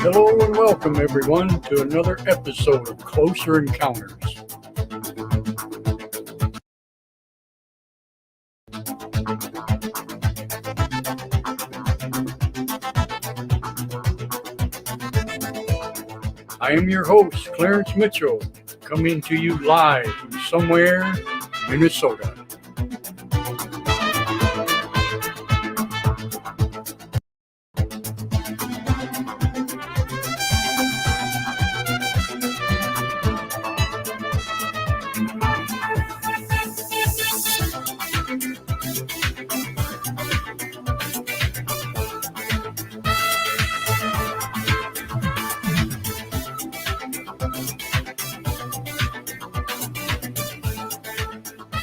Hello and welcome everyone to another episode of Closer Encounters. I am your host, Clarence Mitchell, coming to you live from somewhere, Minnesota.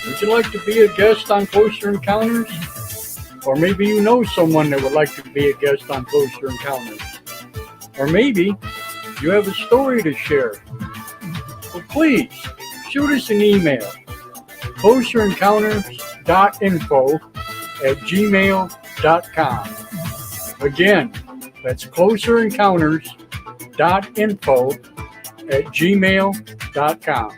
Would you like to be a guest on Closer Encounters? Or maybe you know someone that would like to be a guest on Closer Encounters. Or maybe you have a story to share. Well, please shoot us an email, closerencounters.info@gmail.com. Again, that's closerencounters.info@gmail.com.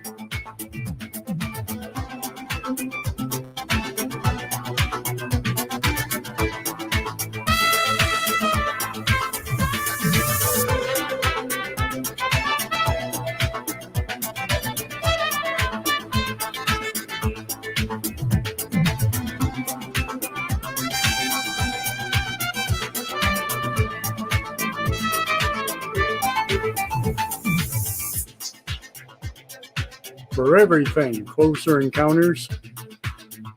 For everything Closer Encounters,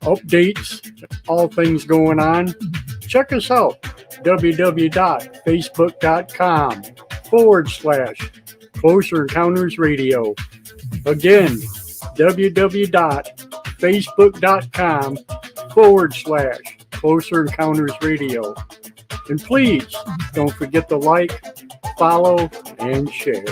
updates, all things going on, check us out, www.facebook.com/Closer Encounters Radio. Again, www.facebook.com/Closer Encounters Radio. And please don't forget to like, follow, and share.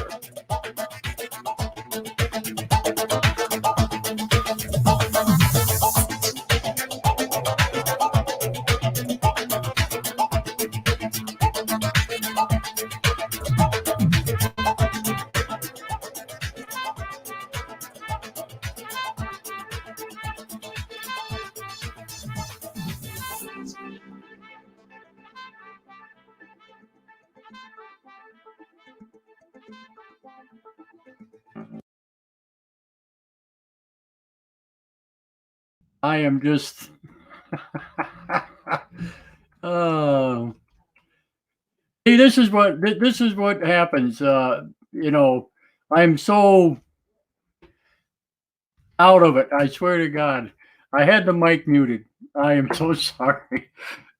I am just see, this is what happens. I'm so out of it. I swear to God, I had the mic muted. I am so sorry,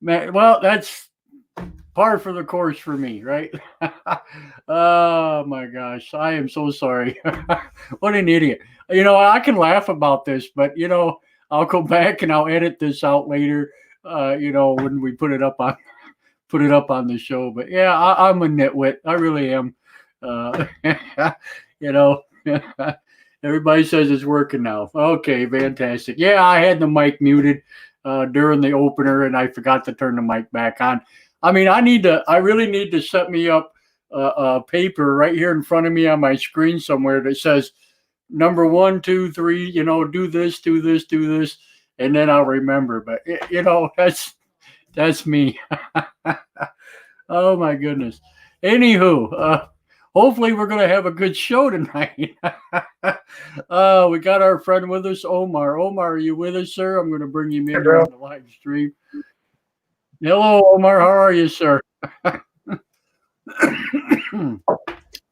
man. Well, that's par for the course for me, right? Oh my gosh, I am so sorry. What an idiot. I can laugh about this, but I'll go back and I'll edit this out later. When we put it up on the show. But yeah, I'm a nitwit. I really am. You know, everybody says it's working now. Okay, fantastic. Yeah, I had the mic muted during the opener, and I forgot to turn the mic back on. I mean, I really need to set me up a paper right here in front of me on my screen somewhere that says number 1, 2, 3. Do this, do this, do this, and then I'll remember. But that's me. Oh my goodness. Anywho, hopefully we're going to have a good show tonight. We got our friend with us, Omar. Omar, are you with us, sir? I'm going to bring you in on the live stream. Hello, Omar. How are you, sir?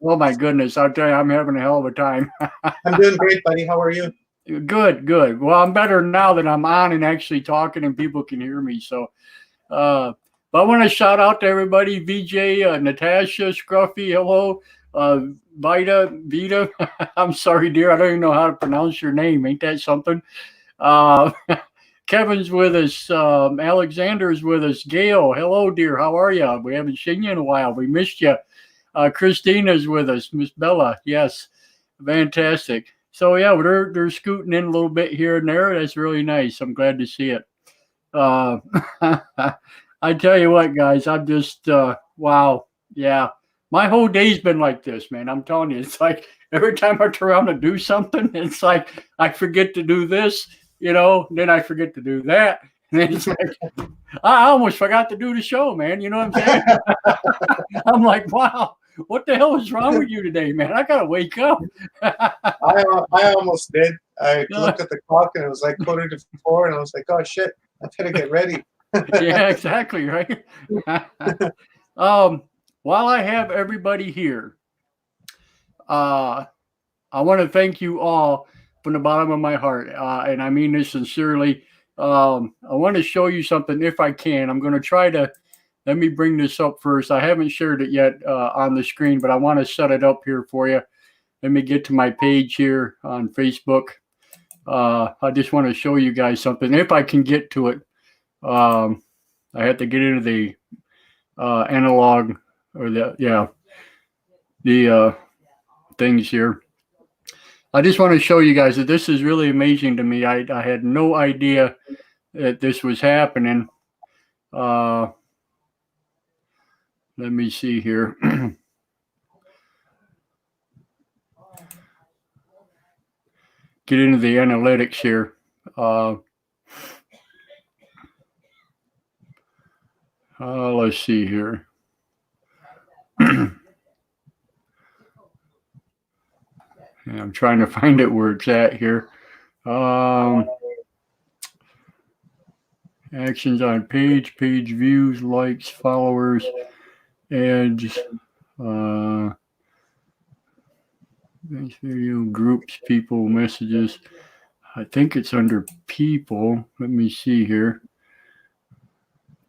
Oh my goodness. I'll tell you, I'm having a hell of a time. I'm doing great, buddy. How are you? Good. Well, I'm better now that I'm on and actually talking and people can hear me. So, but I want to shout out to everybody. VJ, Natasha, Scruffy, hello. Vita. I'm sorry, dear. I don't even know how to pronounce your name. Ain't that something? Kevin's with us. Alexander's with us. Gail, hello, dear. How are you? We haven't seen you in a while. We missed you. Christina's with us. Miss Bella. Yes. Fantastic. So, yeah, they're scooting in a little bit here and there. That's really nice. I'm glad to see it. I tell you what, guys, I'm just, wow. Yeah. My whole day's been like this, man. I'm telling you, it's like every time I turn around to do something, it's like I forget to do this, then I forget to do that. And then it's like I almost forgot to do the show, man. You know what I'm saying? I'm like, wow, what the hell is wrong with you today, man? I gotta wake up. I almost did. I looked at the clock and it was like 4:45, and I was like, oh shit, I better get ready. Yeah, exactly, right? While I have everybody here, I want to thank you all from the bottom of my heart, and I mean this sincerely. I want to show you something if I can. I'm going to try to. Let me bring this up first. I haven't shared it yet on the screen, but I want to set it up here for you. Let me get to my page here on Facebook. I just want to show you guys something if I can get to it. I have to get into the analog or the things here. I just want to show you guys that this is really amazing to me. I had no idea that this was happening. Let me see here. Get into the analytics here. Let's see here. I'm trying to find it where it's at here. Actions on page views, likes, followers, ads, this video, groups, people, messages. I think it's under people. Let me see here.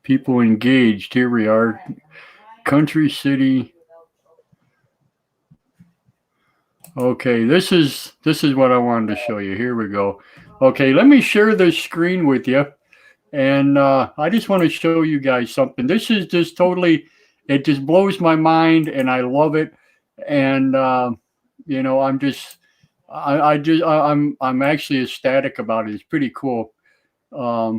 People engaged. Here we are. Country, city. Okay, this is what I wanted to show you. Here we go. Okay, let me share this screen with you. And I just want to show you guys something. This is just totally, it just blows my mind and I love it. And, I'm actually ecstatic about it. It's pretty cool. Let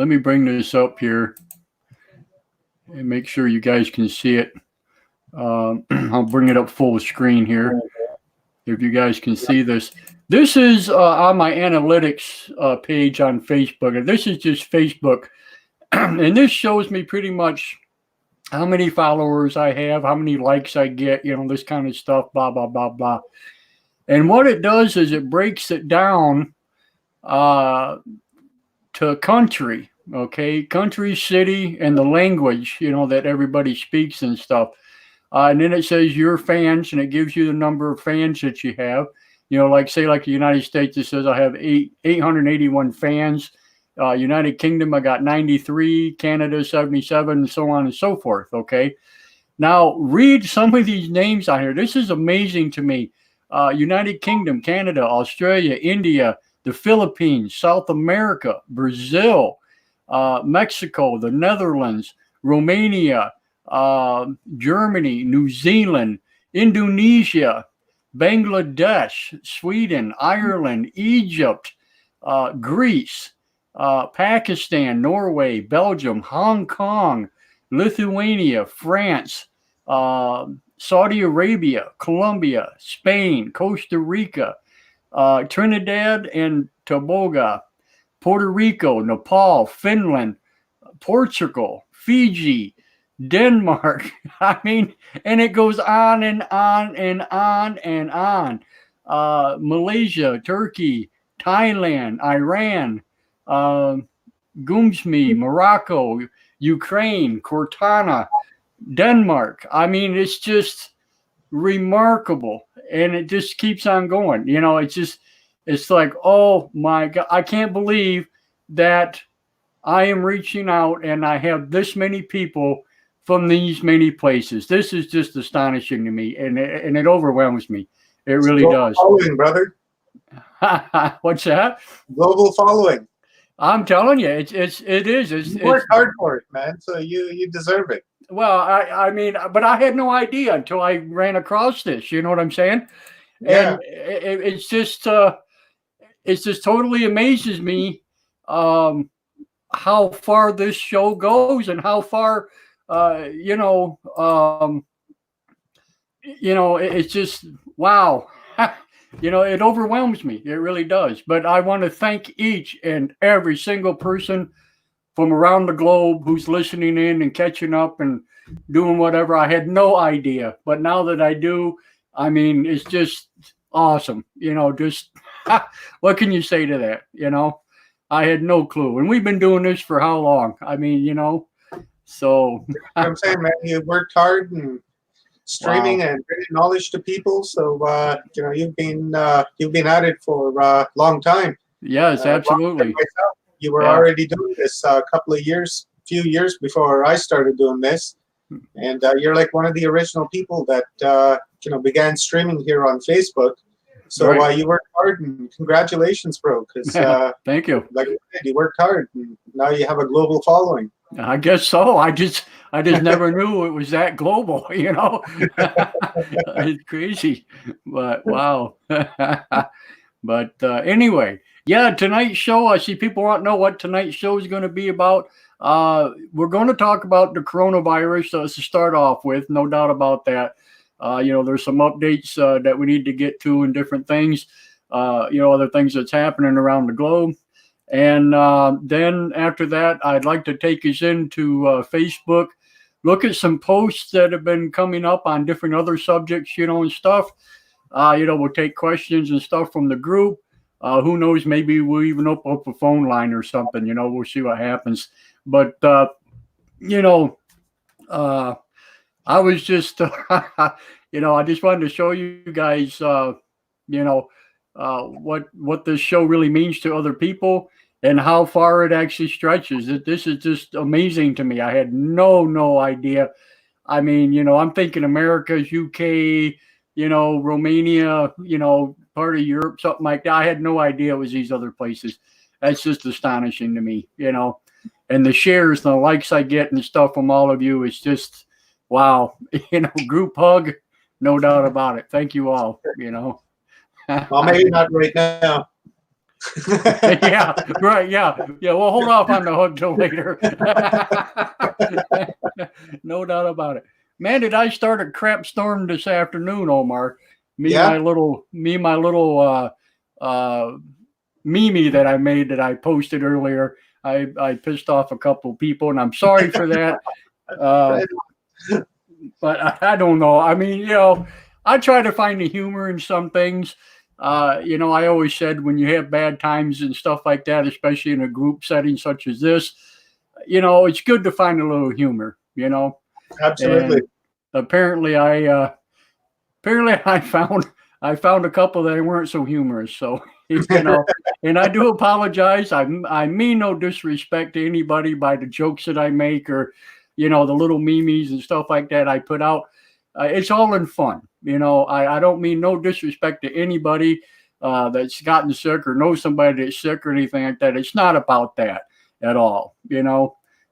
me bring this up here and make sure you guys can see it. I'll bring it up full screen here. If you guys can see this. This is on my analytics page on Facebook. And this is just Facebook. And this shows me pretty much how many followers I have, how many likes I get, this kind of stuff, blah, blah, blah, blah. And what it does is it breaks it down to country, okay? Country, city, and the language, that everybody speaks and stuff. And then it says your fans, and it gives you the number of fans that you have. Like the United States, it says I have 881 fans. United Kingdom, I got 93. Canada, 77, and so on and so forth. Okay. Now, read some of these names on here. This is amazing to me. United Kingdom, Canada, Australia, India, the Philippines, South America, Brazil, Mexico, the Netherlands, Romania, Germany, New Zealand, Indonesia, Bangladesh, Sweden, Ireland, Egypt, Greece, Pakistan, Norway, Belgium, Hong Kong, Lithuania, France, Saudi Arabia, Colombia, Spain, Costa Rica, Trinidad and Tobago, Puerto Rico, Nepal, Finland, Portugal, Fiji, Denmark. I mean, and it goes on and on and on and on. Malaysia, Turkey, Thailand, Iran, Gumsmi, Morocco, Ukraine, Cortana, Denmark. I mean, it's just remarkable. And it just keeps on going. It's like, oh my God, I can't believe that I am reaching out and I have this many people from these many places. This is just astonishing to me, and it overwhelms me. It really does. Following, brother. What's that? Global following. I'm telling you, it is. You worked hard for it, man. So you deserve it. Well, I mean, but I had no idea until I ran across this. You know what I'm saying? Yeah. And it's just totally amazes me how far this show goes and how far you know, it's just wow. It overwhelms me. It really does. But I want to thank each and every single person from around the globe who's listening in and catching up and doing whatever. I had no idea, but now that I do, I mean, it's just awesome. Just what can you say to that? I had no clue, and we've been doing this for how long? I mean, so I'm saying, man, you worked hard and streaming wow. and bringing knowledge to people. So you've been at it for a long time. Yes, Longer than absolutely. myself. You were Yeah. already doing this a few years before I started doing this, and you're like one of the original people that began streaming here on Facebook. So Right. you worked hard, and congratulations, bro. Because Thank you. like you said, you worked hard, and now you have a global following. I guess so. I just never knew it was that global, It's crazy. But wow. But anyway, yeah, tonight's show, I see people want to know what tonight's show is going to be about. We're going to talk about the coronavirus to start off with, no doubt about that. There's some updates that we need to get to and different things, other things that's happening around the globe. And then after that, I'd like to take us into Facebook, look at some posts that have been coming up on different other subjects, and stuff. We'll take questions and stuff from the group. Who knows? Maybe we'll even open up a phone line or something. We'll see what happens. But you know, I was just, I just wanted to show you guys, what this show really means to other people and how far it actually stretches. This is just amazing to me. I had no idea. I mean, I'm thinking America's UK, Romania, part of Europe, something like that. I had no idea it was these other places. That's just astonishing to me, and the shares and the likes I get and stuff from all of you. It's just, wow, group hug, no doubt about it. Thank you all, Well, maybe not right now. Yeah, right. Yeah. Well, hold off on the hug till later. No doubt about it. Man, did I start a crap storm this afternoon, Omar? Yeah. My little Mimi that I made that I posted earlier. I pissed off a couple of people, and I'm sorry for that. But I don't know. I mean, I try to find the humor in some things. I always said when you have bad times and stuff like that, especially in a group setting such as this, it's good to find a little humor, Absolutely. And apparently I found a couple that weren't so humorous. So, and I do apologize. I mean no disrespect to anybody by the jokes that I make or, the little memes and stuff like that I put out. It's all in fun. I don't mean no disrespect to anybody that's gotten sick or knows somebody that's sick or anything like that. It's not about that at all,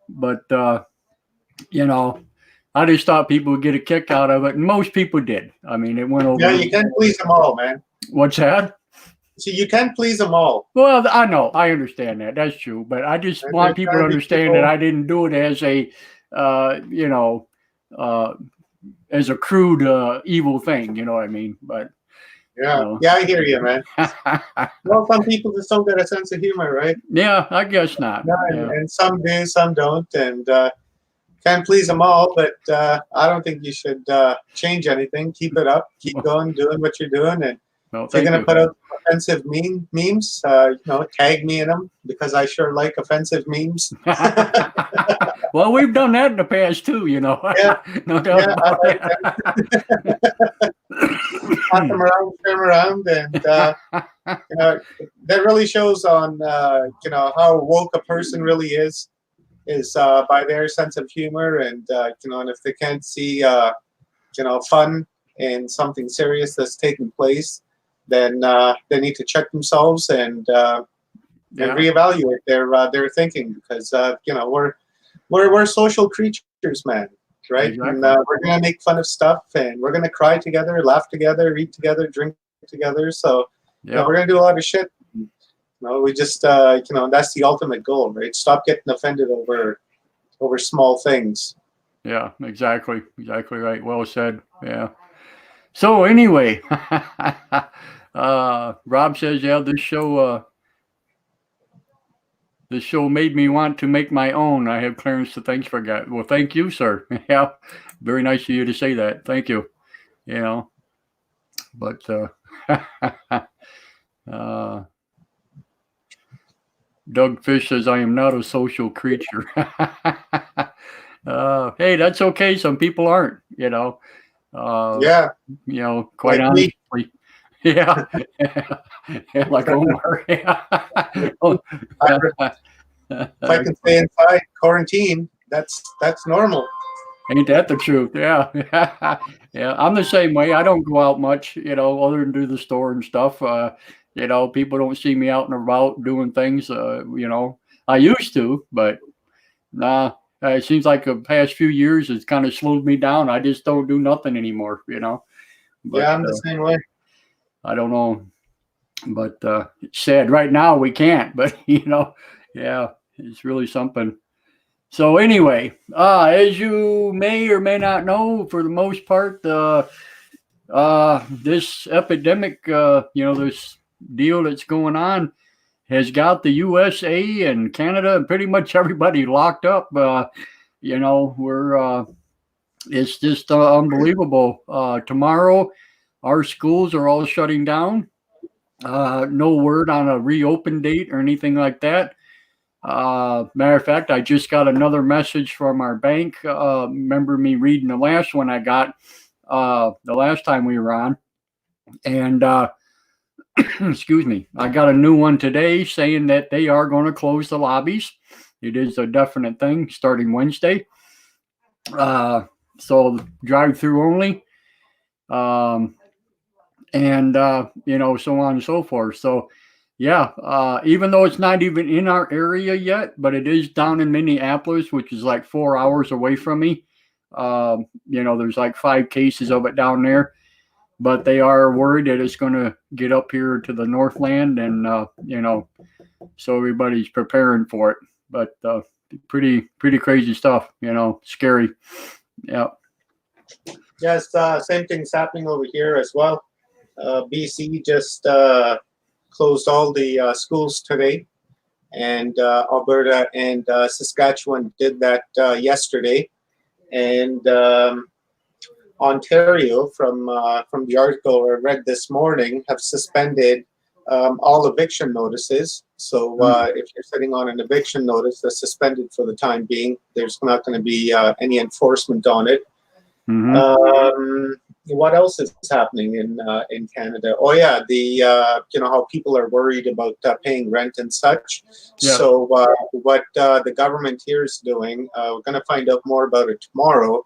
but, I just thought people would get a kick out of it. And most people did. I mean, it went over. Yeah, you can't please them all, man. What's that? So you can't please them all. Well, I know. I understand that. That's true. But I just want people to understand that I didn't do it as a, as a crude, evil thing. You know what I mean? But yeah, I hear you, man. Well, some people just don't get a sense of humor, right? Yeah, I guess not. Yeah, and some do, some don't, and can't please them all. But I don't think you should change anything. Keep it up. Keep going, doing what you're doing, and if you're gonna put out offensive memes, tag me in them because I sure like offensive memes. Well, we've done that in the past too, Yeah, no doubt about it. Pass them around, turn around, and that really shows on how woke a person really is by their sense of humor, and and if they can't see fun in something serious that's taking place, then they need to check themselves and reevaluate their thinking because we're social creatures, man, right? Exactly. And we're gonna make fun of stuff, and we're gonna cry together, laugh together, eat together, drink together. So we're gonna do a lot of shit. We just that's the ultimate goal, right? Stop getting offended over small things. Yeah, exactly. Exactly right. Well said. Yeah. So anyway, Rob says, yeah, this show made me want to make my own. I have Clarence to thanks for that. Well, thank you, sir. Yeah, very nice of you to say that. Thank you. You know, but uh, Doug Fish says I am not a social creature. Hey, that's okay. Some people aren't. Uh, Yeah, quite like me. honestly, yeah, yeah, like Omar. Yeah. Oh, If I can stay inside quarantine, that's normal. ain't that the truth? Yeah. Yeah. I'm the same way. I don't go out much, other than do the store and stuff. People don't see me out and about doing things. I used to, but nah. It seems like the past few years it's kind of slowed me down. I just don't do nothing anymore. But Yeah, I'm the same way. I don't know. But it's sad. Right now we can't. But yeah, it's really something. So anyway, as you may or may not know, for the most part, this epidemic, this deal that's going on, has got the USA and Canada and pretty much everybody locked up. We're it's just unbelievable. Tomorrow, our schools are all shutting down. No word on a reopen date or anything like that. Matter of fact, I just got another message from our bank. Remember me reading the last one I got the last time we were on, and excuse me, I got a new one today saying that they are going to close the lobbies. It is a definite thing starting Wednesday. So drive through only, um, and so on and so forth. So yeah, even though it's not even in our area yet, but it is down in Minneapolis, which is like 4 hours away from me. There's like 5 cases of it down there, but they are worried that it's going to get up here to the Northland, and so everybody's preparing for it. But pretty crazy stuff. Scary. Yeah. Yes, same thing's happening over here as well. BC just closed all the schools today, and Alberta and Saskatchewan did that yesterday, and Ontario, from the article I read this morning, have suspended all eviction notices. So if you're sitting on an eviction notice, that's suspended for the time being. There's not going to be any enforcement on it. Mm-hmm. What else is happening in Canada? Oh yeah, the how people are worried about paying rent and such. Yeah. So what the government here is doing, we're going to find out more about it tomorrow.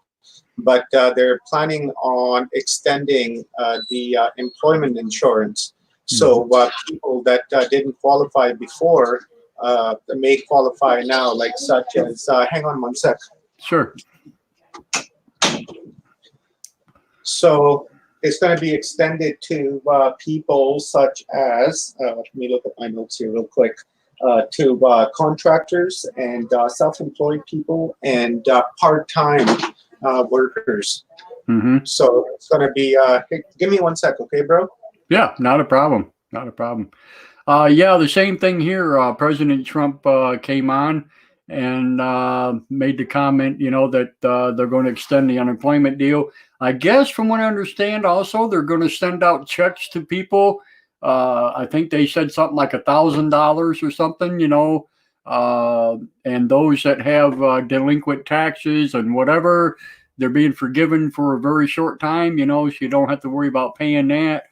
But they're planning on extending the employment insurance. So people that didn't qualify before may qualify now, like such as. Hang on one sec. Sure. So it's going to be extended to people such as, let me look at my notes here real quick, to contractors and self-employed people and part-time workers. Mm-hmm. So it's going to be, hey, give me one sec, okay, bro? Yeah, not a problem. Not a problem. Yeah, the same thing here. President Trump came on and made the comment, that they're going to extend the unemployment deal. I guess from what I understand, also, they're going to send out checks to people. I think they said something like $1,000 or something, and those that have delinquent taxes and whatever, they're being forgiven for a very short time, so you don't have to worry about paying that.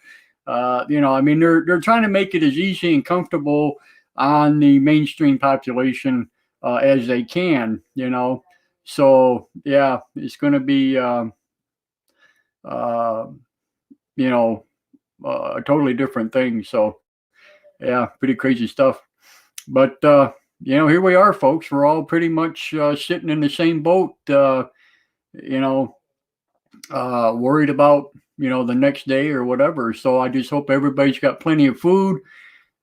They're trying to make it as easy and comfortable on the mainstream population as they can, So yeah, it's going to be, a totally different thing. So yeah, pretty crazy stuff. But here we are, folks. We're all pretty much sitting in the same boat. Worried about the next day or whatever. So I just hope everybody's got plenty of food.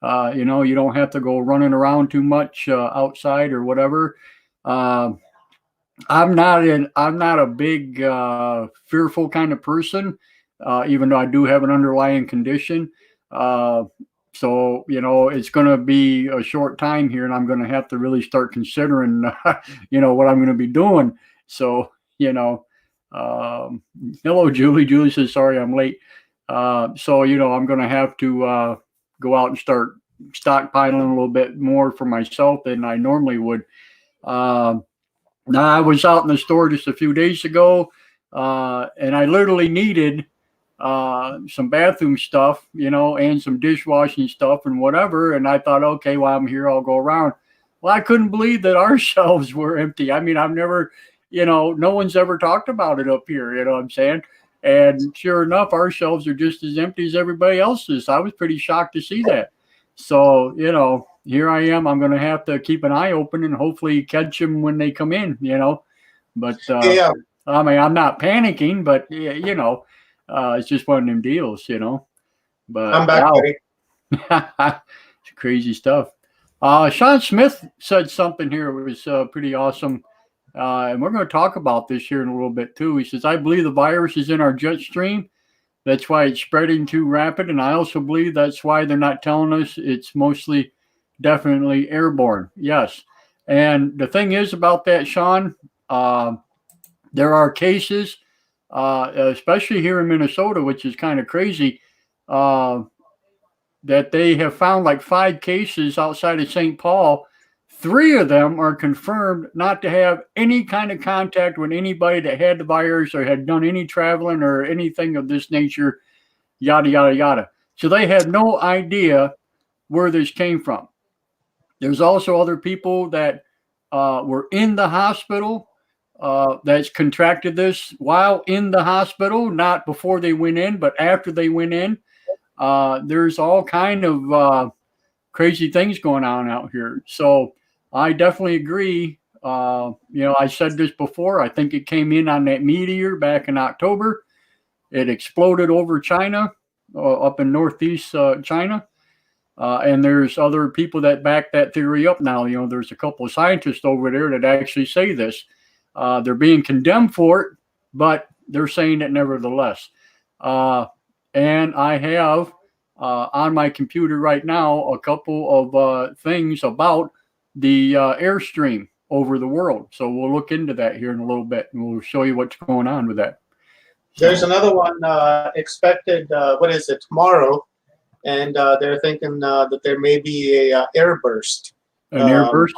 You don't have to go running around too much outside or whatever. I'm not a big fearful kind of person, even though I do have an underlying condition. Uh, so it's going to be a short time here, and I'm going to have to really start considering, what I'm going to be doing. So um, hello, Julie. Julie says, "Sorry, I'm late." So I'm going to have to go out and start stockpiling a little bit more for myself than I normally would. Um Now, I was out in the store just a few days ago, and I literally needed some bathroom stuff, and some dishwashing stuff and whatever. And I thought, okay, while I'm here, I'll go around. Well, I couldn't believe that our shelves were empty. I mean, I've never, no one's ever talked about it up here, you know what I'm saying? And sure enough, our shelves are just as empty as everybody else's. I was pretty shocked to see that. So, here I am. I'm going to have to keep an eye open and hopefully catch them when they come in. But Yeah, I mean, I'm not panicking, but yeah, it's just one of them deals. But I'm back, wow, buddy. it's crazy stuff. Sean Smith said something here. It was pretty awesome. And we're going to talk about this here in a little bit too. He says, I believe the virus is in our jet stream. That's why it's spreading too rapid. And I also believe that's why they're not telling us it's mostly definitely airborne. Yes. And the thing is about that, Sean, uh, there are cases, especially here in Minnesota, which is kind of crazy, uh, that they have found like 5 cases outside of St. Paul. 3 of them are confirmed not to have any kind of contact with anybody that had the virus or had done any traveling or anything of this nature, yada, yada, yada. So they had no idea where this came from. There's also other people that were in the hospital that's contracted this while in the hospital, not before they went in, but after they went in. There's all kind of crazy things going on out here. So I definitely agree. I said this before. I think it came in on that meteor back in October. It exploded over China, up in northeast China. And there's other people that back that theory up now. There's a couple of scientists over there that actually say this. They're being condemned for it, but they're saying it nevertheless. Uh, and I have on my computer right now a couple of things about the airstream over the world. So we'll look into that here in a little bit, and we'll show you what's going on with that. There's So, another one expected. What is it, tomorrow? And they're thinking that there may be a air burst an airburst.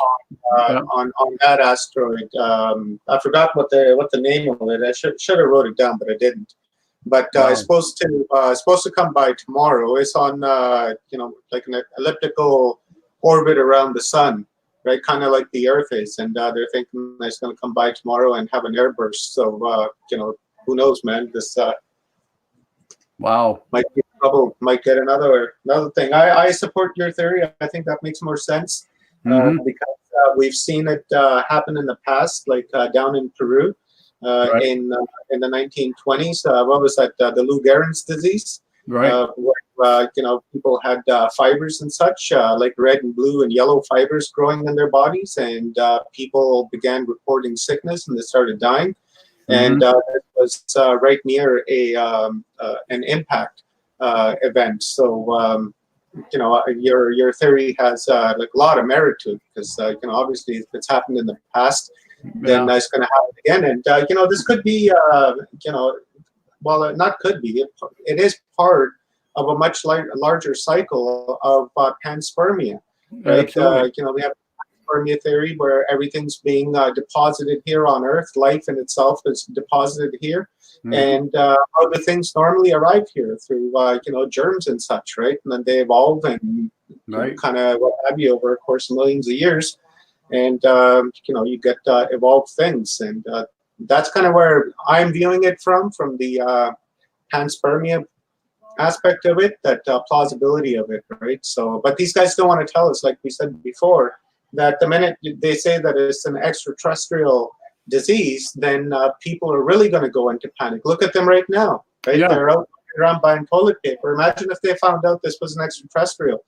Yeah. on that asteroid. I forgot what the name of it. I should have wrote it down, but I didn't. But Wow. it's supposed to come by tomorrow. It's on like an elliptical orbit around the sun, right? Kind of like the Earth is, and they're thinking it's going to come by tomorrow and have an airburst. So who knows, man? This Wow. might be trouble. Might get another thing. I support your theory. I think that makes more sense Hmm. because we've seen it happen in the past, like down in Peru Right. in the 1920s. What was that? The Lou Gehrig's disease, Right. where people had fibers and such, like red and blue and yellow fibers growing in their bodies, and people began reporting sickness and they started dying. And Hmm. it was right near an impact event. So your theory has like a lot of merit to it because obviously if it's happened in the past, then Yeah. it's going to happen again. And this could be well, not could be. It is part of a much larger cycle of panspermia, right? Absolutely. We have panspermia theory where everything's being deposited here on Earth. Life in itself is deposited here, Hmm. and how do things normally arrive here through germs and such, right? And then they evolve and Right. kind of what have you over a course of millions of years, and you get evolved things, and that's kind of where I'm viewing it from the panspermia aspect of it, that plausibility of it, right? So, but these guys don't want to tell us, like we said before, that the minute they say that it's an extraterrestrial disease, then people are really going to go into panic. Look at them right now, right? Yeah. They're out around buying toilet paper. Imagine if they found out this was an extraterrestrial.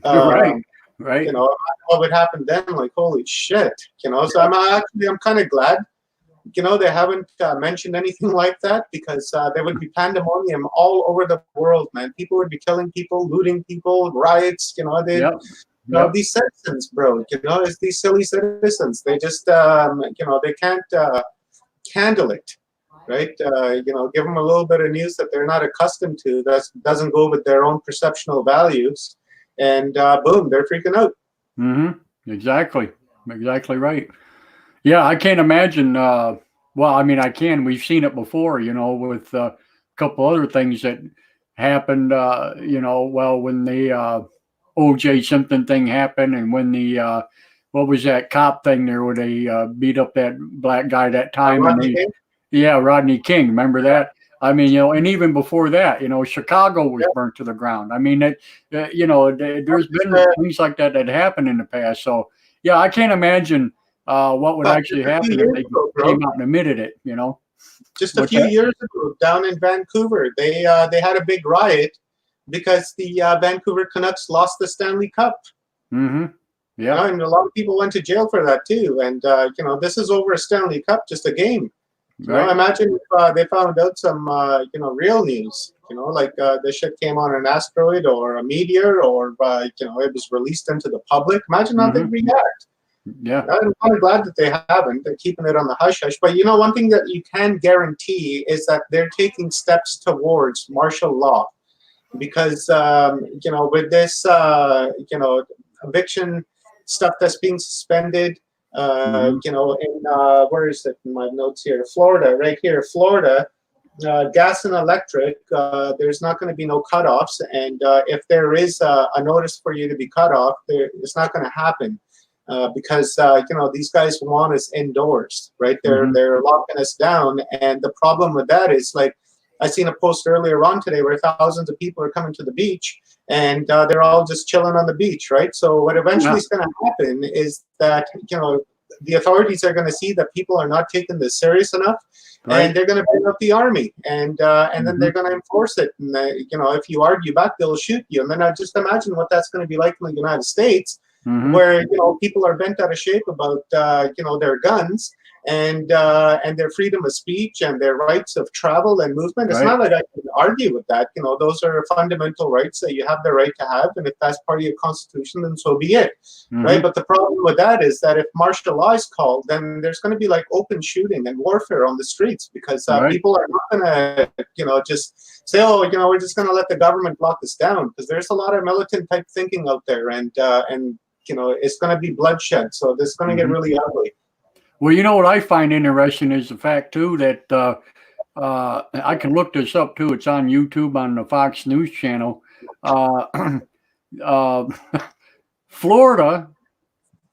Right. Um, Right. what would happen then? Like, holy shit, So I'm kind of glad. they haven't mentioned anything like that because there would be pandemonium all over the world, man. People would be killing people, looting people, riots. Yep. These citizens, bro. It's these silly citizens. They just, they can't handle it, right? Give them a little bit of news that they're not accustomed to, that doesn't go with their own perceptional values, and boom, they're freaking out. Exactly right. Yeah, I can't imagine. Well, I mean, I can. We've seen it before, with a couple other things that happened. Well, when the O.J. Simpson thing happened, and when the what was that cop thing there where they beat up that black guy that time, Rodney King? Yeah, Rodney King. Remember that? I mean, and even before that, Chicago was burnt to the ground. I mean, there's been things like that happened in the past. So, yeah, I can't imagine what would actually happen if they came out and admitted it. Just a few years ago, down in Vancouver, they had a big riot because the Vancouver Canucks lost the Stanley Cup. Yeah, and a lot of people went to jail for that too. And this is over a Stanley Cup, just a game. right. Imagine if they found out some real news. Like this shit came on an asteroid or a meteor, or it was released into the public. Imagine how they'd react. Yeah, I'm kind of glad that they haven't. They're keeping it on the hush hush. But one thing that you can guarantee is that they're taking steps towards martial law, because with this eviction stuff that's being suspended, in where is it in my notes here? Florida, right here, Florida. Gas and electric, there's not going to be no cutoffs, and if there is a notice for you to be cut off, it's not going to happen. Because these guys want us indoors, right? They're locking us down, and the problem with that is, like, I seen a post earlier on today where thousands of people are coming to the beach, and they're all just chilling on the beach, right? So what eventually is going to happen is that the authorities are going to see that people are not taking this serious enough, and they're going to bring up the army, and then they're going to enforce it. And if you argue back, they'll shoot you. And then I just imagine what that's going to be like in the United States. Where people are bent out of shape about their guns and their freedom of speech and their rights of travel and movement. It's not like I can argue with that. Those are fundamental rights that you have the right to have, and if that's part of your constitution, then so be it, right? But the problem with that is that if martial law is called, then there's going to be like open shooting and warfare on the streets, because people are not going to just say, oh, we're just going to let the government lock us down, because there's a lot of militant type thinking out there, and it's going to be bloodshed. So this is going to get really ugly. Well, what I find interesting is the fact, too, that I can look this up, too. It's on YouTube on the Fox News channel. Florida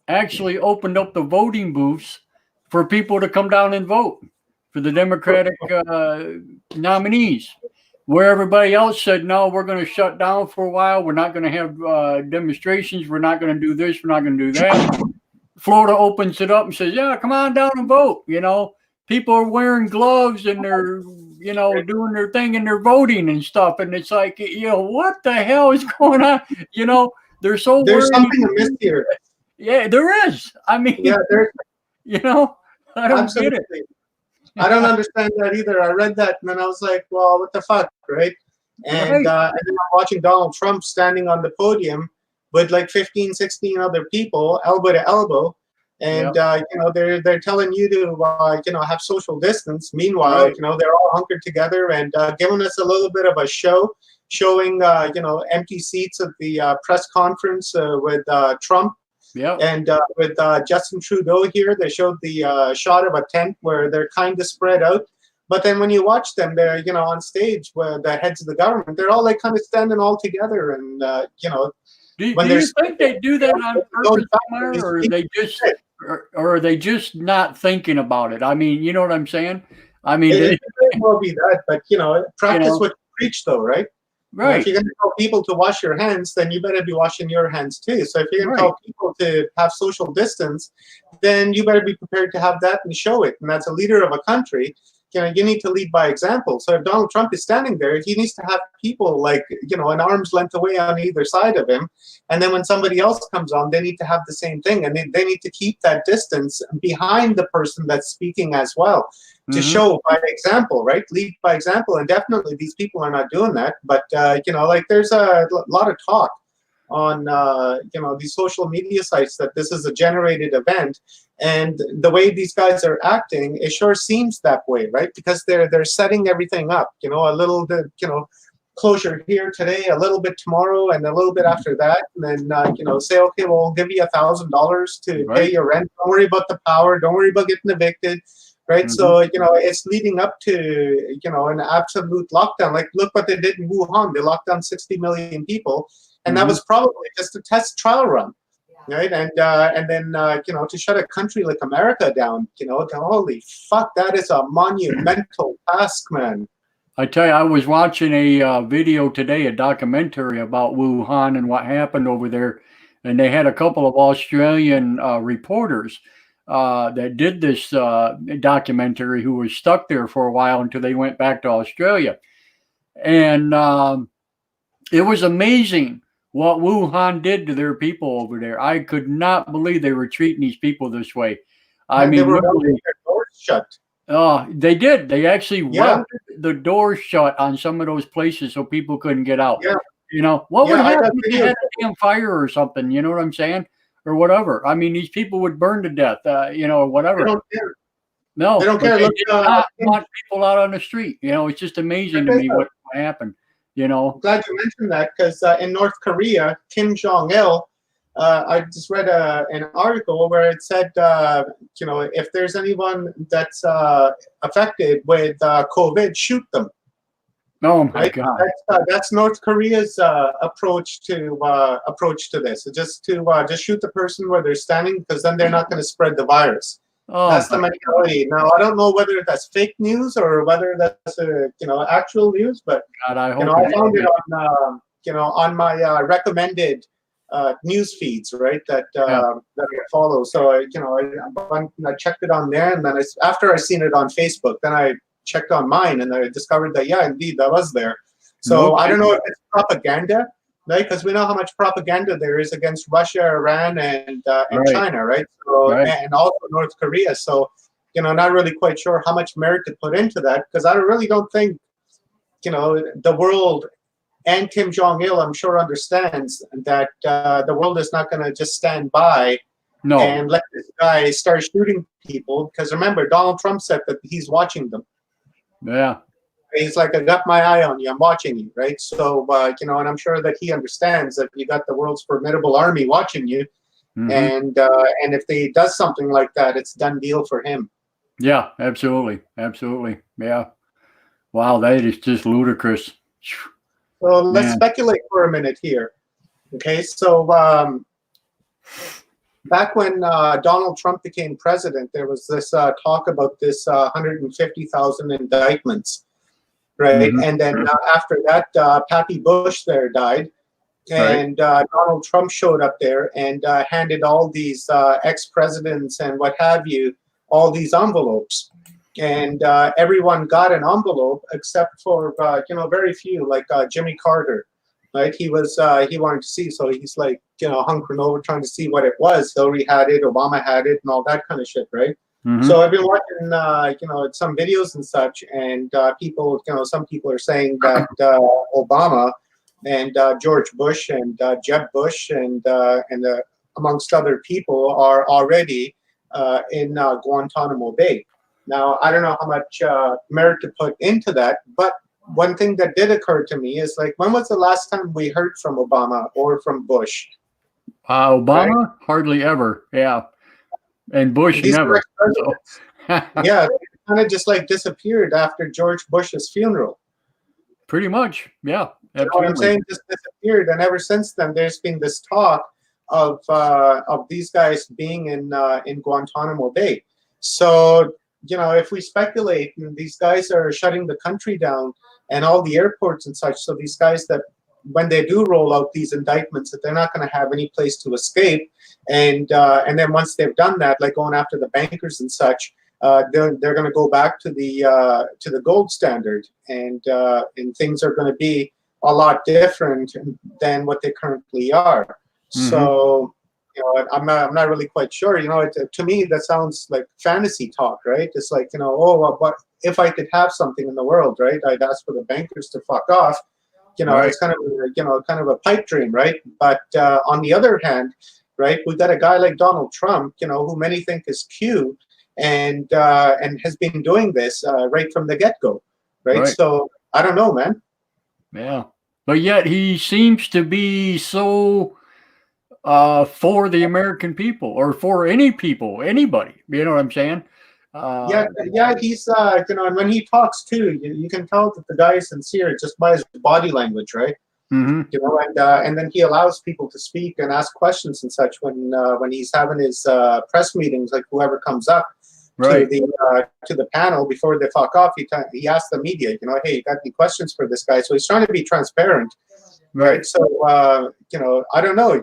actually opened up the voting booths for people to come down and vote for the Democratic nominees, where everybody else said, no, we're going to shut down for a while. We're not going to have demonstrations. We're not going to do this. We're not going to do that. Florida opens it up and says, yeah, come on down and vote. People are wearing gloves and they're, doing their thing and they're voting and stuff. And it's like, what the hell is going on? They're so There's worried. Something amiss here. Yeah, there is. I mean, there's, I don't get it. I don't understand that either. I read that and then I was like, well, what the fuck, right? And then I'm watching Donald Trump standing on the podium with like 15, 16 other people, elbow to elbow, and they're telling you to have social distance. Meanwhile, they're all hunkered together and giving us a little bit of a show, showing empty seats at the press conference with Trump. And with Justin Trudeau here, they showed the shot of a tent where they're kind of spread out. But then when you watch them, they're on stage where the heads of the government, they're all like kind of standing all together, and Do you think they do that on purpose, or are they just not thinking about it? I mean, you know what I'm saying? I mean, it will be that, but practice what you preach, though, right? Right. If you're going to tell people to wash your hands, then you better be washing your hands too. So if you're going to tell people to have social distance, then you better be prepared to have that and show it. And that's a leader of a country. you need to lead by example. So if Donald Trump is standing there, he needs to have people like, an arm's length away on either side of him. And then when somebody else comes on, they need to have the same thing. And they need to keep that distance behind the person that's speaking as well, to show by example, right? Lead by example. And definitely these people are not doing that. But, like there's a lot of talk on, these social media sites that this is a generated event. And the way these guys are acting, it sure seems that way, right? Because they're setting everything up, a little bit, closure here today, a little bit tomorrow, and a little bit after that. And then, say, okay, well, we'll give you $1,000 to pay your rent. Don't worry about the power. Don't worry about getting evicted, right? So, it's leading up to, an absolute lockdown. Like, look what they did in Wuhan. They locked down 60 million people. And that was probably just a test trial run. Right, and then to shut a country like America down, holy fuck, that is a monumental task, man. I tell you, I was watching a video today, a documentary about Wuhan and what happened over there, and they had a couple of Australian reporters that did this documentary who were stuck there for a while until they went back to Australia, and it was amazing what Wuhan did to their people over there. I could not believe they were treating these people this way. I mean, they were holding their doors shut. Oh, they did. They actually welded the doors shut on some of those places so people couldn't get out. Yeah. What would happen if they had a damn fire or something? You know what I'm saying? Or whatever. I mean, these people would burn to death, or whatever. They don't care. No, they don't care. They did not want people out on the street. It's just amazing to me what happened. I'm glad you mentioned that, because in North Korea, Kim Jong-il, I just read an article where it said, if there's anyone that's affected with COVID, shoot them. Oh my God! That's North Korea's approach to this. Just shoot the person where they're standing, because then they're not going to spread the virus. Oh, that's the mentality. Now, I don't know whether that's fake news or whether that's actual news, but God, I hope I found it on on my recommended news feeds, right? That I follow. So I checked it on there, and then after I seen it on Facebook, then I checked on mine, and I discovered that indeed that was there. So I don't know if it's propaganda. Right, because we know how much propaganda there is against Russia, Iran, and China, right? So, and also North Korea. So, not really quite sure how much merit to put into that, because I really don't think, the world and Kim Jong-il, I'm sure, understands that the world is not going to just stand by and let this guy start shooting people. Because remember, Donald Trump said that he's watching them. Yeah. He's like, I got my eye on you. I'm watching you, right? So, and I'm sure that he understands that you got the world's formidable army watching you, and if he does something like that, it's done deal for him. Yeah, absolutely, yeah. Wow, that is just ludicrous. So let's speculate for a minute here. Okay, so back when Donald Trump became president, there was this talk about this 150,000 indictments. Right, and then after that, Pappy Bush there died, and Donald Trump showed up there and handed all these ex-presidents and what have you all these envelopes, and everyone got an envelope except for very few, like Jimmy Carter. Right, he wanted to see, so he's like hunkering over trying to see what it was. Hillary had it, Obama had it, and all that kind of shit, right? So I've been watching, some videos and such, and people, some people are saying that Obama and George Bush and Jeb Bush and amongst other people are already in Guantanamo Bay. Now, I don't know how much merit to put into that, but one thing that did occur to me is, like, when was the last time we heard from Obama or from Bush? Obama? Right? Hardly ever, yeah. And Bush never. So. Yeah, they kind of just like disappeared after George Bush's funeral. Pretty much, yeah. You know what I'm saying? Just disappeared, and ever since then, there's been this talk of these guys being in Guantanamo Bay. So, if we speculate, these guys are shutting the country down and all the airports and such. So these guys, that when they do roll out these indictments, that they're not going to have any place to escape. And then once they've done that, like going after the bankers and such, they're going to go back to the gold standard, and things are going to be a lot different than what they currently are. Mhm. So, I'm not really quite sure. To me, that sounds like fantasy talk, right? It's like, oh, well, but if I could have something in the world, right, I'd ask for the bankers to fuck off. Right. It's kind of a pipe dream, right? But on the other hand, right, we've got a guy like Donald Trump, who many think is Q, and has been doing this right from the get-go, right? Right. So I don't know, man. Yeah. But yet he seems to be so for the American people, or for any people, anybody. You know what I'm saying? Yeah, he's and when he talks too, you can tell that the guy is sincere just by his body language, right? Mhm. And then he allows people to speak and ask questions and such when he's having his press meetings, like whoever comes up Right. to the panel before they fuck off, he asks the media, hey, you got any questions for this guy? So he's trying to be transparent, right? So I don't know,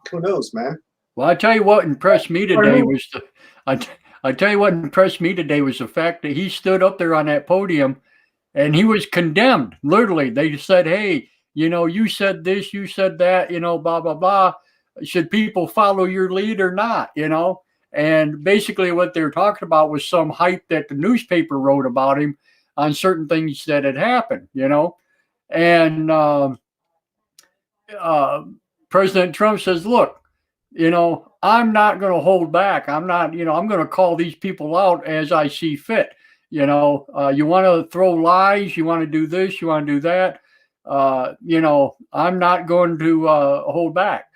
who knows, man. Well, I tell you what impressed me today was I tell you what impressed me today was the fact that he stood up there on that podium and he was condemned. Literally, they said, "Hey, you said this, you said that, blah blah blah. Should people follow your lead or not?" And basically, what they were talking about was some hype that the newspaper wrote about him on certain things that had happened. And President Trump says, "Look, I'm not going to hold back. I'm not, I'm going to call these people out as I see fit. You want to throw lies, you want to do this, you want to do that. I'm not going to hold back."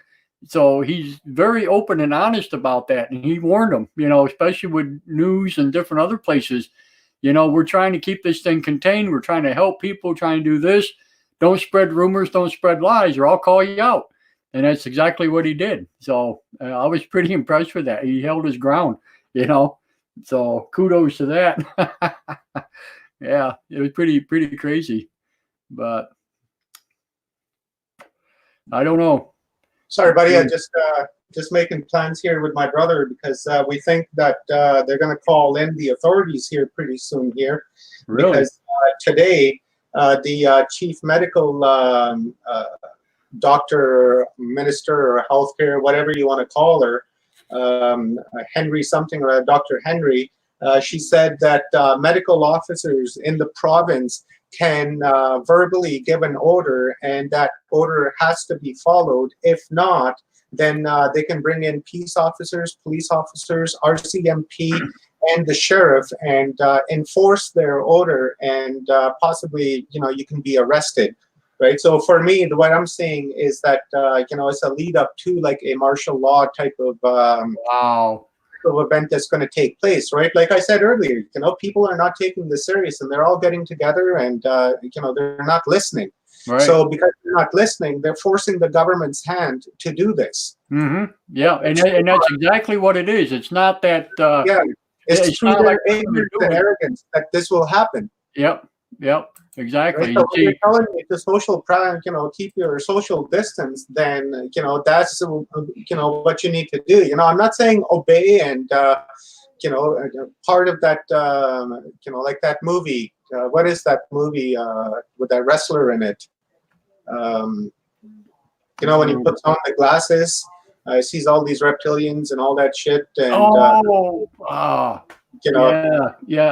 So he's very open and honest about that. And he warned them, especially with news and different other places, we're trying to keep this thing contained. We're trying to help people, trying to do this. Don't spread rumors, don't spread lies, or I'll call you out. And that's exactly what he did. So I was pretty impressed with that. He held his ground, So kudos to that. Yeah, it was pretty crazy. But I don't know. Sorry, buddy. I just making plans here with my brother because we think that they're going to call in the authorities here pretty soon here. Really? Because today the chief medical doctor, minister, or healthcare, whatever you want to call her, Henry something, or Dr. Henry, she said that medical officers in the province can verbally give an order, and that order has to be followed. If not, then they can bring in peace officers, police officers, RCMP, and the sheriff, and enforce their order, and possibly, you can be arrested. Right. So for me, what I'm saying is that it's a lead up to like a martial law type of wow event that's going to take place. Right. Like I said earlier, people are not taking this serious, and they're all getting together, and they're not listening. Right. So because they're not listening, they're forcing the government's hand to do this. Mm-hmm. Yeah, and that's exactly what it is. It's not that. It's through their ignorance and arrogance that this will happen. Yep. Exactly. Right? So when you're telling me to social keep your social distance, then that's what you need to do. I'm not saying obey and part of that like that movie. What is that movie with that wrestler in it? When he puts on the glasses, sees all these reptilians and all that shit. And yeah.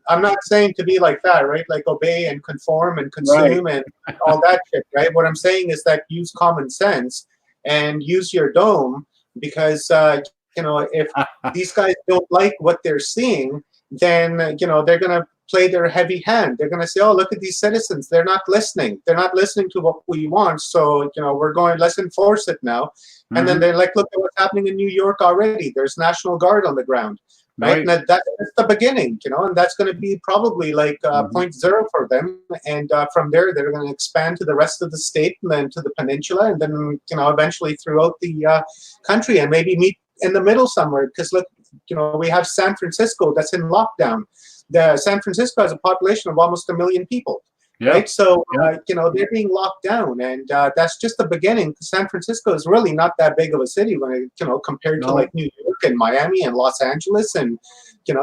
I'm not saying to be like that, right? Like obey and conform and consume and all that shit, right? What I'm saying is that use common sense and use your dome, because if these guys don't like what they're seeing, then they're gonna play their heavy hand. They're gonna say, "Oh, look at these citizens. They're not listening. They're not listening to what we want. So let's enforce it now." Mm-hmm. And then they're like, "Look at what's happening in New York already. There's National Guard on the ground." Right, and that's the beginning, and that's going to be probably like point zero for them, and from there they're going to expand to the rest of the state, and then to the peninsula, and then eventually throughout the country, and maybe meet in the middle somewhere. Because look, we have San Francisco that's in lockdown. San Francisco has a population of almost 1 million people. Yeah. right? So, Yeah. they're being locked down, and that's just the beginning. San Francisco is really not that big of a city when it, compared to No. like New York and Miami and Los Angeles and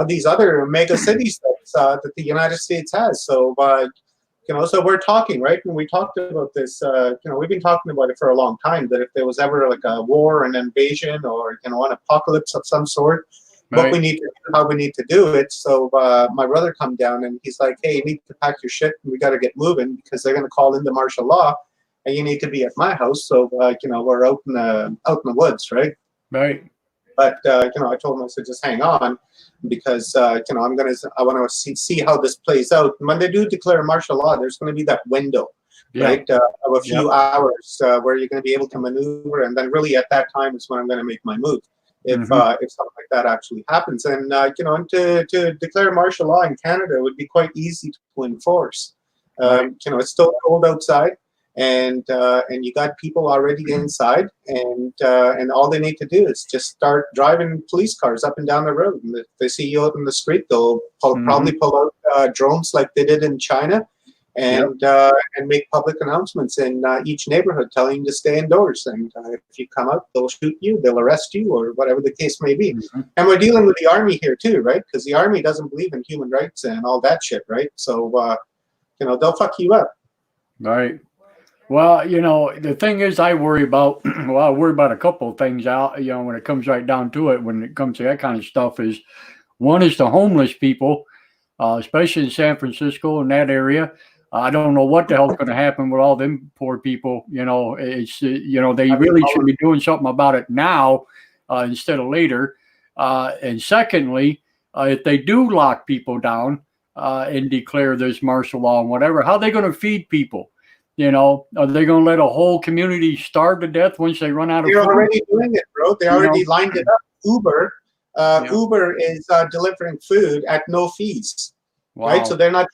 these other mega cities that the United States has. So, so we're talking, right? And we talked about this. We've been talking about it for a long time. That if there was ever like a war, an invasion, or an apocalypse of some sort, what Right. we need to do, how we need to do it. So my brother come down and he's like, "Hey, you need to pack your shit and we got to get moving because they're going to call in the martial law, and you need to be at my house." So we're out in the woods, right? Right. But I told him, I said, just hang on, because I want to see how this plays out. And when they do declare martial law, there's going to be that window, Yeah. right, of a few hours where you're going to be able to maneuver, and then really at that time is when I'm going to make my move. If something like that actually happens, and to declare martial law in Canada would be quite easy to enforce. Right. It's still cold outside, and you got people already inside, and all they need to do is just start driving police cars up and down the road. And if they see you out in the street, they'll probably pull out drones like they did in China, and make public announcements in each neighborhood telling you to stay indoors. And if you come out, they'll shoot you, they'll arrest you, or whatever the case may be. And we're dealing with the army here too, right? Because the army doesn't believe in human rights and all that shit, right? So they'll fuck you up. Right. Well, the thing is, I worry about, I worry about a couple of things out, when it comes right down to it, when it comes to that kind of stuff is, one is the homeless people, especially in San Francisco and that area. I don't know what the hell's going to happen with all them poor people. It's, they really should be doing something about it now instead of later. And secondly, if they do lock people down and declare this martial law and whatever, how are they going to feed people? Are they going to let a whole community starve to death once they run out of food? They're already doing it, bro. They already lined it up. Uber is delivering food at no fees. Wow. Right, so they're not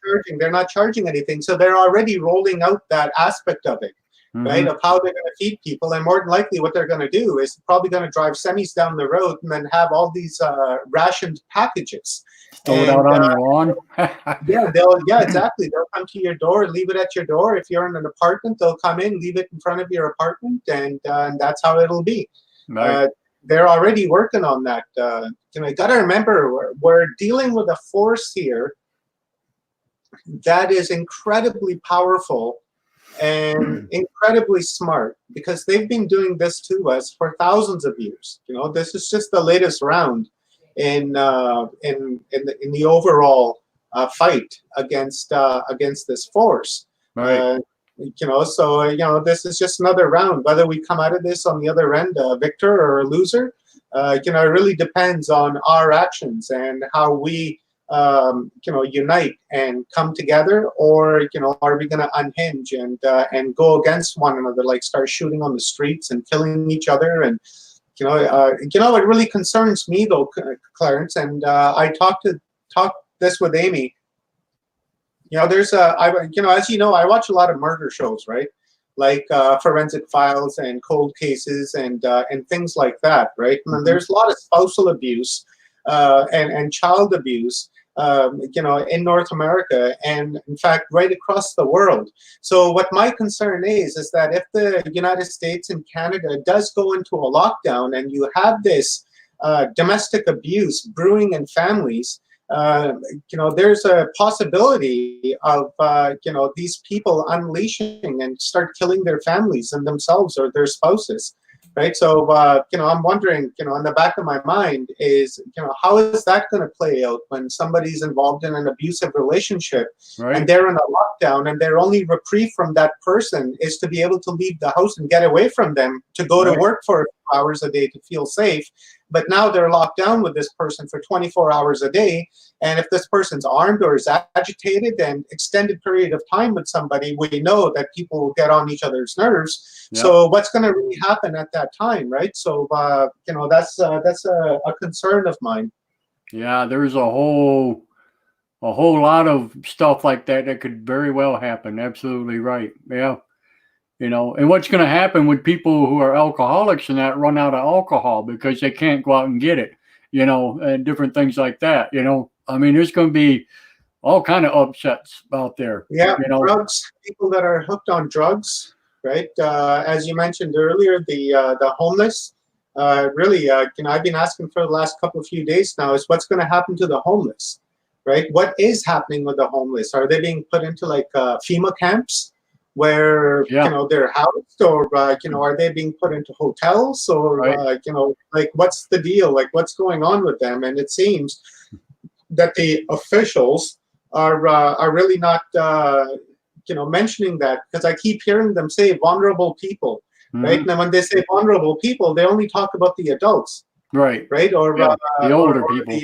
charging anything. So they're already rolling out that aspect of it, right, of how they're going to feed people. And more than likely, what they're going to do is probably going to drive semis down the road and then have all these rationed packages. Throw it out on your lawn. Exactly. They'll come to your door, leave it at your door. If you're in an apartment, they'll come in, leave it in front of your apartment, and that's how it'll be. Right. They're already working on that. You got to remember, we're dealing with a force here that is incredibly powerful and incredibly smart, because they've been doing this to us for thousands of years. This is just the latest round in the overall fight against this force. Right. So this is just another round. Whether we come out of this on the other end a victor or a loser, it really depends on our actions and how we unite and come together, or are we going to unhinge and go against one another, like start shooting on the streets and killing each other? And it really concerns me though, Clarence, and I talked this with Amy. There's as you know, I watch a lot of murder shows, right? Like Forensic Files and Cold Cases and things like that, right? And there's a lot of spousal abuse and child abuse, in North America, and in fact, right across the world. So what my concern is that if the United States and Canada does go into a lockdown and you have this domestic abuse brewing in families, there's a possibility of these people unleashing and start killing their families and themselves or their spouses, right? So I'm wondering, in the back of my mind is, how is that going to play out when somebody's involved in an abusive relationship, Right. and they're in a lockdown, and their only reprieve from that person is to be able to leave the house and get away from them, to go to work for a few hours a day to feel safe. But now they're locked down with this person for 24 hours a day. And if this person's armed or is agitated and extended period of time with somebody, we know that people will get on each other's nerves. Yep. So what's going to really happen at that time, right? So, that's a concern of mine. Yeah, there's a whole lot of stuff like that could very well happen. Absolutely right. Yeah. And what's going to happen with people who are alcoholics and that run out of alcohol because they can't go out and get it, and different things like that. I mean, there's going to be all kind of upsets out there. Yeah, You know, drugs. People that are hooked on drugs, right? As you mentioned earlier, the homeless. Really, I've been asking for the last couple of few days now is what's going to happen to the homeless, right? What is happening with the homeless? Are they being put into like FEMA camps where yeah, they're housed, or are they being put into hotels, or right, like what's the deal? Like what's going on with them? And it seems that the officials are really not mentioning that, because I keep hearing them say vulnerable people, right? hmm And then when they say vulnerable people, they only talk about the adults, right, right? Or yeah, the older or people,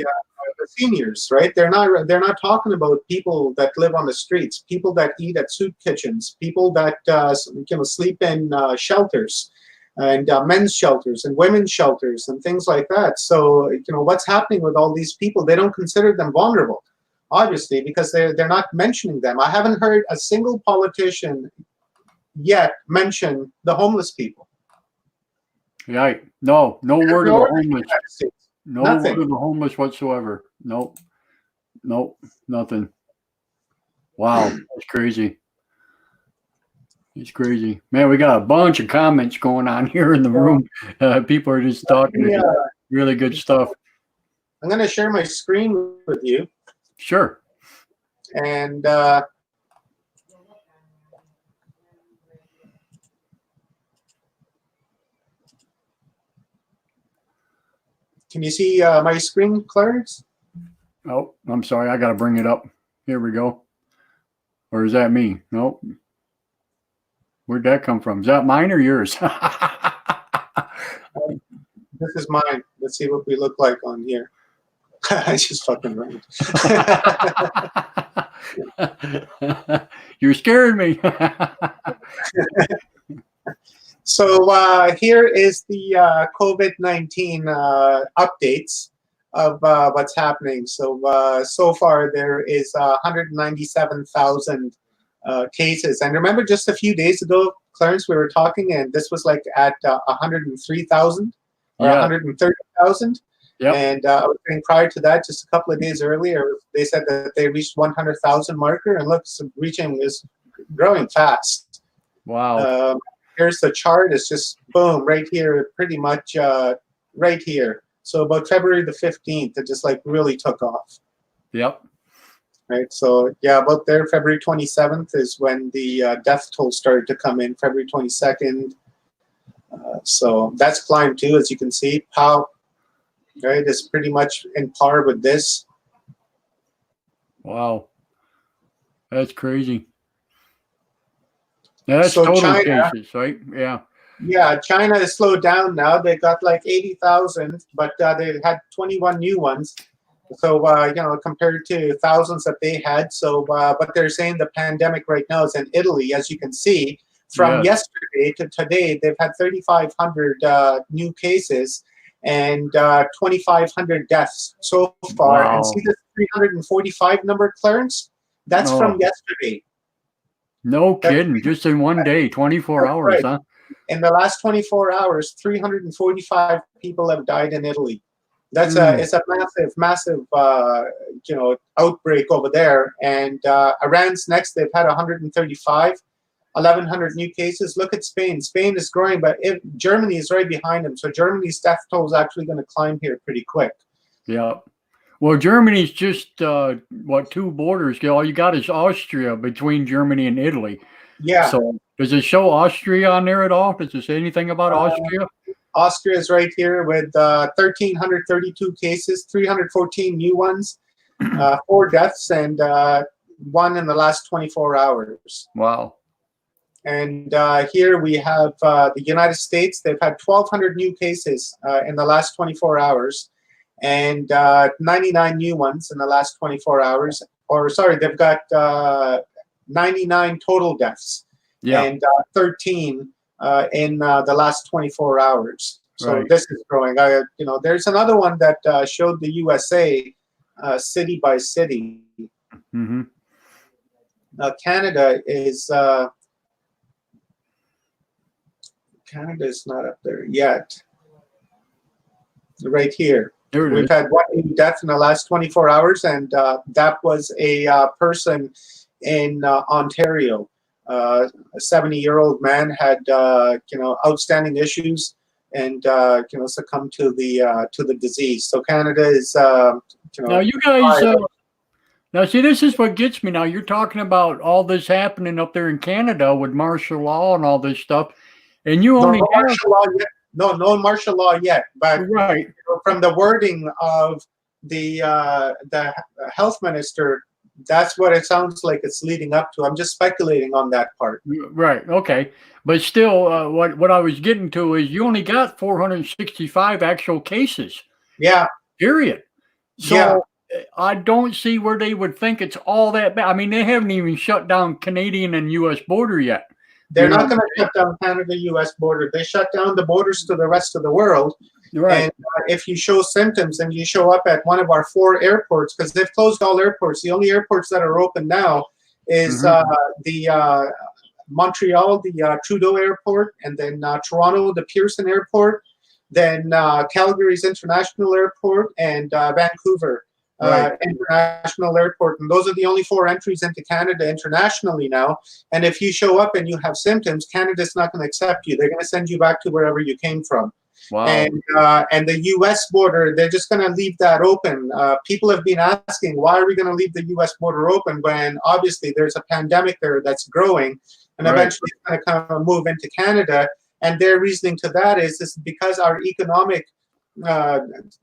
the seniors, right? They're not talking about people that live on the streets, people that eat at soup kitchens, people that sleep in shelters, and men's shelters and women's shelters and things like that. So what's happening with all these people? They don't consider them vulnerable, obviously, because they're not mentioning them. I haven't heard a single politician yet mention the homeless people. right? No, no word of the Nor the homeless, United States. no word Nothing. of the homeless whatsoever. Nope, nope, nothing. Wow, that's crazy. It's crazy, man. We got a bunch of comments going on here in the room. People are just talking Yeah, really good stuff. I'm going to share my screen with you, Sure. and can you see my screen, Clarence? Oh, I'm sorry. I got to bring it up. Here we go. Or is that me? Nope. Where'd that come from? Is that mine or yours? This is mine. Let's see what we look like on here. I just fucking ran. You're scaring me. So here is the COVID-19 updates of what's happening. So far there is 197,000 cases. And remember, just a few days ago, Clarence, we were talking, and this was like at 103,000 or Yeah. 130,000. Yep. And I was saying prior to that, just a couple of days earlier, they said that they reached 100,000 marker, and look, reaching is growing fast. Wow. Here's the chart. It's just boom right here, pretty much right here. So about February the 15th, it just like really took off. Yep. Right. So yeah, about there, February 27th is when the death toll started to come in. February 22nd. So that's climbed too, as you can see. POW, right, is pretty much in par with this. Wow. That's crazy. Yeah, that's So total China, cases, right? Yeah. yeah, China has slowed down now. They got like 80,000, but they had 21 new ones. So compared to thousands that they had. So, but they're saying the pandemic right now is in Italy, as you can see. From Yes. yesterday to today, they've had 3,500 new cases and 2,500 deaths so far. And Wow. see this 345 number, Clarence? That's from Oh, yesterday. no That's kidding. Just in one day, 24 hours, right. huh? In the last 24 hours, 345 people have died in Italy. That's Mm. it's a massive outbreak over there. And Iran's next. They've had 135, 1,100 new cases. Look at Spain. Spain is growing, but Germany is right behind them. So Germany's death toll is actually going to climb here pretty quick. Yeah. Well, Germany's just two borders. All you got is Austria between Germany and Italy. Yeah. So does it show Austria on there at all? Does it say anything about Austria? Austria is right here with 1,332 cases, 314 new ones, 4 deaths, and 1 in the last 24 hours. Wow. And here we have the United States. They've had 1,200 new cases in the last 24 hours, and 99 new ones in the last 24 hours. Or sorry, they've got 99 total deaths, Yeah. and 13 in the last 24 hours. So Right. this is growing. There's another one that showed the USA city by city. Mm-hmm. Canada is not up there yet. Right here. There it We've is. had one new death in the last 24 hours, and that was a person in Ontario. A 70-year-old man had outstanding issues, and succumbed to the disease. So Canada is Now you guys. Now, see, this is what gets me. Now, you're talking about all this happening up there in Canada with martial law and all this stuff, and you only no have martial law yet. No martial law yet, but right. From the wording of the health minister, that's what it sounds like it's leading up to. I'm just speculating on that part. Right. Okay. But still, what I was getting to is you only got 465 actual cases. Yeah. Period. So Yeah. I don't see where they would think it's all that bad. I mean, they haven't even shut down Canadian and U.S. border yet. They're not going to shut down Canada-U.S. border. They shut down the borders to the rest of the world. Right. And if you show symptoms and you show up at one of our 4 airports, because they've closed all airports, the only airports that are open now is the Montreal, the Trudeau Airport, and then Toronto, the Pearson Airport, then Calgary's International Airport, and Vancouver International Airport. And those are the only 4 entries into Canada internationally now. And if you show up and you have symptoms, Canada's not going to accept you. They're going to send you back to wherever you came from. Wow. And the U.S. border, they're just going to leave that open. People have been asking, why are we going to leave the U.S. border open when obviously there's a pandemic there that's growing, and eventually it's going to kind of move into Canada. And their reasoning to that is because our economic,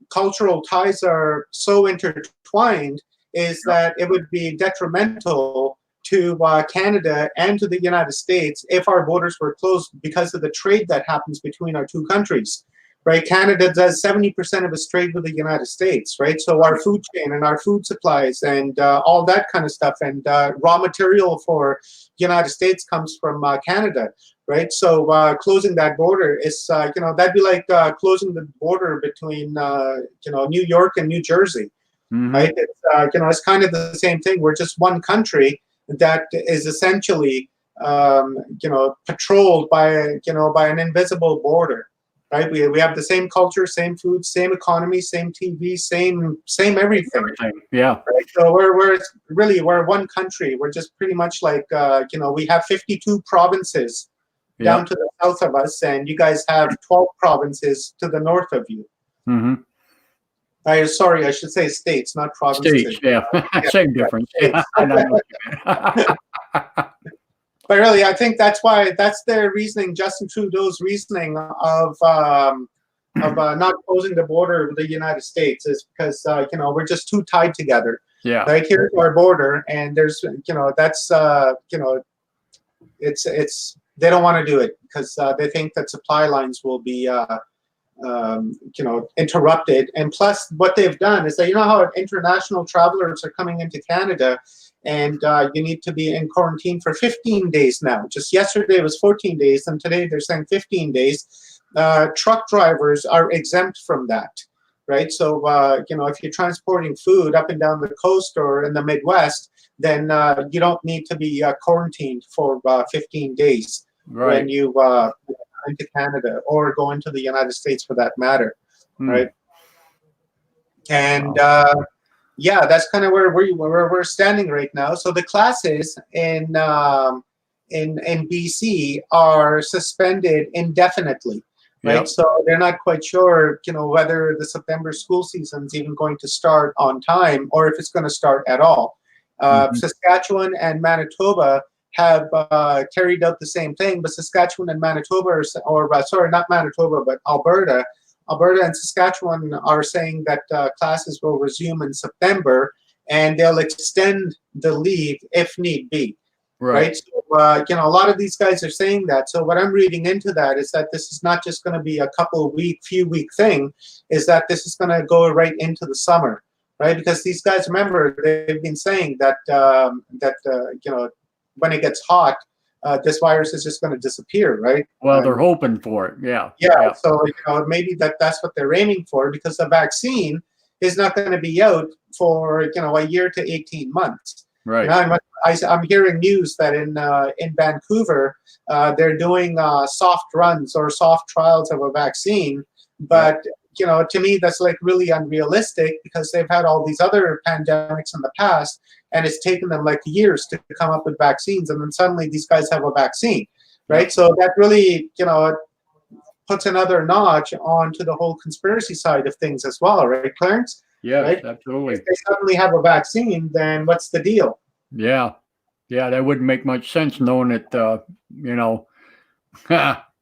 cultural ties are so intertwined, is that it would be detrimental to Canada and to the United States if our borders were closed because of the trade that happens between our 2 countries. Right, Canada does 70% of its trade with the United States, right? So our food chain and our food supplies and all that kind of stuff, and raw material for the United States comes from Canada, right? So closing that border is, that'd be like closing the border between, New York and New Jersey, right? It's, it's kind of the same thing. We're just one country that is essentially, patrolled by an invisible border. Right, we have the same culture, same food, same economy, same TV, same everything. Yeah. Right? So we're one country. We're just pretty much like we have 52 provinces down to the south of us, and you guys have 12 provinces to the north of you. Sorry, I should say states, not provinces. States, yeah. Same difference. Yeah. But really, I think that's their reasoning, Justin Trudeau's reasoning of not closing the border with the United States is because we're just too tied together. Yeah. Right, here's our border, and there's that's it's they don't want to do it because they think that supply lines will be interrupted. And plus, what they've done is that how international travelers are coming into Canada. And you need to be in quarantine for 15 days now. Just yesterday it was 14 days, and today they're saying 15 days. Truck drivers are exempt from that, right? So, if you're transporting food up and down the coast or in the Midwest, then you don't need to be quarantined for 15 days when you go into Canada or go into the United States for that matter, right? And yeah, that's kind of where we're standing right now. So the classes in BC are suspended indefinitely, right? So they're not quite sure, whether the September school season is even going to start on time or if it's going to start at all. Saskatchewan and Manitoba have carried out the same thing, but Saskatchewan and Manitoba, not Manitoba, but Alberta and Saskatchewan are saying that classes will resume in September, and they'll extend the leave if need be. Right. So, a lot of these guys are saying that. So what I'm reading into that is that this is not just going to be a few week thing, is that this is going to go right into the summer, right? Because these guys, remember, they've been saying that, when it gets hot, this virus is just going to disappear, right? Well, they're hoping for it. Yeah. So maybe that's what they're aiming for, because the vaccine is not going to be out for a year to 18 months. Right. I'm hearing news that in Vancouver they're doing soft runs or soft trials of a vaccine, but to me, that's like really unrealistic because they've had all these other pandemics in the past, and it's taken them like years to come up with vaccines, and then suddenly these guys have a vaccine, right? Yeah. So that really, puts another notch onto the whole conspiracy side of things as well, right, Clarence? Yes, Right? absolutely. If they suddenly have a vaccine, then what's the deal? Yeah. Yeah, that wouldn't make much sense knowing it,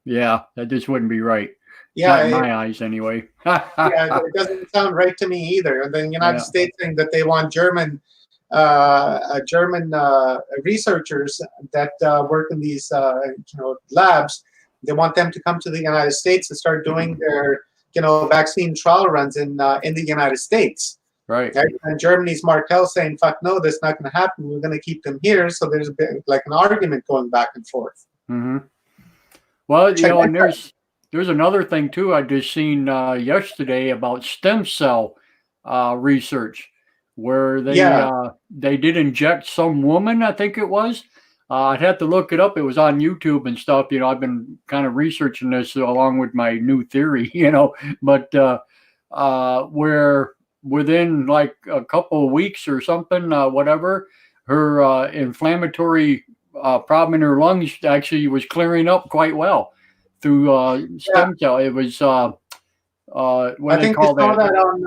yeah, that just wouldn't be right. Not in Yeah, my eyes anyway. yeah, it doesn't sound right to me either. And then the United Yeah. States saying that they want German researchers that work in these labs. They want them to come to the United States and start doing their vaccine trial runs in the United States. Right. Right? And Germany's Markel saying, "Fuck no, that's not going to happen. We're going to keep them here." So there's a bit like an argument going back and forth. Mm-hmm. Well, Check and there's another thing too. I just seen yesterday about stem cell research, where they did inject some woman. I think it was. I'd have to look it up. It was on YouTube and stuff. I've been kind of researching this along with my new theory. But where within like a couple of weeks or something, whatever, her inflammatory problem in her lungs actually was clearing up quite well through stem cell. It was what I they think call we saw that. that on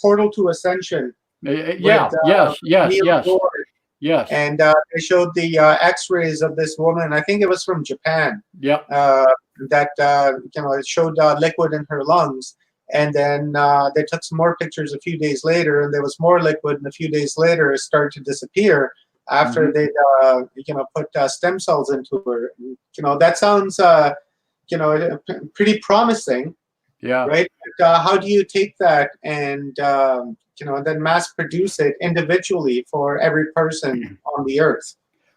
Portal to Ascension. Yeah. with, Yes. Neil Lord. Yes. And they showed the X-rays of this woman. I think it was from Japan. Yep. That it showed liquid in her lungs, and then they took some more pictures a few days later, and there was more liquid. And a few days later, it started to disappear after they put stem cells into her. That sounds pretty promising. Yeah. Right. But, how do you take that and then mass produce it individually for every person on the earth?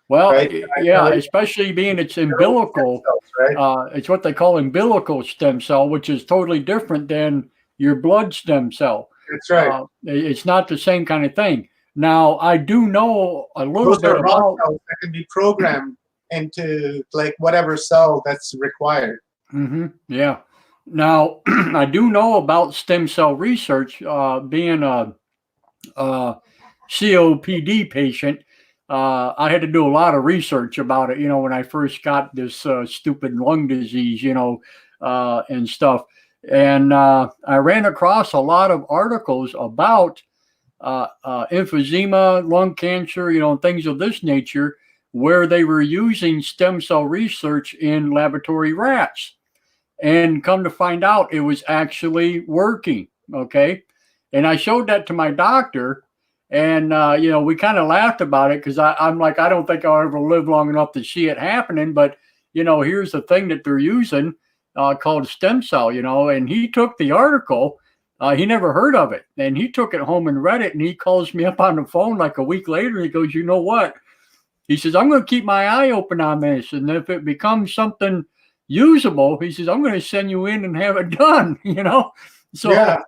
Well, right? yeah, especially being it's umbilical. Right? It's what they call umbilical stem cell, which is totally different than your blood stem cell. That's right. It's not the same kind of thing. Now, I do know a little Those bit are raw about. cells that can be programmed into like whatever cell that's required. Mm-hmm, yeah. Now, I do know about stem cell research. Being a COPD patient, I had to do a lot of research about it. When I first got this stupid lung disease, and stuff, and I ran across a lot of articles about emphysema, lung cancer, things of this nature, where they were using stem cell research in laboratory rats. And come to find out, it was actually working. Okay. And I showed that to my doctor. And, we kind of laughed about it because I'm like, I don't think I'll ever live long enough to see it happening. But, here's the thing that they're using called stem cell, and he took the article. He never heard of it. And he took it home and read it. And he calls me up on the phone like a week later. He goes, "You know what?" He says, "I'm going to keep my eye open on this. And if it becomes something usable," he says, "I'm going to send you in and have it done." So Yeah.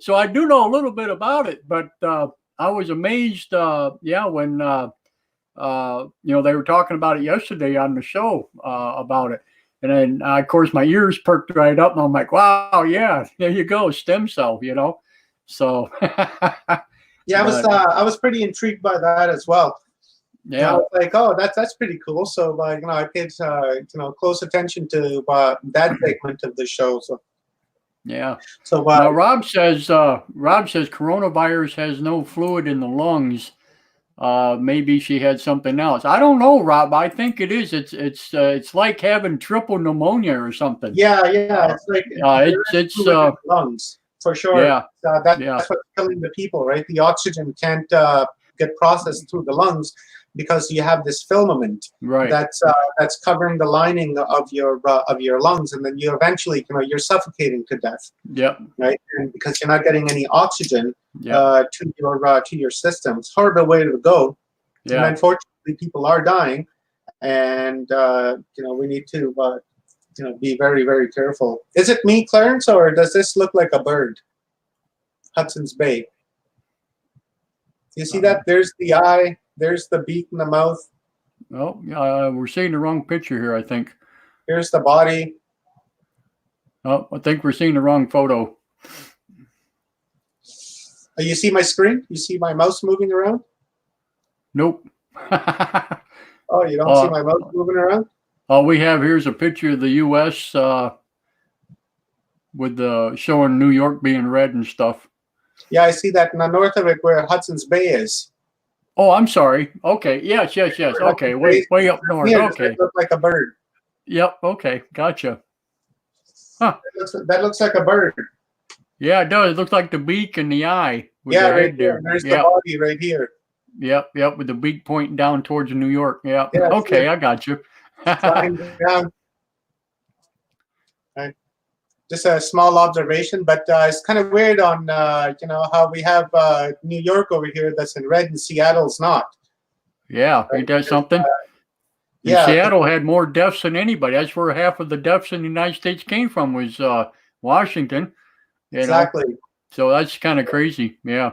So I do know a little bit about it, but I was amazed when they were talking about it yesterday on the show about it. And then of course my ears perked right up and I'm like, wow, yeah, there you go, stem cell, so Yeah, I was pretty intrigued by that as well. yeah. I was like, oh, that's pretty cool. So I paid close attention to that segment of the show. So yeah. So now Rob says coronavirus has no fluid in the lungs. Maybe she had something else. I don't know, Rob. I think it is. It's like having triple pneumonia or something. Yeah. It's like it's lungs for sure. Yeah. That's what's killing the people, right? The oxygen can't get processed through the lungs because you have this filament that's covering the lining of your lungs, and then you eventually you're suffocating to death. Yep. Right, and because you're not getting any oxygen to your system, it's a horrible way to go. Yeah. And unfortunately, people are dying, and we need to be very, very careful. Is it me, Clarence, or does this look like a bird? Hudson's Bay. You see that? There's the eye. There's the beak and the mouth. Oh, we're seeing the wrong picture here, I think. Here's the body. Oh, I think we're seeing the wrong photo. You see my screen? You see my mouse moving around? Nope. Oh, you don't see my mouse moving around? All we have here is a picture of the U.S. With the showing New York being red and stuff. Yeah, I see that in the north of it where Hudson's Bay is. Oh, I'm sorry. Okay. Yes. Okay. Way up north. Yeah, Okay. it looks like a bird. Yep. Okay. Gotcha. Huh. That looks like a bird. Yeah, it does. It looks like the beak and the eye. With Yeah, the right head there. There's the body right here. Yep. With the beak pointing down towards New York. Yep. Yeah, okay, I got you. Flying down. Right. Just a small observation, but it's kind of weird on how we have New York over here that's in red and Seattle's not. Yeah, ain't that something? Yeah, Seattle had more deaths than anybody. That's where half of the deaths in the United States came from was Washington. Exactly. So that's kind of crazy. Yeah.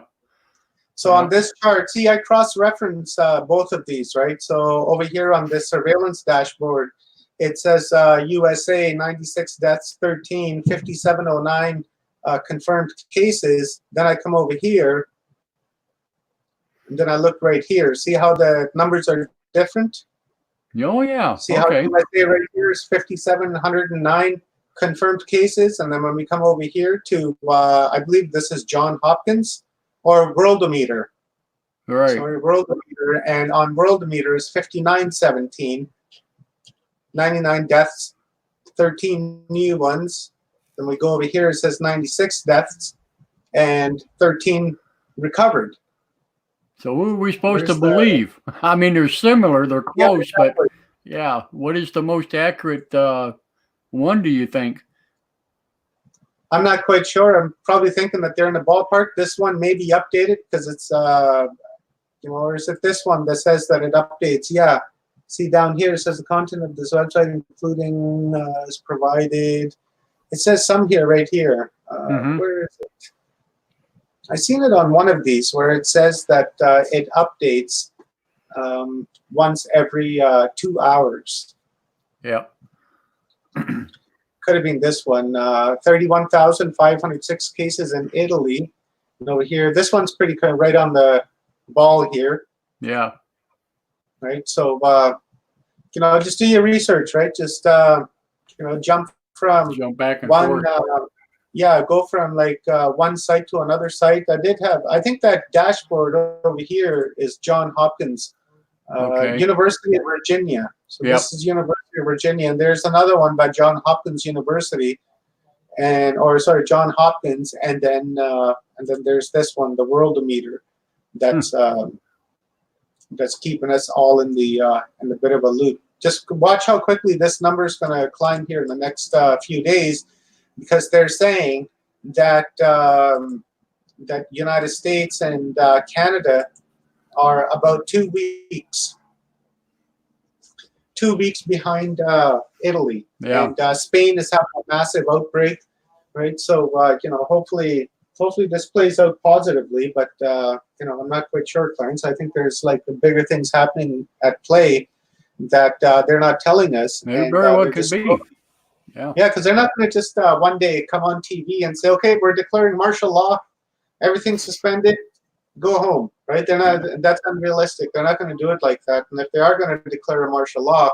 So on this chart, see, I cross-reference both of these, right? So over here on this surveillance dashboard, it says USA 96 deaths, 13, 5709 confirmed cases. Then I come over here, and then I look right here. See how the numbers are different? Oh yeah. See how USA right here is 5,709 confirmed cases, and then when we come over here to, I believe this is John Hopkins or Worldometer. Right. So Worldometer, and on Worldometer is 5917, 99 deaths, 13 new ones. Then we go over here, it says 96 deaths and 13 recovered. So who are we supposed to believe? I mean, they're similar, they're close, but yeah, what is the most accurate one, do you think? I'm not quite sure. I'm probably thinking that they're in the ballpark. This one may be updated because it's, or is it this one that says that it updates? Yeah. See down here, it says the content of this website, including is provided. It says some here, right here. Where is it? I've seen it on one of these where it says that it updates once every 2 hours. Yeah. Could have been this one. 31,506 cases in Italy. And over here, this one's pretty kind of right on the ball here. Yeah. Right. So, just do your research, right? Just, jump back and one, forth. Go from like one site to another site. I think that dashboard over here is John Hopkins, University of Virginia. So this is University of Virginia, and there's another one by John Hopkins University, John Hopkins, and then there's this one, the Worldometer, that's keeping us all in the bit of a loop. Just watch how quickly this number is going to climb here in the next few days, because they're saying that that United States and Canada are about 2 weeks. 2 weeks behind Italy, and Spain is having a massive outbreak, right? So hopefully this plays out positively, but I'm not quite sure, Clarence. I think there's like the bigger things happening at play that they're not telling us. They very well could be. Yeah, because they're not going to just one day come on TV and say, okay, we're declaring martial law, everything's suspended, go home, right? They're not. That's unrealistic. They're not going to do it like that. And if they are going to declare a martial law,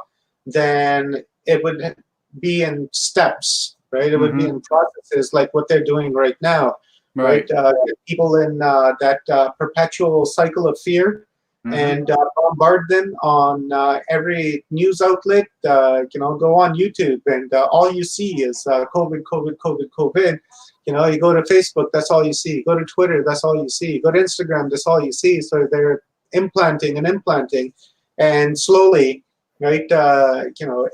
then it would be in steps, right? It would be in processes like what they're doing right now, right? Get people in that perpetual cycle of fear and bombard them on every news outlet. Go on YouTube, and all you see is COVID, COVID, COVID, COVID. You go to Facebook, that's all you see. Go to Twitter, that's all you see. Go to Instagram, that's all you see. So they're implanting, and slowly, right,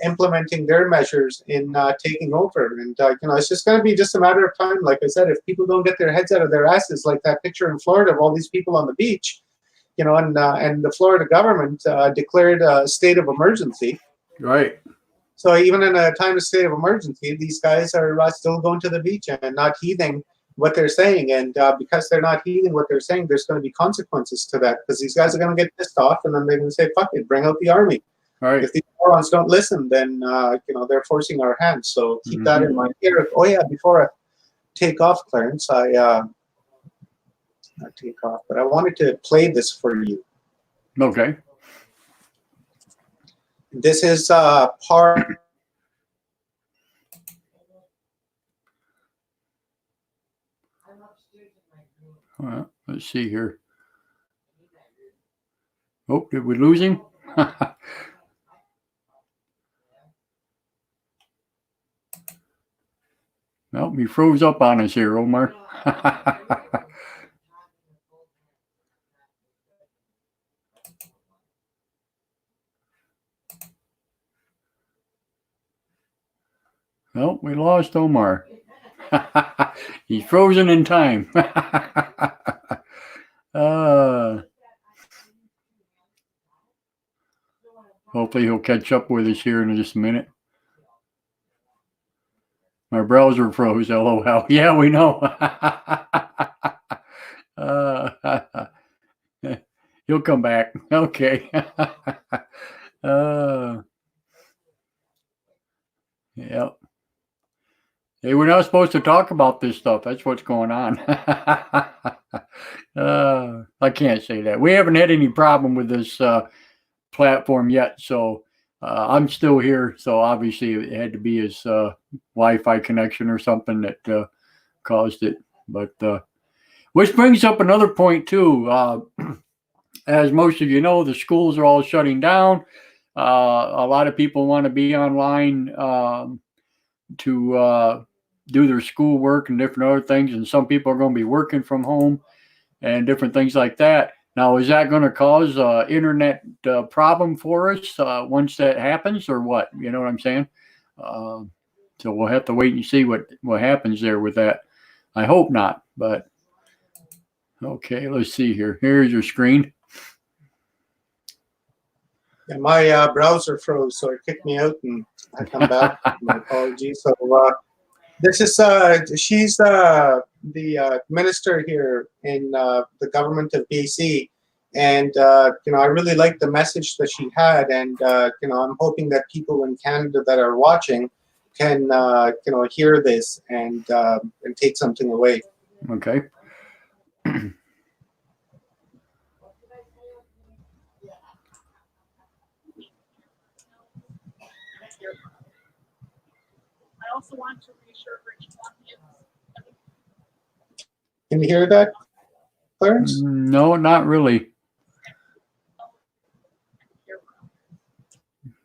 implementing their measures in taking over. And, it's just going to be just a matter of time. Like I said, if people don't get their heads out of their asses, like that picture in Florida of all these people on the beach, and the Florida government declared a state of emergency. Right. So even in a time of state of emergency, these guys are still going to the beach and not heeding what they're saying. And because they're not heeding what they're saying, there's going to be consequences to that, because these guys are going to get pissed off, and then they're going to say, fuck it, bring out the army. Right. If these morons don't listen, then they're forcing our hands. So keep that in mind. Here, before I take off, Clarence, not take off, but I wanted to play this for you. Okay. This is part. Let's see here. Oh, did we lose him? No, he froze up on us here, Omar. No, we lost Omar. He's frozen in time. Hopefully he'll catch up with us here in just a minute. My browser froze, LOL. Yeah, we know. He'll come back. Okay. Yep. Hey, we're not supposed to talk about this stuff. That's what's going on. I can't say that. We haven't had any problem with this platform yet, so I'm still here. So obviously it had to be his Wi-Fi connection or something that caused it. But which brings up another point too. As most of you know, the schools are all shutting down. A lot of people want to be online to do their schoolwork and different other things, and some people are going to be working from home and different things like that. Now, is that going to cause internet problem for us once that happens, or what? You know what I'm saying? So we'll have to wait and see what happens there with that. I hope not, but okay, let's see here. Here's your screen. Yeah, my browser froze, so it kicked me out, and I come back. My apologies. So this is she's the minister here in the government of BC, and I really like the message that she had, and I'm hoping that people in Canada that are watching can hear this and take something away. Okay. I also want to reassure British Columbians. Can you hear that, Clarence? No, not really.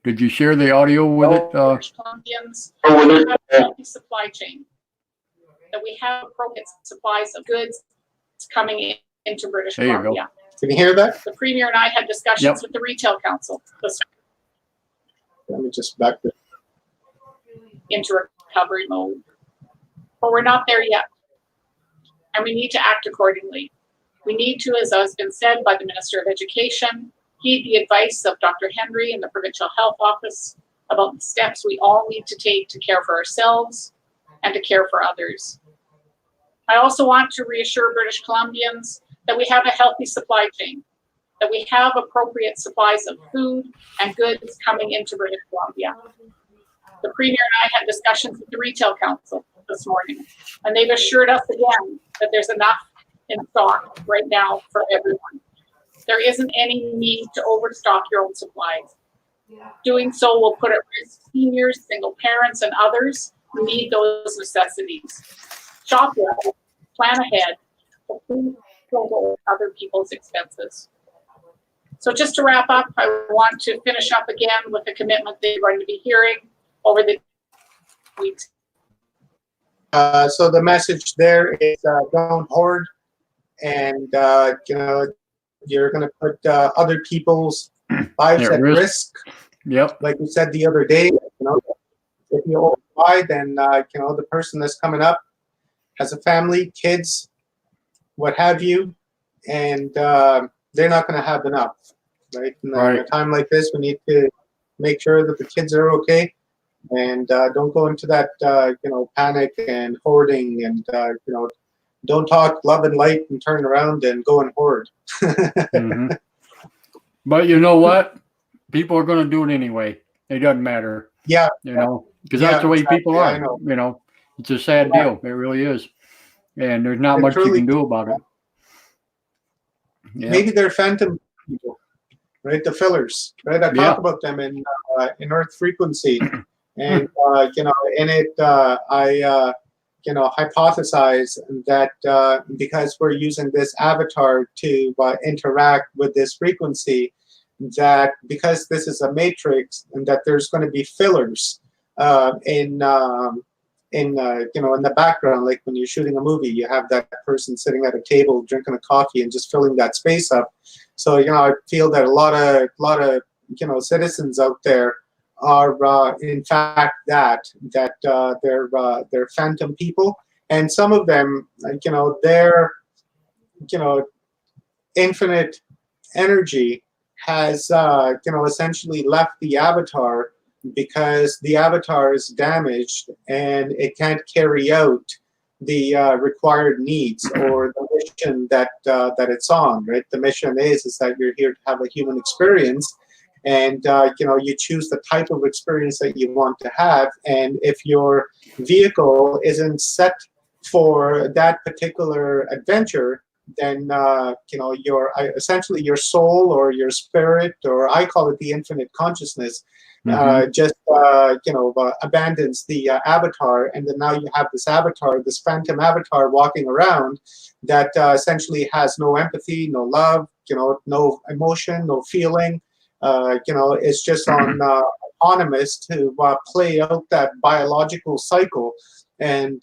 Did you share the audio with it? British Columbians have a healthy supply chain. That we have appropriate supplies of goods coming into British Columbia. Can you hear that? The Premier and I had discussions with the Retail Council Let me just back this. into recovery mode. But we're not there yet. And we need to act accordingly. We need to, as has been said by the Minister of Education, heed the advice of Dr. Henry and the Provincial Health Office about the steps we all need to take to care for ourselves and to care for others. I also want to reassure British Columbians that we have a healthy supply chain, that we have appropriate supplies of food and goods coming into British Columbia. The Premier and I had discussions with the Retail Council this morning, and they've assured us again that there's enough in stock right now for everyone. There isn't any need to overstock your own supplies. Doing so will put at risk seniors, single parents, and others who need those necessities. Shop well, plan ahead, but please don't go at other people's expenses. So just to wrap up, I want to finish up again with a commitment that you're going to be hearing over the weeks. So the message there is don't hoard, and you're going to put other people's lives at risk. Yep. Like we said the other day, if you overbuy, then the person that's coming up has a family, kids, what have you, and they're not going to have enough, right? And in a time like this, we need to make sure that the kids are okay, and don't go into that panic and hoarding, and don't talk love and light and turn around and go and hoard. Mm-hmm. But you know what? People are going to do it anyway. It doesn't matter. Yeah. Because that's the way people are. It's a sad deal. It really is. and there's not It much you truly- can do about it. Yeah. Maybe they're phantom people, right? The fillers, right? I talk about them in Earth Frequency, and in it I hypothesize that because we're using this avatar to interact with this frequency, that because this is a matrix, and that there's going to be fillers in the background, like when you're shooting a movie, you have that person sitting at a table drinking a coffee and just filling that space up. So I feel that a lot of citizens out there are in fact that they're phantom people, and some of them their infinite energy has essentially left the avatar because the avatar is damaged and it can't carry out the required needs or the mission that it's on. Right, the mission is that you're here to have a human experience, and you choose the type of experience that you want to have. And if your vehicle isn't set for that particular adventure, then your essentially your soul or your spirit, or I call it the infinite consciousness, just abandons the avatar, and then now you have this avatar, this phantom avatar, walking around that essentially has no empathy, no love, no emotion, no feeling. It's just on autonomous to play out that biological cycle. And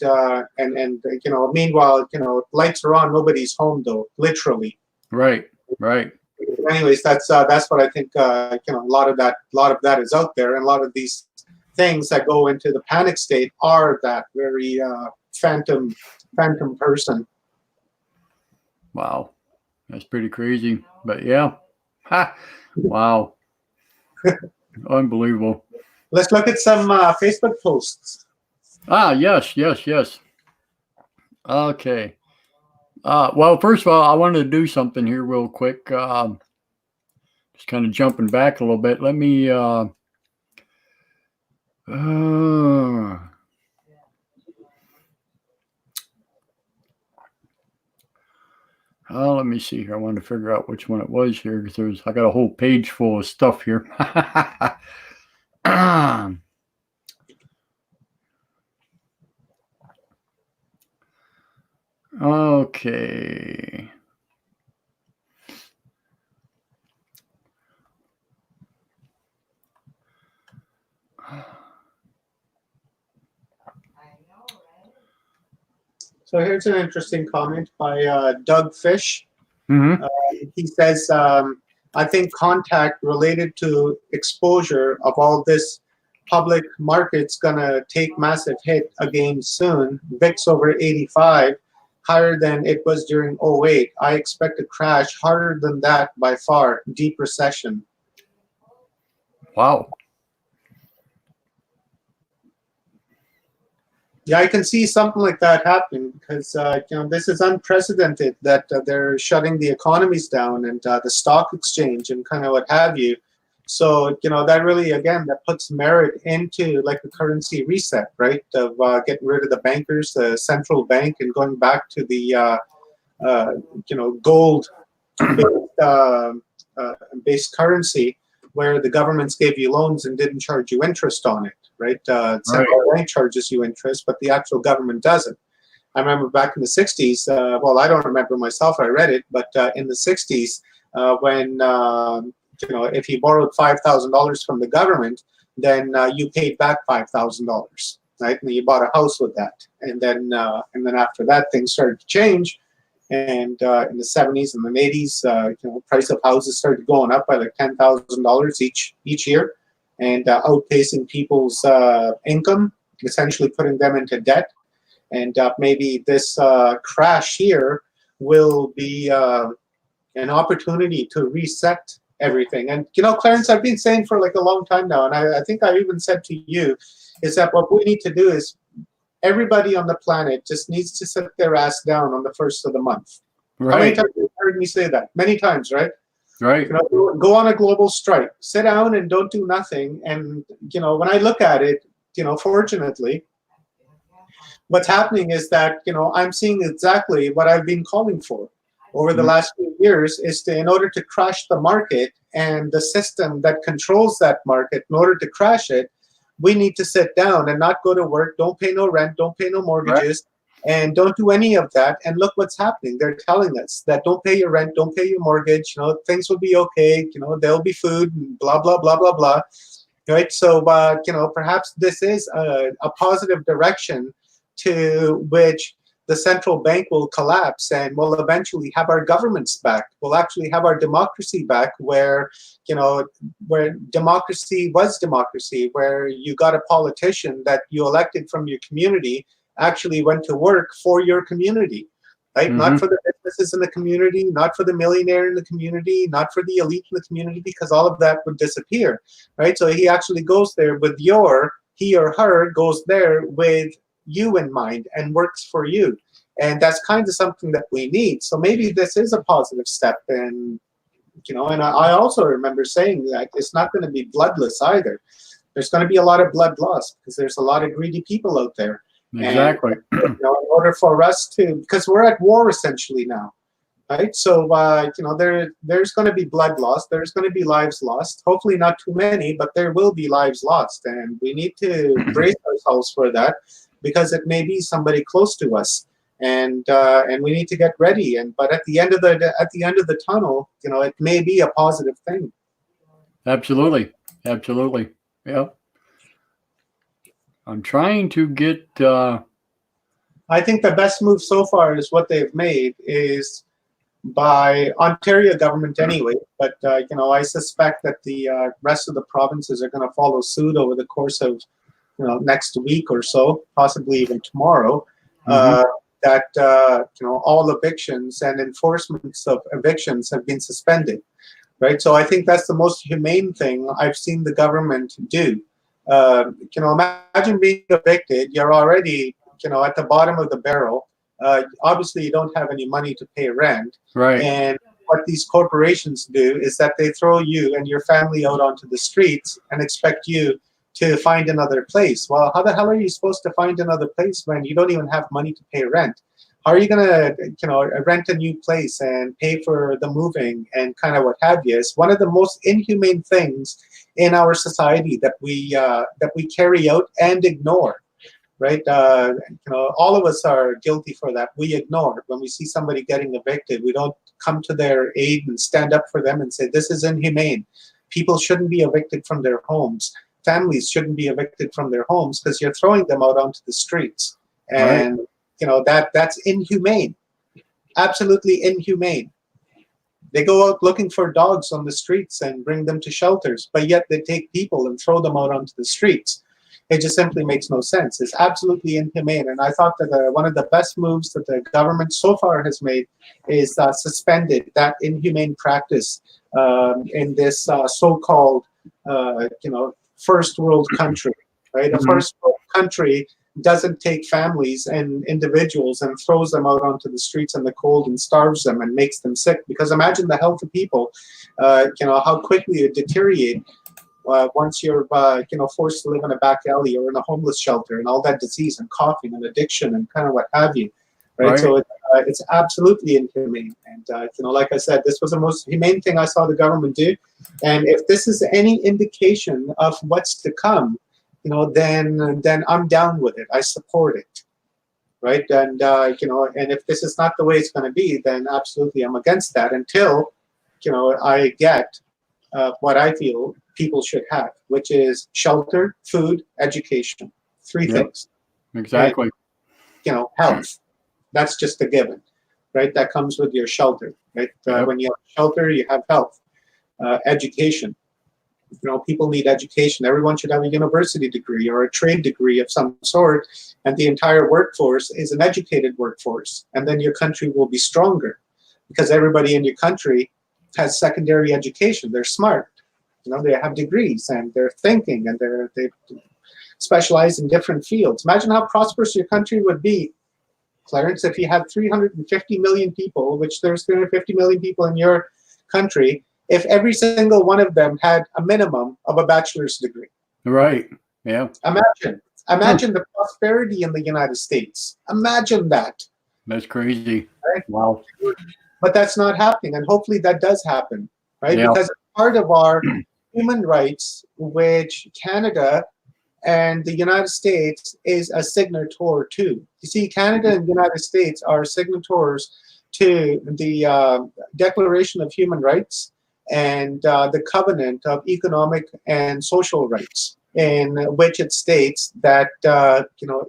meanwhile, lights are on, nobody's home though, literally. Right. Anyways, that's what I think. A lot of that is out there, and a lot of these things that go into the panic state are that very phantom person. Wow, that's pretty crazy. But yeah, wow, unbelievable. Let's look at some Facebook posts. Yes. Okay. Well, first of all, I wanted to do something here real quick. Just kind of jumping back a little bit. Let me. Let me see here. I wanted to figure out which one it was here because I got a whole page full of stuff here. Okay. So here's an interesting comment by Doug Fish. Mm-hmm. He says, I think contact related to exposure of all this public market's gonna take massive hit again soon. VIX over 85, higher than it was during 08. I expect a crash harder than that by far. Deep recession. Wow. Yeah, I can see something like that happening because this is unprecedented that they're shutting the economies down and the stock exchange and kind of what have you. So that really, again, that puts merit into like the currency reset, right? Of getting rid of the bankers, the central bank, and going back to the gold based currency, where the governments gave you loans and didn't charge you interest on it. Right, central bank charges you interest, but the actual government doesn't. I remember back in the 60s, well, I don't remember myself, I read it, but in the 60s, when, if you borrowed $5,000 from the government, then you paid back $5,000, right? And you bought a house with that. And then after that, things started to change. And in the 70s and the 80s, price of houses started going up by like $10,000 each year, and outpacing people's income, essentially putting them into debt. And maybe this crash here will be an opportunity to reset everything. And, Clarence, I've been saying for like a long time now, and I think I even said to you, is that what we need to do is everybody on the planet just needs to sit their ass down on the first of the month. Right. How many times have you heard me say that? Many times, right? Right. Go on a global strike. Sit down and don't do nothing. And when I look at it, fortunately, what's happening is that, I'm seeing exactly what I've been calling for over the Mhm. last few years, is in order to crash the market and the system that controls that market, in order to crash it, we need to sit down and not go to work, don't pay no rent, don't pay no mortgages, and don't do any of that. And look what's happening. They're telling us that don't pay your rent, don't pay your mortgage, things will be okay, there'll be food, and blah, blah, blah, blah, blah. Right? So, perhaps this is a positive direction to which the central bank will collapse, and we'll eventually have our governments back. We'll actually have our democracy back, where where democracy was democracy, where you got a politician that you elected from your community actually went to work for your community, right? Mhm. Not for the businesses in the community, not for the millionaire in the community, not for the elite in the community, because all of that would disappear, right? So he actually goes there with he or her goes there with you in mind and works for you. And that's kind of something that we need. So maybe this is a positive step. And, and I also remember saying that it's not going to be bloodless either. There's going to be a lot of blood loss because there's a lot of greedy people out there. Exactly. And, in order for us to, because we're at war essentially now, right? So, there's going to be blood lost. There's going to be lives lost. Hopefully not too many, but there will be lives lost. And we need to brace ourselves for that, because it may be somebody close to us. And we need to get ready. But at the end of the tunnel, it may be a positive thing. Absolutely. Absolutely. Yeah. I'm trying to get. I think the best move so far is what they've made is by Ontario government anyway. But I suspect that the rest of the provinces are going to follow suit over the course of next week or so, possibly even tomorrow. Mhm. That all evictions and enforcements of evictions have been suspended, right? So I think that's the most humane thing I've seen the government do. Imagine being evicted. You're already at the bottom of the barrel. Obviously, you don't have any money to pay rent, Right. and what these corporations do is that they throw you and your family out onto the streets and expect you to find another place. Well, how the hell are you supposed to find another place when you don't even have money to pay rent? How are you going to, rent a new place and pay for the moving and kind of what have you? It's one of the most inhumane things in our society that we carry out and ignore, right? All of us are guilty for that. We ignore when we see somebody getting evicted. We don't come to their aid and stand up for them and say this is inhumane. People shouldn't be evicted from their homes. Families shouldn't be evicted from their homes because you're throwing them out onto the streets, and that's inhumane, absolutely inhumane. They go out looking for dogs on the streets and bring them to shelters, but yet they take people and throw them out onto the streets. It just simply makes no sense. It's absolutely inhumane. And I thought that one of the best moves that the government so far has made is suspended that inhumane practice in this so-called, first world country, right? A Mhm. first world country doesn't take families and individuals and throws them out onto the streets in the cold and starves them and makes them sick. Because imagine the health of people, how quickly it deteriorate once you're, forced to live in a back alley or in a homeless shelter, and all that disease and coughing and addiction and kind of what have you, right? Right. So it's absolutely inhumane. And like I said, this was the most humane thing I saw the government do. And if this is any indication of what's to come, then I'm down with it. I support it, right? And and if this is not the way it's going to be, then absolutely I'm against that until I get what I feel people should have, which is shelter, food, education. Three Yep. things. Exactly. Health. That's just a given, right? That comes with your shelter, right? Yep. When you have shelter, you have health. Education. People need education. Everyone should have a university degree or a trade degree of some sort, and the entire workforce is an educated workforce. And then your country will be stronger because everybody in your country has secondary education. They're smart. They have degrees and they're thinking and they specialize in different fields. Imagine how prosperous your country would be, Clarence, if you had 350 million people, which there's 350 million people in your country, if every single one of them had a minimum of a bachelor's degree. Right. Yeah. Imagine Imagine the prosperity in the United States. Imagine that. That's crazy. Right? Wow. But that's not happening, and hopefully that does happen, right? Yeah. Because part of our human rights, which Canada and the United States is a signator to. You see, Canada and the United States are signatories to the Declaration of Human Rights and the Covenant of Economic and Social Rights, in which it states that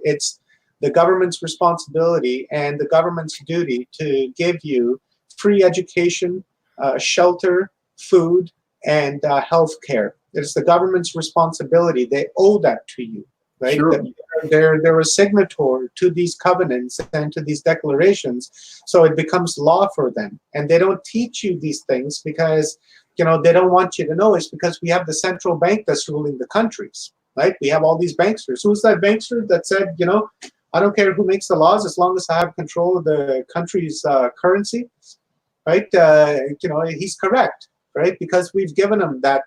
it's the government's responsibility and the government's duty to give you free education, shelter, food, and health care. It's the government's responsibility. They owe that to you, right? Sure. They're a signatory to these covenants and to these declarations, so it becomes law for them. And they don't teach you these things because they don't want you to know. It's because we have the central bank that's ruling the countries, right? We have all these banksters. Who's that bankster that said, I don't care who makes the laws as long as I have control of the country's currency, right? He's correct. Right, because we've given them that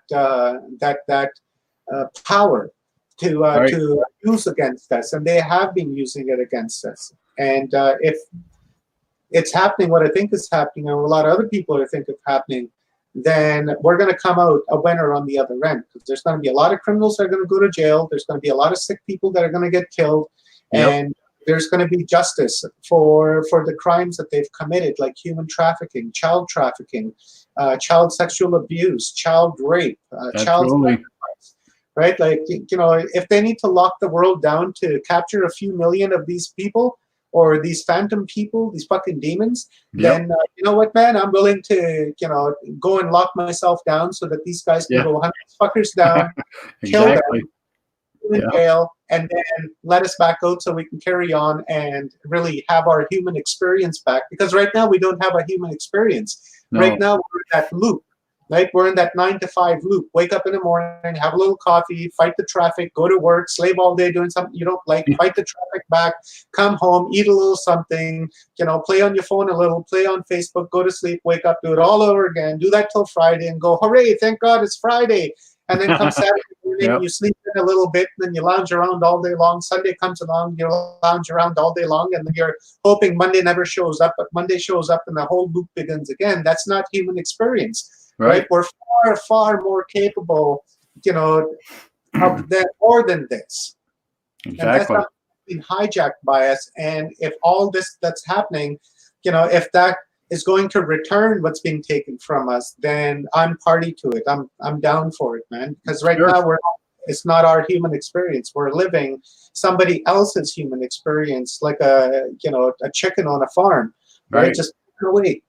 power to use against us, and they have been using it against us. And if it's happening, what I think is happening, and a lot of other people are thinking of happening, then we're going to come out a winner on the other end. Because there's going to be a lot of criminals that are going to go to jail. There's going to be a lot of sick people that are going to get killed, and there's going to be justice for the crimes that they've committed, like human trafficking, child sexual abuse, child rape, child sacrifice, right? Like, if they need to lock the world down to capture a few million of these people or these phantom people, these fucking demons, then you know what, man? I'm willing to, go and lock myself down so that these guys can go hunt these fuckers down, kill them, in jail, and then let us back out so we can carry on and really have our human experience back. Because right now we don't have a human experience. No. Right now we're in that loop, right? We're in that 9 to 5 loop. Wake up in the morning, have a little coffee, fight the traffic, go to work, slave all day doing something you don't like, fight the traffic back, come home, eat a little something, play on your phone a little, play on Facebook, go to sleep, wake up, do it all over again, do that till Friday and go, hooray, thank God it's Friday. And then come Saturday morning, you sleep in a little bit, and then you lounge around all day long. Sunday comes along, you lounge around all day long, and then you're hoping Monday never shows up, but Monday shows up and the whole loop begins again. That's not human experience, right? We're far, far more capable, of more than this. Exactly. And that's not being hijacked by us. And if all this that's happening, if that is going to return what's being taken from us, then I'm party to it. I'm down for it, man. Because right now it's not our human experience. We're living somebody else's human experience, like a chicken on a farm, right? Just pack it away,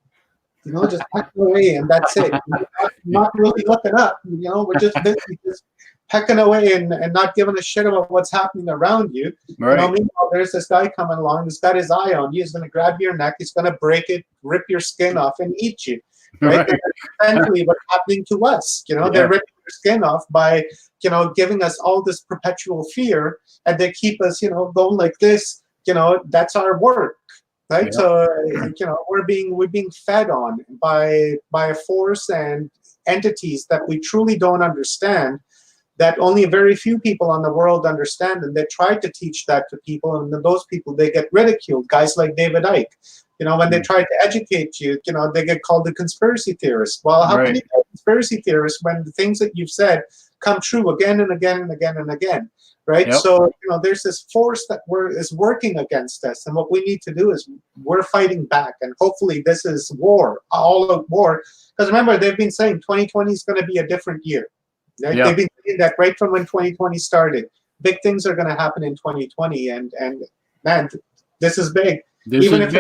just pack it away, and that's it. Not really looking up, we're just busy, just pecking away and not giving a shit about what's happening around you. Meanwhile, there's this guy coming along who's got his eye on you. He's going to grab your neck. He's going to break it, rip your skin off, and eat you. Right? That's essentially what's happening to us. They're ripping your skin off by, giving us all this perpetual fear, and they keep us, going like this. That's our work. Right. Yeah. So, we're being fed on by a force and entities that we truly don't understand, that only very few people on the world understand, and they try to teach that to people, and then those people, they get ridiculed. Guys like David Icke, when they try to educate you, they get called a conspiracy theorist. Well, how can you be a conspiracy theorist when the things that you've said come true again and again and again and again, right? Yep. So, there's this force that is working against us, and what we need to do is we're fighting back, and hopefully this is war, all out war, because remember, they've been saying 2020 is going to be a different year. Right? They've been saying that right from when 2020 started. Big things are going to happen in 2020, and man, this is big. Even if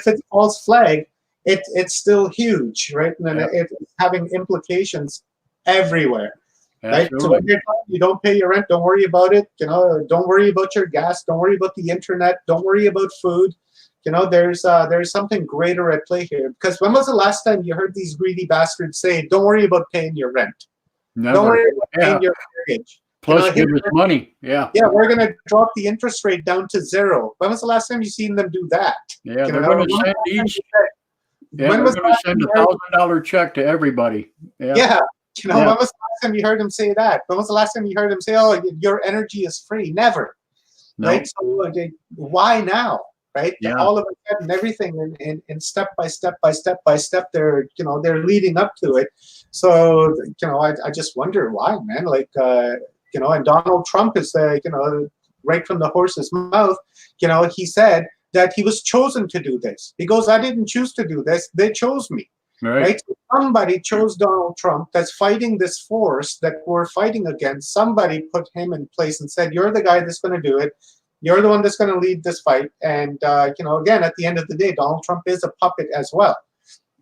it's false flag, it's still huge, right? And it's having implications everywhere. Right? So when you don't pay your rent, don't worry about it. Don't worry about your gas. Don't worry about the internet. Don't worry about food. There's something greater at play here. Because when was the last time you heard these greedy bastards say, "Don't worry about paying your rent. Never. Don't worry about paying your mortgage. Plus, give us money." Yeah, we're going to drop the interest rate down to 0. When was the last time you seen them do that? Yeah, they're going to send each. Yeah, we're going to send $1,000 check to everybody. Yeah. You know, Yeah. when was the last time you heard him say that? When was the last time you heard him say, "Oh, your energy is free"? Never, No. right? So why now, right? Yeah. All of a sudden, everything in step by step by step by step, they're they're leading up to it. So I just wonder why, man. Like and Donald Trump is right from the horse's mouth. He said that he was chosen to do this. He goes, "I didn't choose to do this. They chose me." Right? So somebody chose Donald Trump that's fighting this force that we're fighting against. Somebody put him in place and said, "You're the guy that's going to do it. You're the one that's going to lead this fight." And again, at the end of the day, Donald Trump is a puppet as well,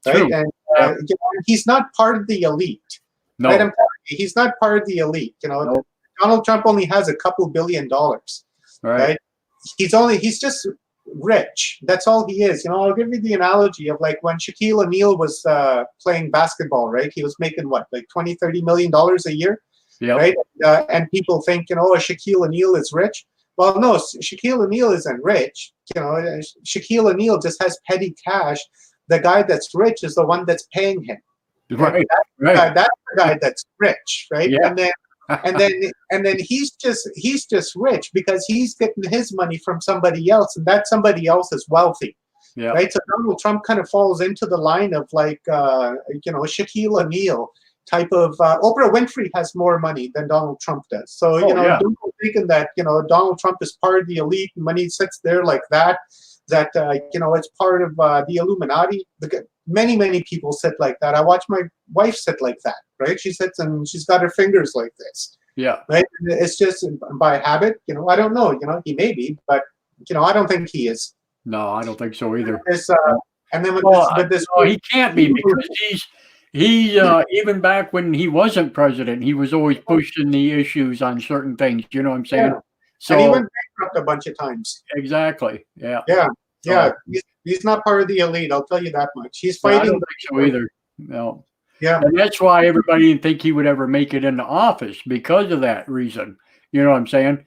right? True. And he's not part of the elite. No. Right? I'm telling you, he's not part of the elite. No. Donald Trump only has a couple $1 billion, right? He's just rich. That's all he is. I'll give you the analogy of like when Shaquille O'Neal was playing basketball, right? He was making what, like $20-30 million a year, Yep. right? And people think, Shaquille O'Neal is rich. Well, no, Shaquille O'Neal isn't rich. Shaquille O'Neal just has petty cash. The guy that's rich is the one that's paying him. Right. That's the guy that's rich, right? Yeah. And then he's just rich because he's getting his money from somebody else, and that somebody else is wealthy. Yeah. Right. So Donald Trump kind of falls into the line of like Shaquille O'Neal type of Oprah Winfrey has more money than Donald Trump does. So yeah. don't go thinking that Donald Trump is part of the elite, and when he sits there like that it's part of the Illuminati. Many people sit like that. I watch my wife sit like that, right? She sits and she's got her fingers like this. Yeah. Right? It's just by habit. I don't know. He may be, but I don't think he is. No, I don't think so either. And then with this, no, he can't be, because he even back when he wasn't president, he was always pushing the issues on certain things. You know what I'm saying? Yeah. So and he went bankrupt a bunch of times. Exactly. Yeah. Yeah. He's not part of the elite. I'll tell you that much. He's I fighting. don't think so either. No. Yeah. And that's why everybody didn't think he would ever make it into office, because of that reason. You know what I'm saying?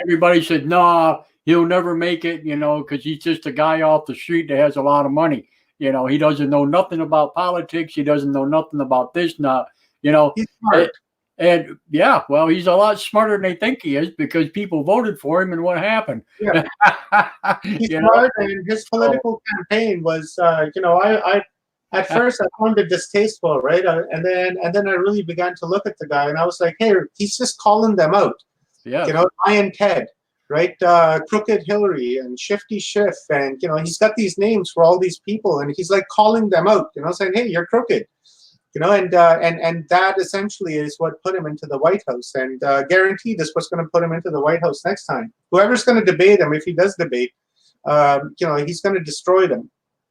Everybody said, no, he'll never make it, because he's just a guy off the street that has a lot of money. He doesn't know nothing about politics. He doesn't know nothing about this. He's smart. And yeah, well, he's a lot smarter than they think he is, because people voted for him, and what happened? Yeah. He's smart, and his political campaign was, I at first I found it distasteful, right? And then I really began to look at the guy, and I was like, hey, he's just calling them out. Yeah. Iron Ted, right? Crooked Hillary and Shifty Schiff, and he's got these names for all these people, and he's like calling them out, saying, hey, you're crooked. And that essentially is what put him into the White House, and guaranteed is what's going to put him into the White House next time. Whoever's going to debate him, if he does debate, he's going to destroy them.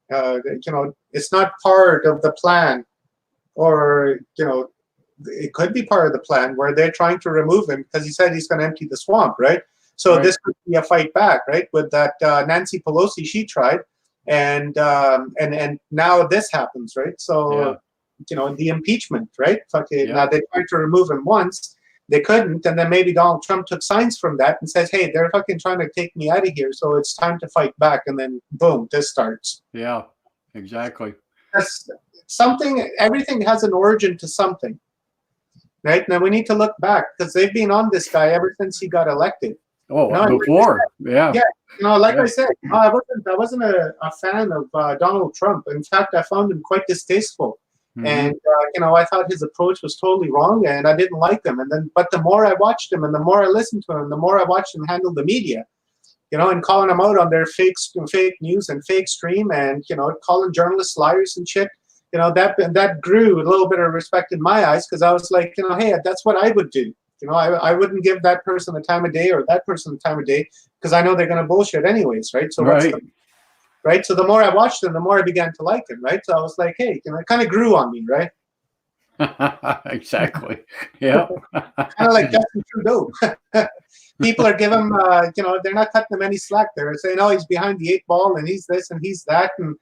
It's not part of the plan, or it could be part of the plan where they're trying to remove him because he said he's going to empty the swamp, right? So this could be a fight back, right? With that Nancy Pelosi, she tried, and now this happens, right? So. The impeachment, right? Now they tried to remove him once, they couldn't, and then maybe Donald Trump took signs from that and says, hey, they're fucking trying to take me out of here, so it's time to fight back, and then boom, this starts. Yeah, exactly. That's something. Everything has an origin to something, right? Now we need to look back, because they've been on this guy ever since he got elected. Before. Yeah. I said, I wasn't a fan of Donald Trump. In fact, I found him quite distasteful. Mm-hmm. And I thought his approach was totally wrong, and I didn't like him. But the more I watched him, and the more I listened to him, the more I watched him handle the media, and calling them out on their fake news and fake stream, and calling journalists liars and shit. That grew a little bit of respect in my eyes, because I was like, hey, that's what I would do. I wouldn't give that person a time of day, or that person a time of day, because I know they're going to bullshit anyways, right? So right? So the more I watched him, the more I began to like him, right? So I was like, hey, it kind of grew on me, right? Exactly. Yeah. Kind of like Justin Trudeau. People are giving him, they're not cutting him any slack. They're saying, oh, he's behind the 8 ball, and he's this and he's that. And,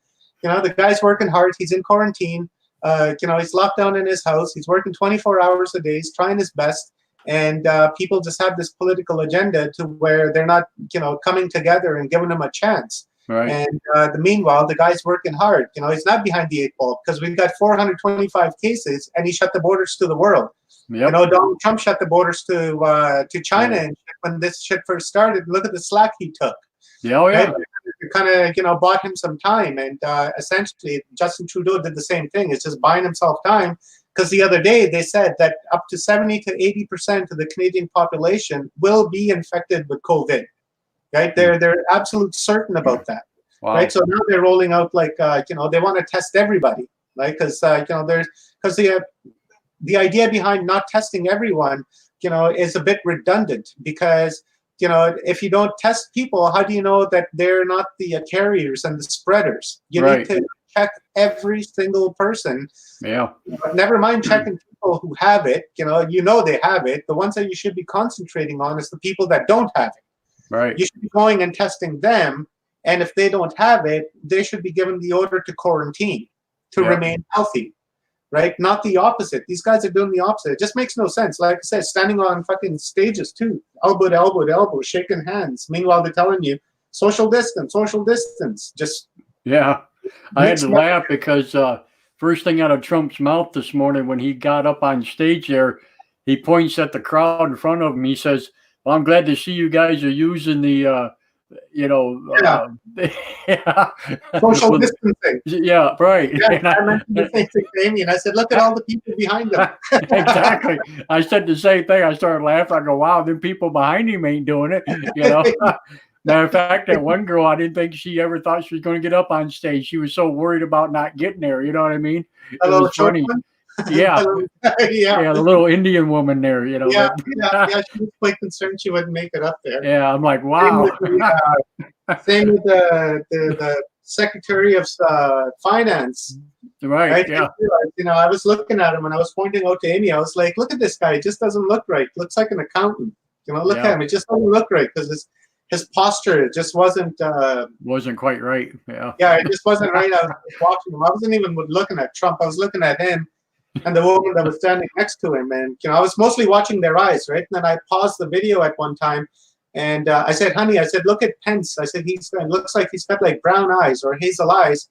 the guy's working hard. He's in quarantine. He's locked down in his house. He's working 24 hours a day. He's trying his best. And people just have this political agenda to where they're not, coming together and giving him a chance. Right. And the meanwhile, the guy's working hard. He's not behind the eight ball because we've got 425 cases, and he shut the borders to the world. Yep. Donald Trump shut the borders to China, Right. and when this shit first started. Look at the slack he took. Yeah. Oh, yeah. Right? It kind of bought him some time, and essentially Justin Trudeau did the same thing. It's just buying himself time, because the other day they said that up to 70 to 80% of the Canadian population will be infected with COVID. Right? They're absolute certain about that. Wow. Right? So now they're rolling out like they want to test everybody, right? Because the idea behind not testing everyone, is a bit redundant, because if you don't test people, how do you know that they're not the carriers and the spreaders? You Right. need to check every single person. Yeah. Never mind checking people who have it. They have it. The ones that you should be concentrating on is the people that don't have it. Right. You should be going and testing them, and if they don't have it, they should be given the order to quarantine to Yeah. remain healthy. Right? Not the opposite. These guys are doing the opposite. It just makes no sense. Like I said, standing on fucking stages too, elbow to elbow to elbow, shaking hands. Meanwhile, they're telling you social distance, social distance. Just Yeah. I had makes to no- laugh because first thing out of Trump's mouth this morning when he got up on stage there, he points at the crowd in front of him. He says, "Well, I'm glad to see you guys are using the, yeah, social Well, distancing. yeah, right." Yeah, And I mentioned the same thing to Amy, and I said, "Look at all the people behind them." exactly. I said the same thing. I started laughing. I go, "Wow, them people behind him ain't doing it." Matter of fact, that one girl, I didn't think she ever thought she was going to get up on stage. She was so worried about not getting there. You know what I mean? It A little was funny. short one? Yeah. yeah. Yeah, the little Indian woman there, Yeah, yeah, she was quite concerned she wouldn't make it up there. Yeah, I'm like, Same wow. with same with the Secretary of Finance. Right, I yeah. realized, I was looking at him and I was pointing out to Amy. I was like, "Look at this guy. It just doesn't look right. Looks like an accountant. Look Yeah. at him. It just doesn't look right because his posture just wasn't. Wasn't quite right. Yeah. Yeah, it just wasn't right. I was watching him. I wasn't even looking at Trump. I was looking at him and the woman that was standing next to him. And I was mostly watching their eyes, right? And then I paused the video at one time, and I said, "Honey," I said, "look at Pence." I said, "It looks like he's got like brown eyes or hazel eyes."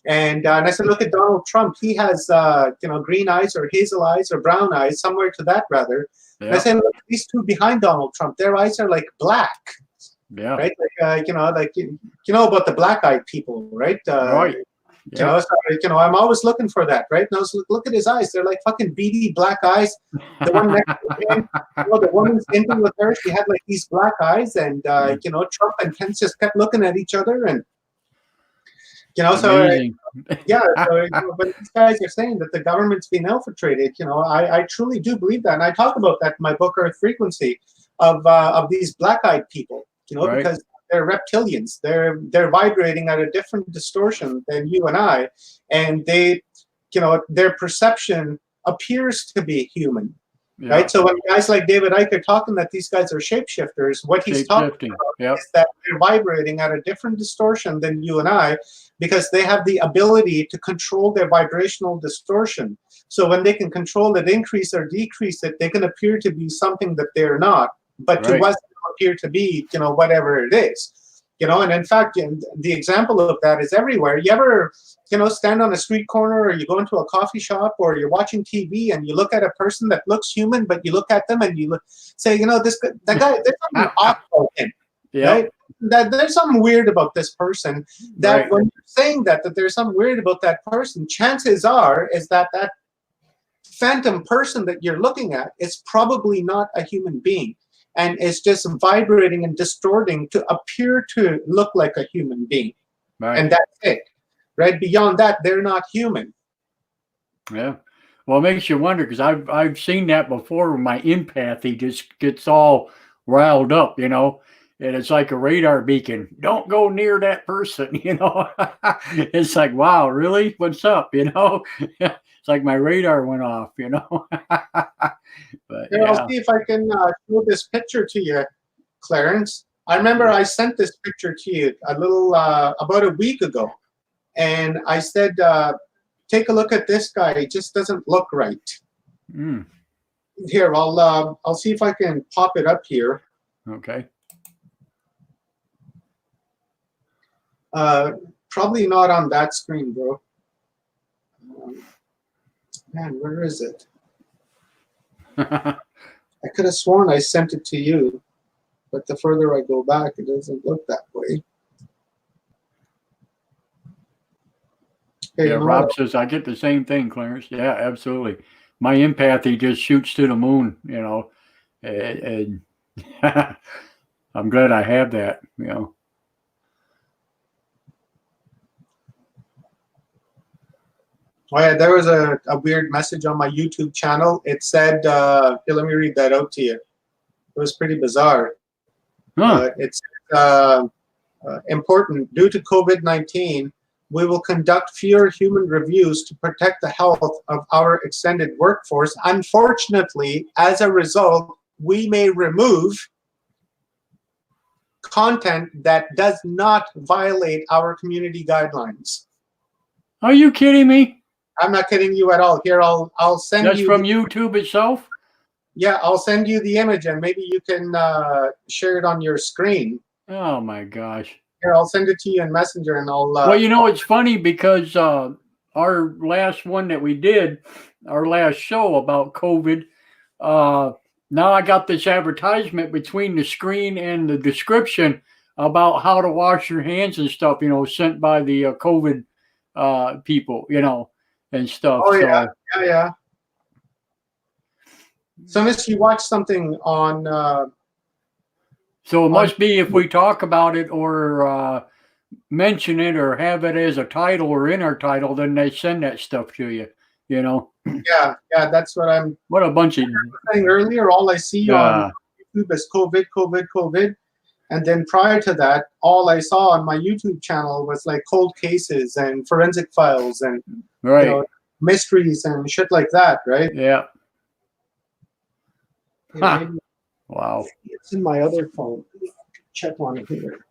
And I said, "Look at Donald Trump. He has green eyes or hazel eyes or brown eyes, somewhere to that rather." And I Yeah. said, "Look at these two behind Donald Trump. Their eyes are like black." Yeah. Right? Like you know about the black-eyed people, right? Right. Yeah. I'm always looking for that, right? And I was look at his eyes; they're like fucking beady black eyes. The one next to him, the woman's into with her, she had like these black eyes, and Trump and Pence just kept looking at each other, and so Amazing. yeah. So, but these guys are saying that the government's been infiltrated. I truly do believe that, and I talk about that in my book, Earth Frequency, of these black-eyed people. Right. Because they're reptilians. They're vibrating at a different distortion than you and I, and they, their perception appears to be human, Yeah. right? So when guys like David Icke are talking that these guys are shapeshifters, what he's talking Shape-shifting. about Yep. is that they're vibrating at a different distortion than you and I, because they have the ability to control their vibrational distortion. So when they can control it, increase or decrease it, they can appear to be something that they're not, but to Right. us appear to be, whatever it is. And in fact, the example of that is everywhere. You ever, stand on a street corner, or you go into a coffee shop, or you're watching TV and you look at a person that looks human, but you look at them and you say, that guy, there's something off about him. Yeah. Right? That there's something weird about this person. That Right. when you're saying that there's something weird about that person, chances are is that phantom person that you're looking at is probably not a human being, and it's just vibrating and distorting to appear to look like a human being. Right. And that's it. Right? Beyond that, they're not human. Yeah. Well, it makes you wonder, because I've seen that before, where my empathy just gets all riled up, and it's like a radar beacon. Don't go near that person, It's like, wow, really? What's up? It's like my radar went off, But Here, yeah. I'll see if I can show this picture to you, Clarence. I remember I sent this picture to you about a week ago, and I said, take a look at this guy. He just doesn't look right. Mm, Here, I'll see if I can pop it up here. okay. Probably not on that screen, bro. Man, where is it? I could have sworn I sent it to you, but the further I go back, it doesn't look that way. Okay, Yeah, you know Rob what? says I get the same thing, Clarence. Yeah, absolutely. My empathy just shoots to the moon, you know, and I'm glad I have that, you know. Oh yeah, there was a weird message on my YouTube channel. It said, here, let me read that out to you. It was pretty bizarre. Huh. It's important. Due to COVID-19, we will conduct fewer human reviews to protect the health of our extended workforce. Unfortunately, as a result, we may remove content that does not violate our community guidelines. Are you kidding me? I'm not kidding you at all. Here, I'll send That's you. from YouTube itself? Yeah, I'll send you the image, and maybe you can share it on your screen. Oh my gosh. Here, I'll send it to you in Messenger, and I'll. Well, you know, it's funny because our last one that we did, our last show about COVID, now I got this advertisement between the screen and the description about how to wash your hands and stuff, you know, sent by the COVID people, you know, and stuff. Oh so, yeah. So, unless you watch something on. So it must be if we talk about it or mention it or have it as a title or in our title, then they send that stuff to you, you know. Yeah, that's what I'm What a bunch of saying earlier. All I see on YouTube is COVID. And then prior to that, all I saw on my YouTube channel was like cold cases and forensic files and right. you know, mysteries and shit like that, right? Yeah. Huh. Wow. It's in my other phone. Check on it here.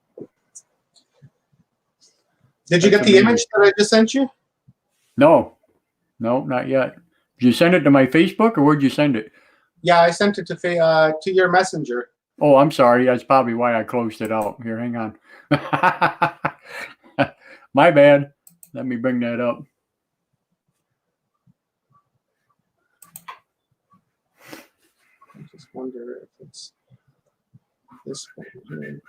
Did you get the image that I just sent you? No, not yet. Did you send it to my Facebook or where'd you send it? Yeah, I sent it to your Messenger. Oh, I'm sorry. That's probably why I closed it out. Here, hang on. My bad. Let me bring that up. I just wonder if it's this one here.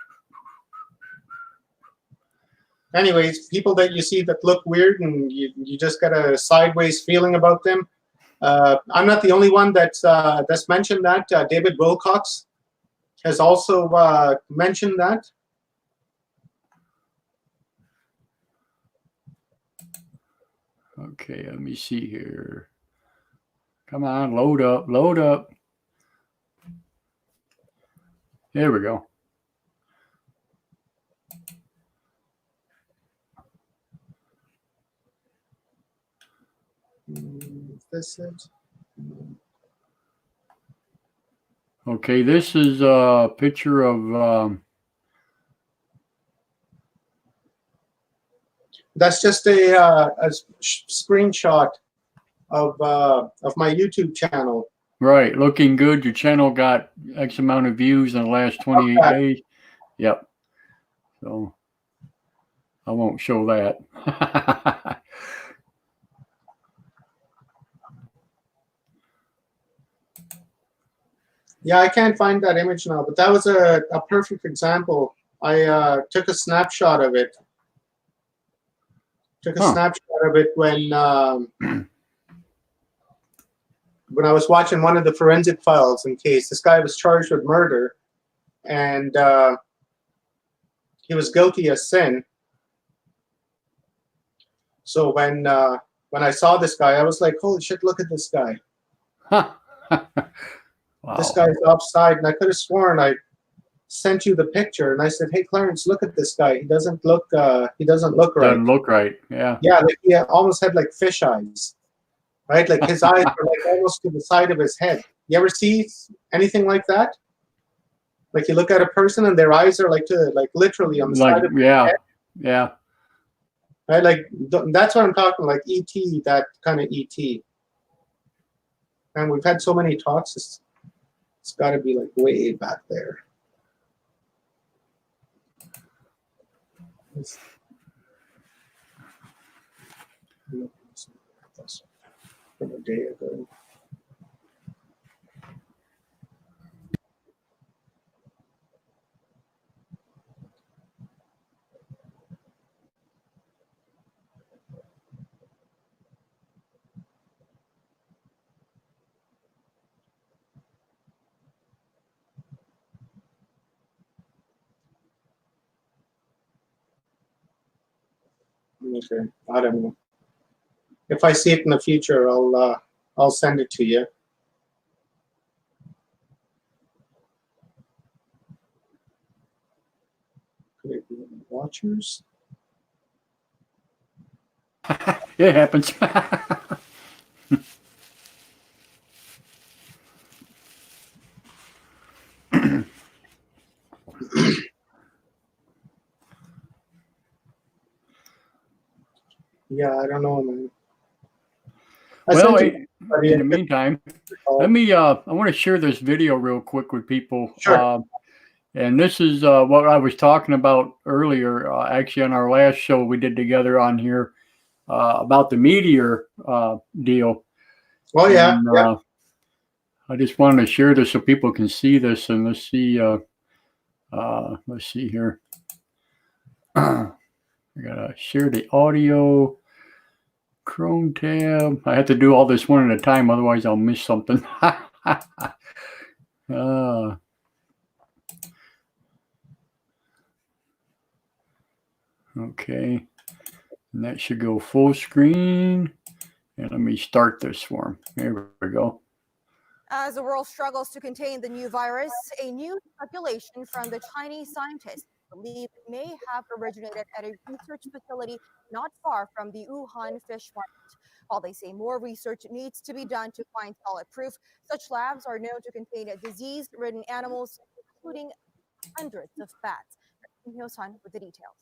Anyways, people that you see that look weird and you just got a sideways feeling about them. I'm not the only one that's mentioned that. David Wilcox has also mentioned that. Okay, let me see here. Come on, load up. There we go. Is this it? Okay, this is a picture of. That's just a screenshot of my YouTube channel. Right, looking good. Your channel got X amount of views in the last 28 days. Yep. So I won't show that. Yeah, I can't find that image now, but that was a perfect example. I took a snapshot of it. Snapshot of it when I was watching one of the forensic files in case. This guy was charged with murder, and he was guilty of sin. So when I saw this guy, I was like, holy shit, look at this guy. Wow. This guy's offside, and I could have sworn I sent you the picture, and I said, "Hey, Clarence, look at this guy. He doesn't look right. Doesn't look right. Yeah. Yeah, like he almost had like fish eyes, right? Like his eyes were like almost to the side of his head. You ever see anything like that? Like you look at a person and their eyes are like literally on the side of their head. Yeah. Right, like that's what I'm talking like ET, that kind of ET. And we've had so many talks. It's got to be like way back there. From a day ago. Okay, I don't know. If I see it in the future, I'll send it to you. Could it be in the Watchers? It happens. Yeah, I don't know, man. I Well, sent you in the meantime, let me, I want to share this video real quick with people. Sure. And this is what I was talking about earlier, actually on our last show we did together on here about the meteor deal. Oh yeah, And, yeah. I just wanted to share this so people can see this, and let's see here. I gotta share the audio. Chrome tab. I have to do all this one at a time, otherwise I'll miss something. Okay, and that should go full screen. And let me start this form. There we go. As the world struggles to contain the new virus, a new speculation from the Chinese scientists believe it may have originated at a research facility not far from the Wuhan fish market. While they say more research needs to be done to find solid proof, such labs are known to contain disease-ridden animals, including hundreds of bats. Kim Hyo-sun with the details.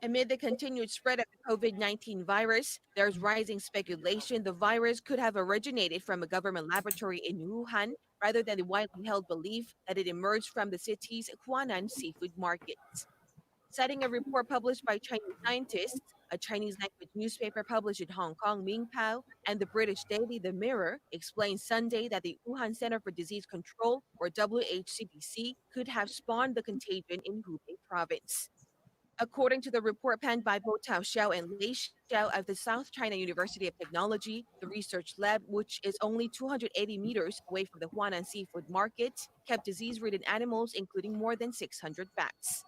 Amid the continued spread of the COVID-19 virus, there's rising speculation the virus could have originated from a government laboratory in Wuhan rather than the widely held belief that it emerged from the city's Huanan seafood markets. Citing a report published by Chinese scientists, a Chinese language newspaper published in Hong Kong, Mingpao, and the British daily The Mirror explained Sunday that the Wuhan Center for Disease Control, or WHCDC, could have spawned the contagion in Hubei province. According to the report penned by Bo Tao Xiao and Lei Xiao of the South China University of Technology, the research lab, which is only 280 meters away from the Huanan seafood market, kept disease-ridden animals, including more than 600 bats.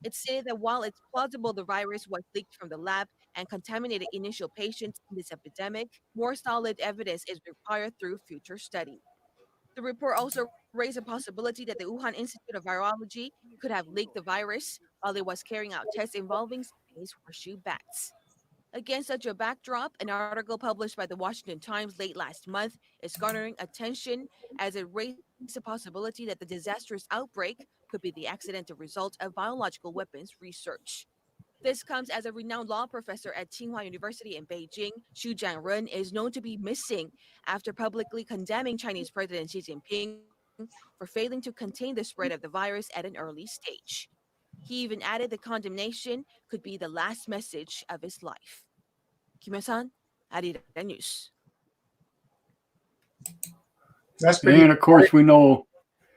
It stated that while it's plausible the virus was leaked from the lab and contaminated initial patients in this epidemic, more solid evidence is required through future study. The report also raised a possibility that the Wuhan Institute of Virology could have leaked the virus while it was carrying out tests involving Chinese horseshoe bats. Against such a backdrop, an article published by the Washington Times late last month is garnering attention as it raised the possibility that the disastrous outbreak could be the accidental result of biological weapons research. This comes as a renowned law professor at Tsinghua University in Beijing, Xu Jianren, is known to be missing after publicly condemning Chinese President Xi Jinping for failing to contain the spread of the virus at an early stage. He even added the condemnation could be the last message of his life. Kim Hyo-sun, Arirang News. That's pretty. And of course we know.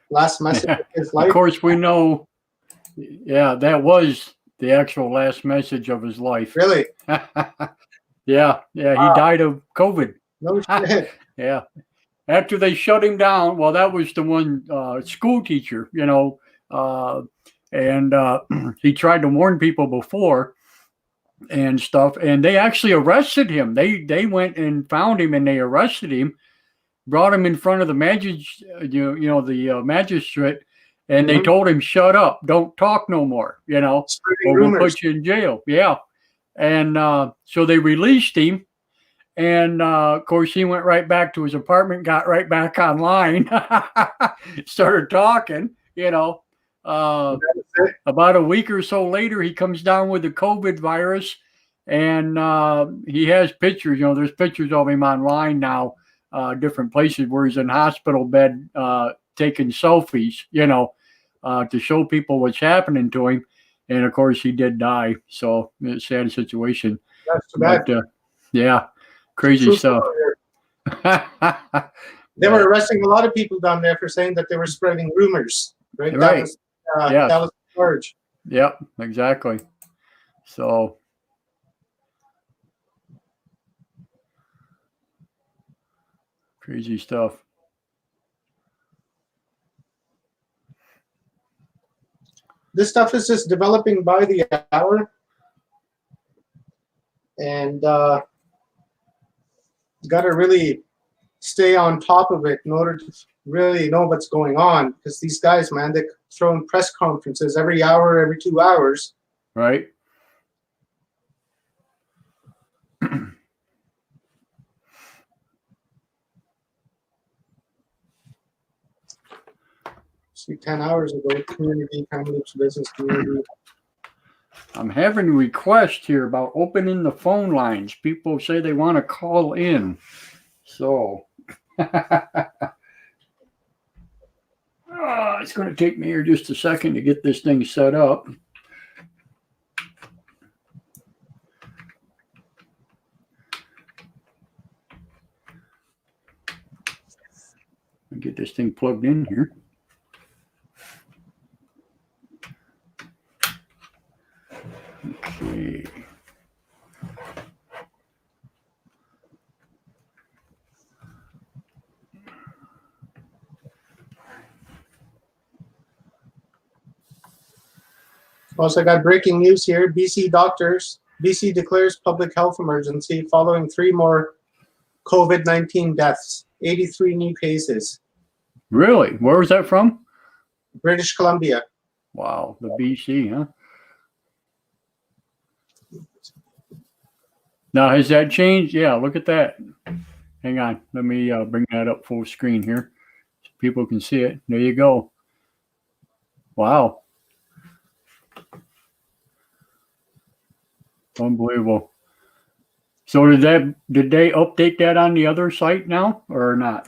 Last message of his life. Of course we know. Yeah, that was the actual last message of his life. Really? Yeah, he died of COVID. No shit. Yeah. After they shut him down, well, that was the one school teacher, and he tried to warn people before and stuff, and they actually arrested him. They went and found him and they arrested him, brought him in front of the magistrate, the magistrate, and they told him, "Shut up, don't talk no more," or we'll put you in jail. Yeah, and so they released him. And of course, he went right back to his apartment, got right back online, started talking, About a week or so later, he comes down with the COVID virus, and he has pictures. There's pictures of him online now, different places where he's in hospital bed taking selfies, to show people what's happening to him. And of course, he did die. So it's a sad situation. That's too bad. But yeah, crazy True stuff. story. They were arresting a lot of people down there for saying that they were spreading rumors. Right. Right. Yes. That was the charge. Yep, exactly. So crazy stuff. This stuff is just developing by the hour, and got to really stay on top of it in order to really know what's going on. Because these guys, man, they throw in press conferences every hour, every 2 hours. Right. See, 10 hours ago, community, Kamloops business community. I'm having a request here about opening the phone lines. People say they want to call in. So it's going to take me here just a second to get this thing set up. Get this thing plugged in here. Okay. Also, I got breaking news here. BC declares public health emergency following 3 more COVID-19 deaths, 83 new cases. Really? Where was that from? British Columbia. Wow, the BC, huh? Now, has that changed? Yeah, look at that. Hang on. Let me bring that up full screen here so people can see it. There you go. Wow. Unbelievable. So did they update that on the other site now or not?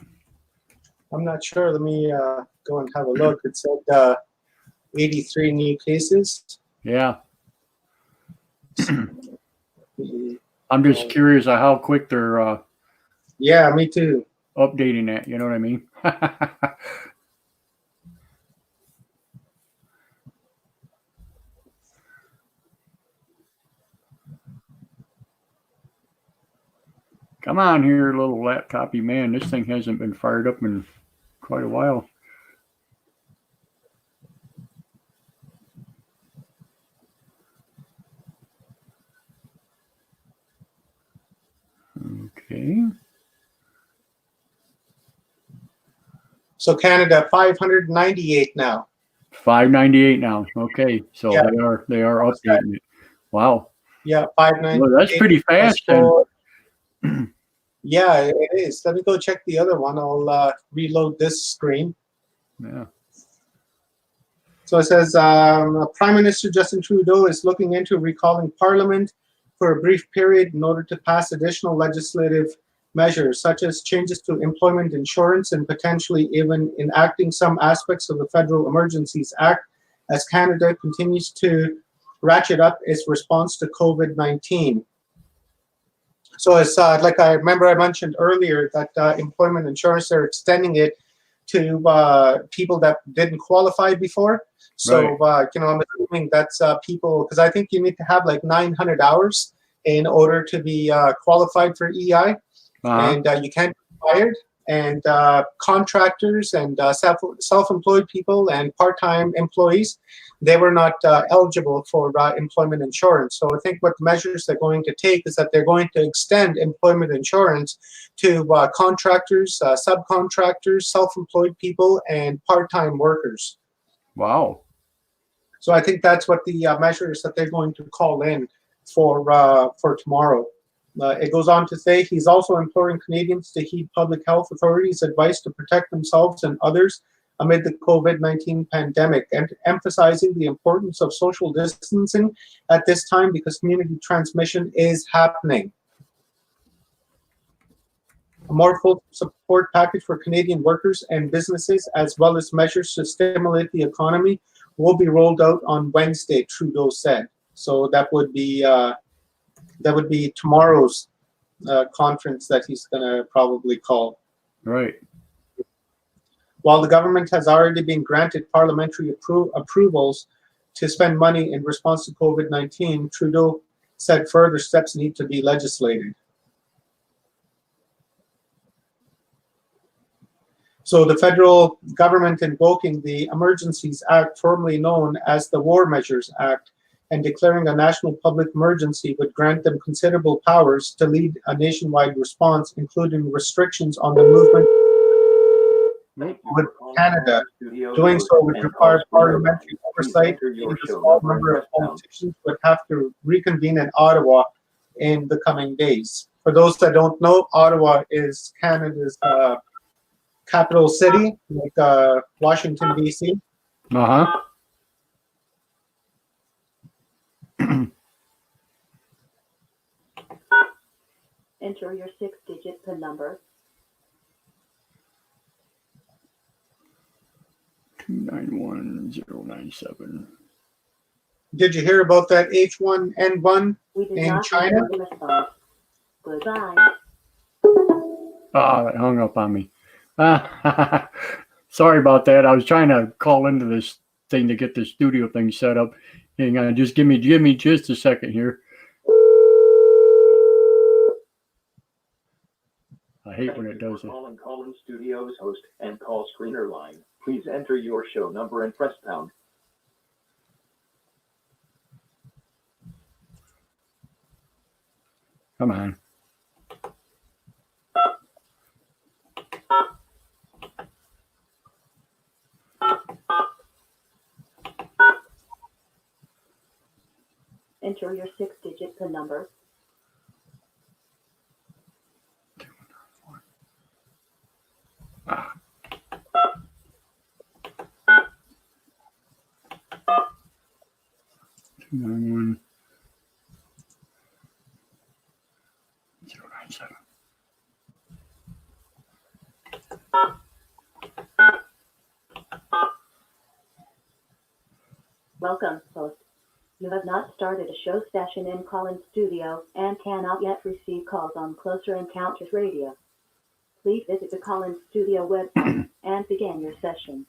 I'm not sure. Let me go and have a look. It said 83 new cases. Yeah. I'm just curious of how quick they're Yeah, me too. updating that. You know what I mean? Come on here, little laptopy man. This thing hasn't been fired up in quite a while. Okay. So Canada, 598 now. 598 now. Okay. So Yeah. they are updating it. Wow. Yeah, 598. Well, that's pretty fast then. Yeah, it is. Let me go check the other one. I'll reload this screen. Yeah. So it says Prime Minister Justin Trudeau is looking into recalling Parliament for a brief period in order to pass additional legislative measures, such as changes to employment insurance and potentially even enacting some aspects of the Federal Emergencies Act as Canada continues to ratchet up its response to COVID-19. So it's like I remember I mentioned earlier that employment insurance, they're extending it to people that didn't qualify before. So, I'm assuming that's people, because I think you need to have like 900 hours in order to be qualified for EI. And you can't be fired. And contractors and self-employed people and part-time employees, they were not eligible for employment insurance. So I think what the measures they're going to take is that they're going to extend employment insurance to contractors, subcontractors, self-employed people, and part-time workers. Wow. So I think that's what the measures that they're going to call in for tomorrow. It goes on to say he's also imploring Canadians to heed public health authorities' advice to protect themselves and others amid the COVID-19 pandemic, and emphasizing the importance of social distancing at this time because community transmission is happening. A more full support package for Canadian workers and businesses, as well as measures to stimulate the economy, will be rolled out on Wednesday, Trudeau said. So that would be tomorrow's conference that he's going to probably call. Right. While the government has already been granted parliamentary approvals to spend money in response to COVID-19, Trudeau said further steps need to be legislated. So the federal government invoking the Emergencies Act, formerly known as the War Measures Act, and declaring a national public emergency would grant them considerable powers to lead a nationwide response, including restrictions on the movement with Canada. Doing so would require parliamentary oversight, and a small number of politicians would have to reconvene in Ottawa in the coming days. For those that don't know, Ottawa is Canada's capital city, like Washington, D.C. Uh-huh. Enter your 6-digit PIN number. 291097. Did you hear about that H1N1 We did in not China? receive a response. Goodbye. Ah, it hung up on me. Sorry about that. I was trying to call into this thing to get the studio thing set up. Hang on, just give me just a second here. I hate when it does it. Calling Collins Studios host and call screener line. Please enter your show number and press pound. Come on. Enter your 6-digit PIN number. Ah. Two 91097. Welcome, host. You have not started a show session in Collins Studio and cannot yet receive calls on Closer Encounters Radio. Please visit the Collins Studio website and begin your session.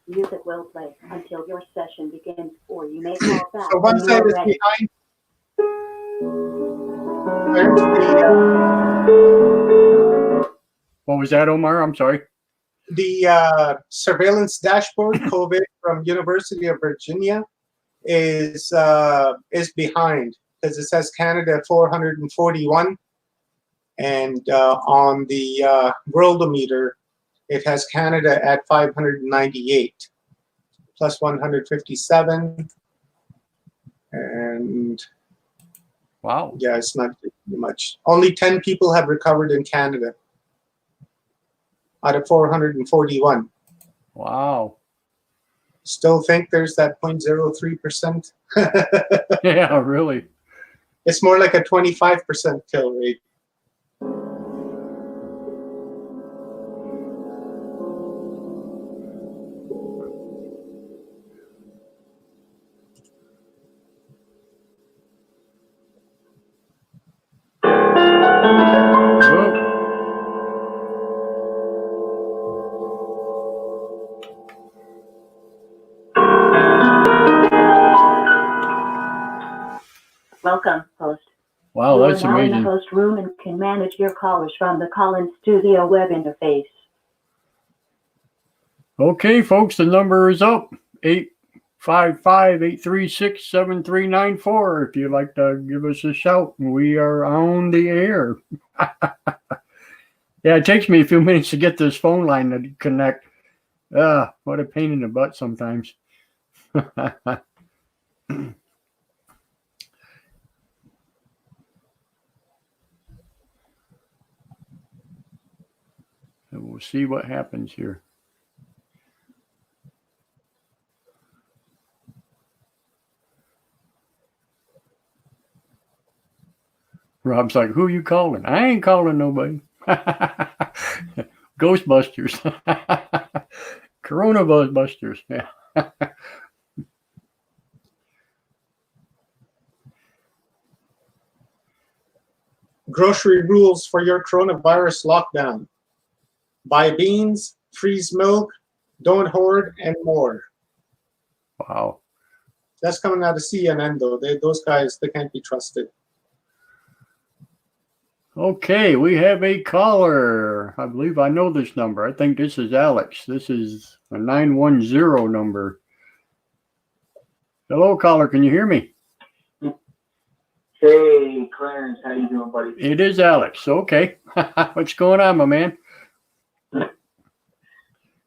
Music will play until your session begins, or you may call back So when one you side are is ready. behind. There's What was that, Omar? I'm sorry. the surveillance dashboard COVID from University of Virginia is behind because it says Canada 441, and on the Worldometer it has Canada at 598 plus 157, and Wow. yeah, it's not much. Only 10 people have recovered in Canada out of 441. Wow. Still think there's that 0.03%. Yeah, really. It's more like a 25% kill rate. Whoa. Welcome, host. Wow, You that's are now in the amazing. host room and can manage your callers from the Collins Studio web interface. Okay, folks, the number is up. 855-836-7394. If you'd like to give us a shout, we are on the air. Yeah, it takes me a few minutes to get this phone line to connect. What a pain in the butt sometimes. And we'll see what happens here. Rob's like, who you calling? I ain't calling nobody. Ghostbusters. Corona Busters. Yeah. Grocery rules for your coronavirus lockdown. Buy beans, freeze milk, don't hoard, and more. Wow. That's coming out of CNN, though. Those guys, they can't be trusted. Okay, we have a caller. I believe I know this number. I think this is Alex. This is a 910 number. Hello, caller. Can you hear me? Hey, Clarence, how you doing, buddy? It is Alex. Okay. What's going on, my man?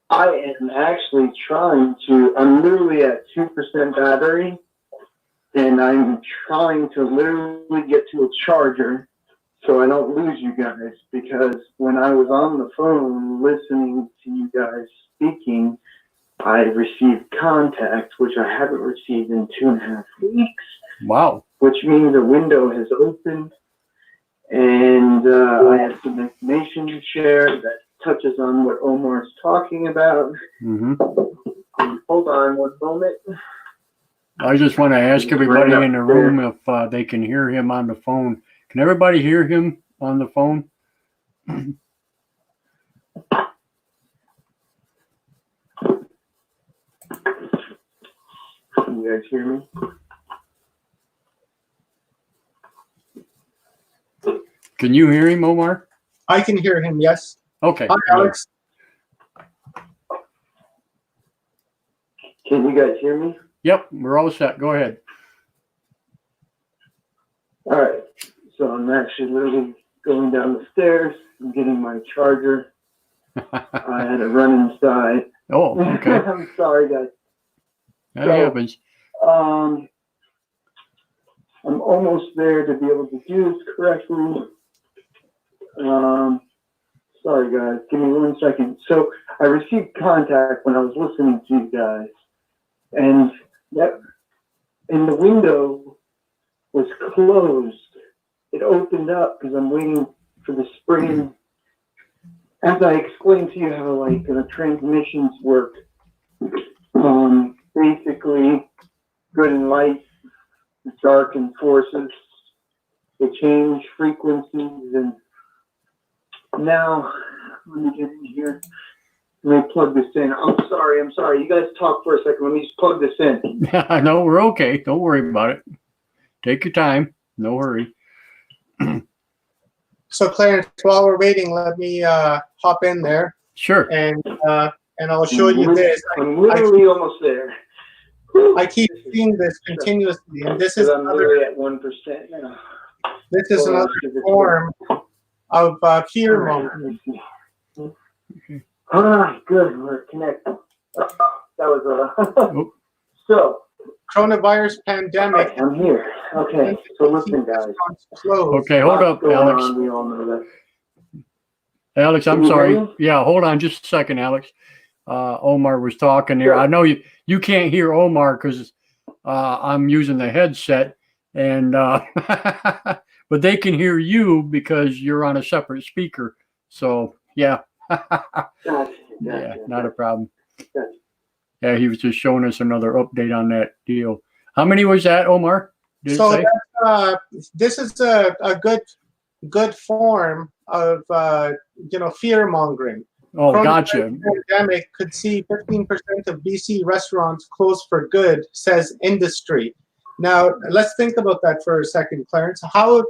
I am actually I'm literally at 2% battery, and I'm trying to literally get to a charger so I don't lose you guys, because when I was on the phone listening to you guys speaking, I received contact, which I haven't received in 2.5 weeks. Wow. Which means a window has opened, and I have some information to share that touches on what Omar's talking about. Mm-hmm. Hold on one moment. I just want to ask everybody in the room if they can hear him on the phone. Can everybody hear him on the phone? Can you guys hear me? Can you hear him, Omar? I can hear him, yes. Okay. Hi, Alex. Can you guys hear me? Yep, we're all set. Go ahead. All right. So I'm actually literally going down the stairs. I'm getting my charger. I had to run inside. Oh, okay. I'm sorry, guys. That happens. I'm almost there to be able to do this correctly. Sorry, guys. Give me 1 second. So I received contact when I was listening to you guys, and the window was closed. It opened up because I'm waiting for the spring. As I explained to you how transmissions work, basically good and light, dark and forces, they change frequencies, and now let me get in here. Let me plug this in. I'm sorry. You guys talk for a second. Let me just plug this in. No, we're okay. Don't worry about it. Take your time. No hurry. So, Clarence, while we're waiting, let me hop in there, Sure. and I'll show you this. I'm literally almost there. I keep seeing this continuously, and this is I'm literally at 1% now. this is another form of fear mongering. Good. We're connected. That was So, Coronavirus pandemic. I'm here. Okay. So listen, guys. Closed. Okay, hold up, Alex. We all know that. Alex, I'm Can you hear sorry. me? Yeah, hold on just a second, Alex. Omar was talking there. I know you can't hear Omar because I'm using the headset, and but they can hear you because you're on a separate speaker. So yeah. Yeah, not a problem. Gotcha. Yeah, he was just showing us another update on that deal. How many was that, Omar? Did it So say? this is a good form of fear mongering. Oh, gotcha. Pandemic could see 15% of BC restaurants close for good, says industry. Now let's think about that for a second, Clarence. How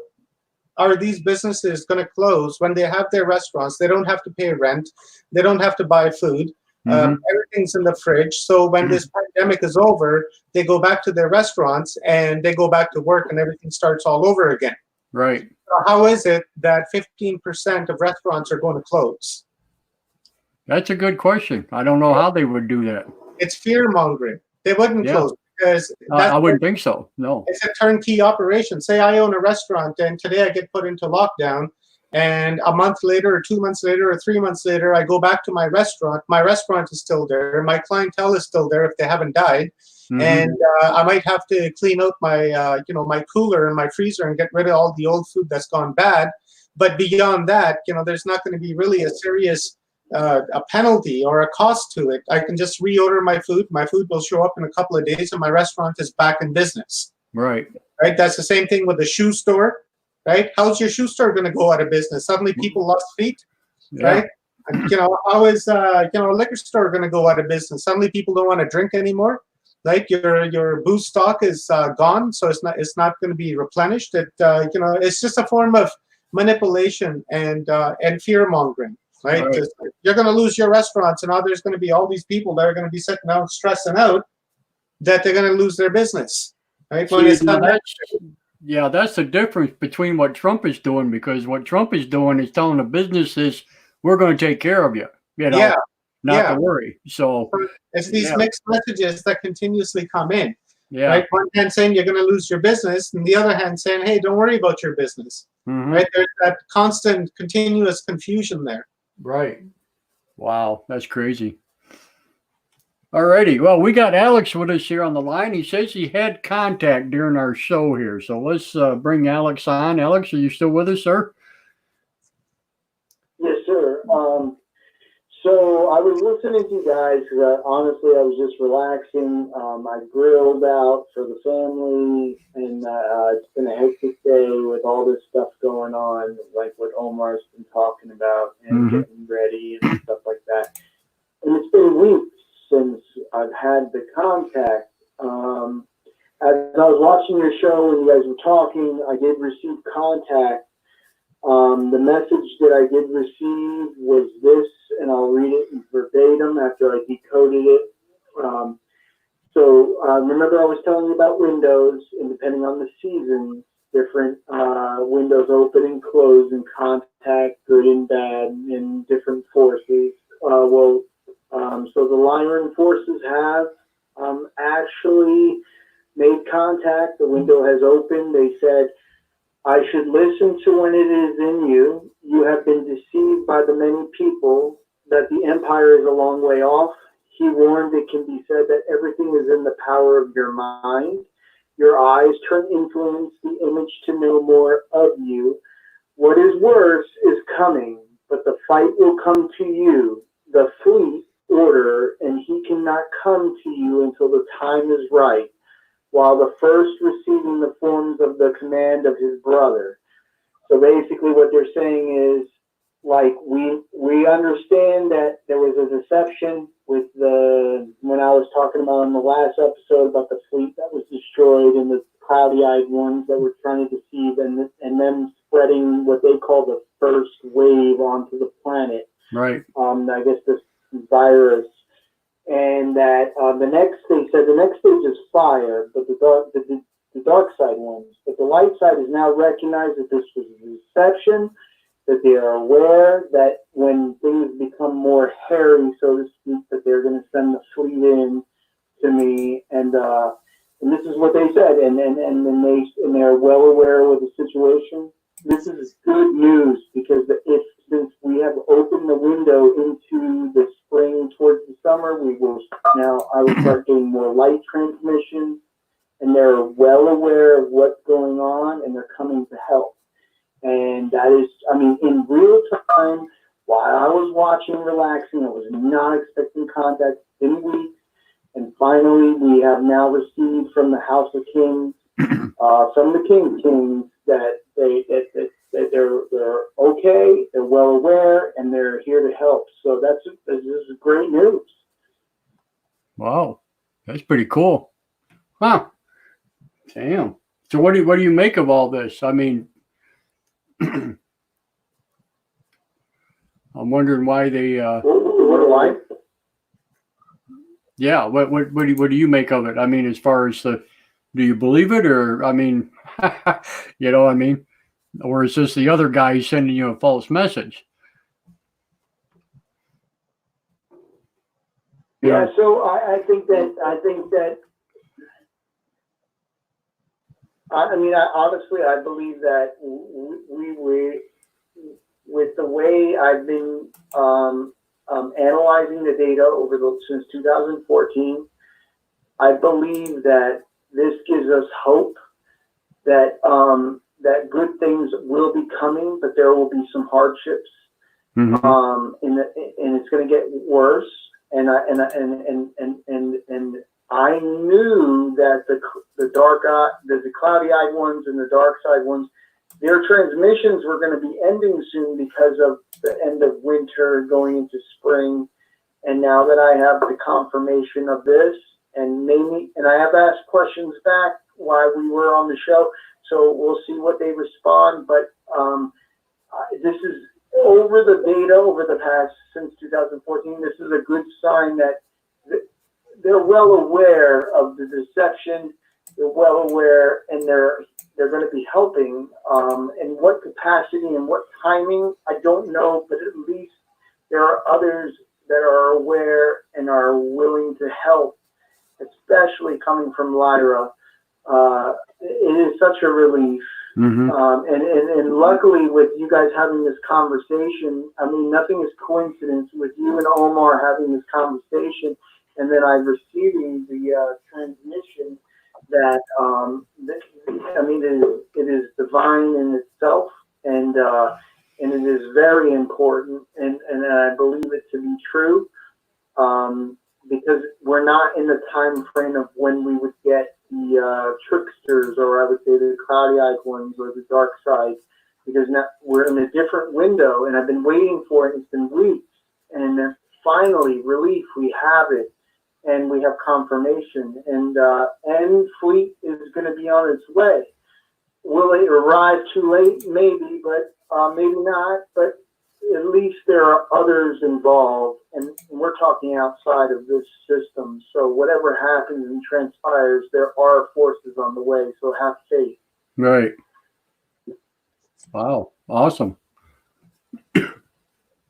are these businesses going to close when they have their restaurants? They don't have to pay rent. They don't have to buy food. Everything's in the fridge. So when this pandemic is over, they go back to their restaurants and they go back to work and everything starts all over again. Right. So how is it that 15% of restaurants are going to close? That's a good question. I don't know how they would do that. It's fear mongering. They wouldn't Yeah. close because I wouldn't think so. No. it's a turnkey operation. Say I own a restaurant and today I get put into lockdown, and a month later or 2 months later or 3 months later, I go back to my restaurant. My restaurant is still there. My clientele is still there if they haven't died. Mhm. And I might have to clean out my, my cooler and my freezer and get rid of all the old food that's gone bad. But beyond that, there's not going to be really a serious a penalty or a cost to it. I can just reorder my food. My food will show up in a couple of days, and my restaurant is back in business. Right. Right. That's the same thing with the shoe store. right? How's your shoe store going to go out of business? Suddenly people lost feet, Yeah. right? And, how is a liquor store going to go out of business? Suddenly people don't want to drink anymore. Like your booze stock is gone, so it's not going to be replenished. It's just a form of manipulation and fear mongering, right? Right. You're going to lose your restaurants, and now there's going to be all these people that are going to be sitting down stressing out that they're going to lose their business, right? When See, it's now not that's the difference between what Trump is doing, because what Trump is doing is telling the businesses, we're going to take care of you, Yeah, not yeah. to worry. So, It's these Yeah. mixed messages that continuously come in. yeah. Right? One hand saying you're going to lose your business, and the other hand saying, hey, don't worry about your business. Mhm. Right? There's that constant, continuous confusion there. Right. Wow, that's crazy. All righty. Well, we got Alex with us here on the line. He says he had contact during our show here. So let's bring Alex on. Alex, are you still with us, sir? Yes, sir. So I was listening to you guys because honestly, I was just relaxing. I grilled out for the family, and it's been a hectic day with all this stuff going on, like what Omar's been talking about, and Mhm. getting ready and stuff like that. And it's been weeks since I've had the contact. As I was watching your show and you guys were talking, I did receive contact. The message that I did receive was this, and I'll read it verbatim after I decoded it. Remember I was telling you about windows, and depending on the season, different windows open and close and contact, good and bad, in different forces. So the Lyran forces have actually made contact. The window has opened. They said, I should listen to when it is in you. You have been deceived by the many people that the empire is a long way off. He warned it can be said that everything is in the power of your mind. Your eyes turn influence the image to know more of you. What is worse is coming, but the fight will come to you. The fleet order, and he cannot come to you until the time is right, while the first receiving the forms of the command of his brother. So basically what they're saying is, like, we understand that there was a deception with when I was talking about in the last episode about the fleet that was destroyed and the cloudy-eyed ones that were trying to deceive, and them spreading what they call the first wave onto the planet. Right. I guess this virus. And that they said the next stage is fire, but the dark side ones. But the light side has now recognized that this was a deception, that they are aware that when things become more hairy, so to speak, that they're going to send the fleet in to me, and this is what they said, and they're well aware of the situation. This is good news because since we have opened the window into the spring towards the summer, I will start getting more light transmission, and they're well aware of what's going on, and they're coming to help. And that is, in real time, while I was watching, relaxing, I was not expecting contact in weeks, and finally we have now received from the House of Kings, from the Kings, that they're okay, they're well aware, and they're here to help. So this is great news. Wow, that's pretty cool. Huh. Damn. So what do you make of all this? I mean, I'm wondering why they. What do I? Yeah. What do you make of it? I mean, as far as do you believe it, or you know what I mean, or is this the other guy sending you a false message? Yeah. So I think that. Honestly, I believe that we with the way I've been analyzing the data since 2014, I believe that this gives us hope that that good things will be coming, but there will be some hardships, Mm-hmm. and it's going to get worse. And I knew that the cloudy-eyed ones and the dark side ones their transmissions were going to be ending soon because of the end of winter going into spring. And now that I have the confirmation of this, and I have asked questions back while we were on the show, so we'll see what they respond. But this is over the data over the past since 2014. This is a good sign that they're well aware of the deception. They're well aware, and they're going to be helping. In what capacity and what timing, I don't know, but at least there are others that are aware and are willing to help, especially coming from Lyra. It is such a relief. Mm-hmm. And luckily with you guys having this conversation, I mean, nothing is coincidence with you and Omar having this conversation, and then I receiving the transmission that, I mean, it is divine in itself, and it is very important, and I believe it to be true, because we're not in the time frame of when we would get the tricksters, or I would say the cloudy-eyed ones, or the dark side, because now we're in a different window, and I've been waiting for it. It's been weeks, and then finally, relief, we have it, and we have confirmation, and Fleet is going to be on its way. Will it arrive too late? Maybe, but maybe not. But at least there are others involved, and we're talking outside of this system. So whatever happens and transpires, there are forces on the way. So have faith. Right. Wow. Awesome.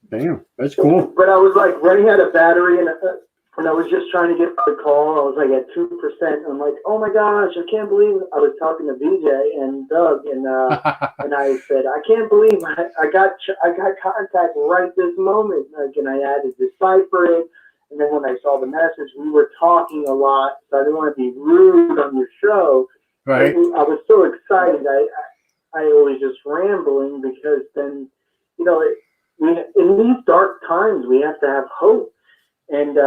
Damn, that's cool. But I was like running out of battery, and I was just trying to get the call. I was like at 2%. I'm like, oh my gosh, I can't believe it. I was talking to BJ and Doug, and and I said, I can't believe I got contact right this moment. Like, and I had to decipher it. And then when I saw the message, we were talking a lot, so I didn't want to be rude on your show. Right. I was so excited. I was just rambling, because then, you know, in these dark times, we have to have hope. And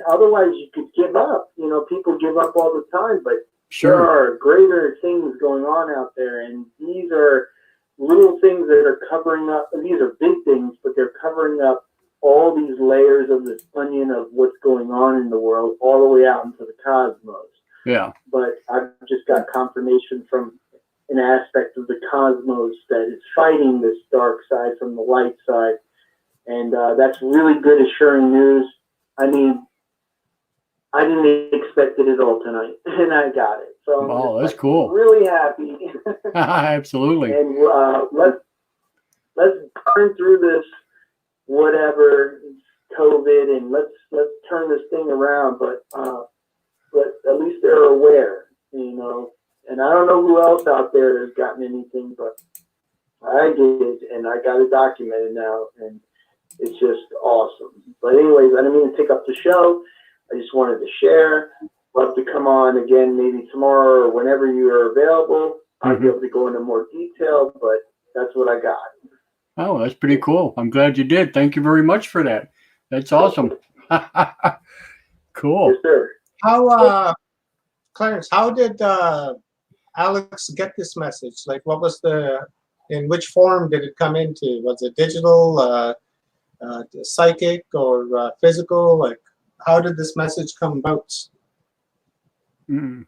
otherwise you could give up. You know, people give up all the time, but Sure. there are greater things going on out there, and these are little things that are covering up. These are big things, but they're covering up all these layers of this onion of what's going on in the world, all the way out into the cosmos. Yeah. But I've just got confirmation from an aspect of the cosmos that is fighting this dark side from the light side. And that's really good, assuring news. I mean, I didn't expect it at all tonight, and I got it. So Oh, that's cool. Really happy. Absolutely. And let's burn through this, whatever COVID, and let's turn this thing around. But at least they're aware, you know. And I don't know who else out there has gotten anything, but I did, and I got it documented now, and it's just awesome. But anyways, I didn't mean to take up the show. I just wanted to share. Love to come on again, maybe tomorrow or whenever you are available. I'll be able to go into more detail, but that's what I got. Oh, that's pretty cool. I'm glad you did. Thank you very much for that. That's awesome. Cool. Yes, sir. How, Clarence, how did Alex get this message? Like, what was in which form did it come into? Was it digital, psychic, or physical? Like, how did this message come about? Mm.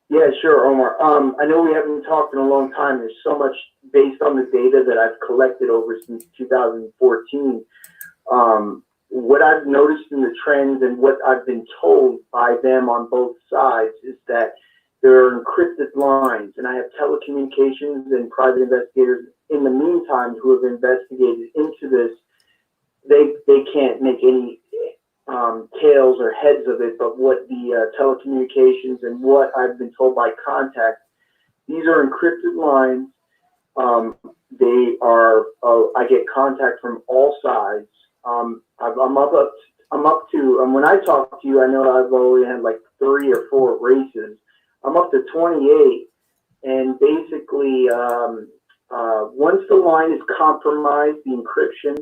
Yeah, sure, Omar. I know we haven't talked in a long time. There's so much based on the data that I've collected over since 2014. What I've noticed in the trends and what I've been told by them on both sides is that there are encrypted lines, and I have telecommunications and private investigators in the meantime who have investigated into this. They can't make any tails or heads of it, but what the telecommunications and what I've been told by contact, these are encrypted lines. They are, I get contact from all sides. I'm up to, when I talk to you, I know I've already had like 3 or 4 races. I'm up to 28, and basically, once the line is compromised, the encryption,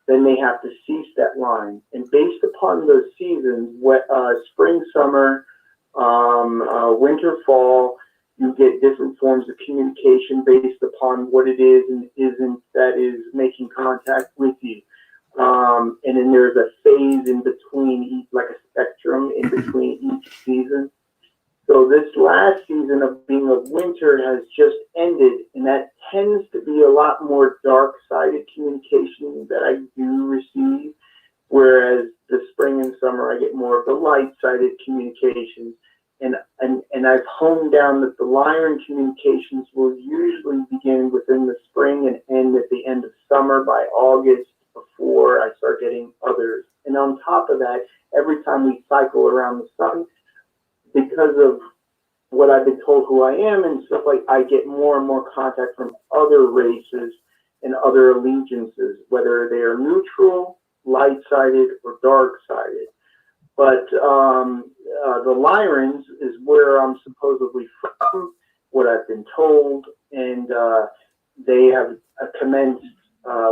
then they have to cease that line. And based upon those seasons, spring, summer, winter, fall, you get different forms of communication based upon what it is and isn't that is making contact with you. And then there's a phase in between each, like a spectrum in between each season. So this last season of being of winter has just ended, and that tends to be a lot more dark-sided communication that I do receive, whereas the spring and summer I get more of the light-sided communications. And I've honed down that the Lyran communications will usually begin within the spring and end at the end of summer by August before I start getting others. And on top of that, every time we cycle around the sun, because of what I've been told who I am and stuff, like I get more and more contact from other races and other allegiances, whether they are neutral, light-sided, or dark-sided. But the Lyrans is where I'm supposedly from, what I've been told, and they have commenced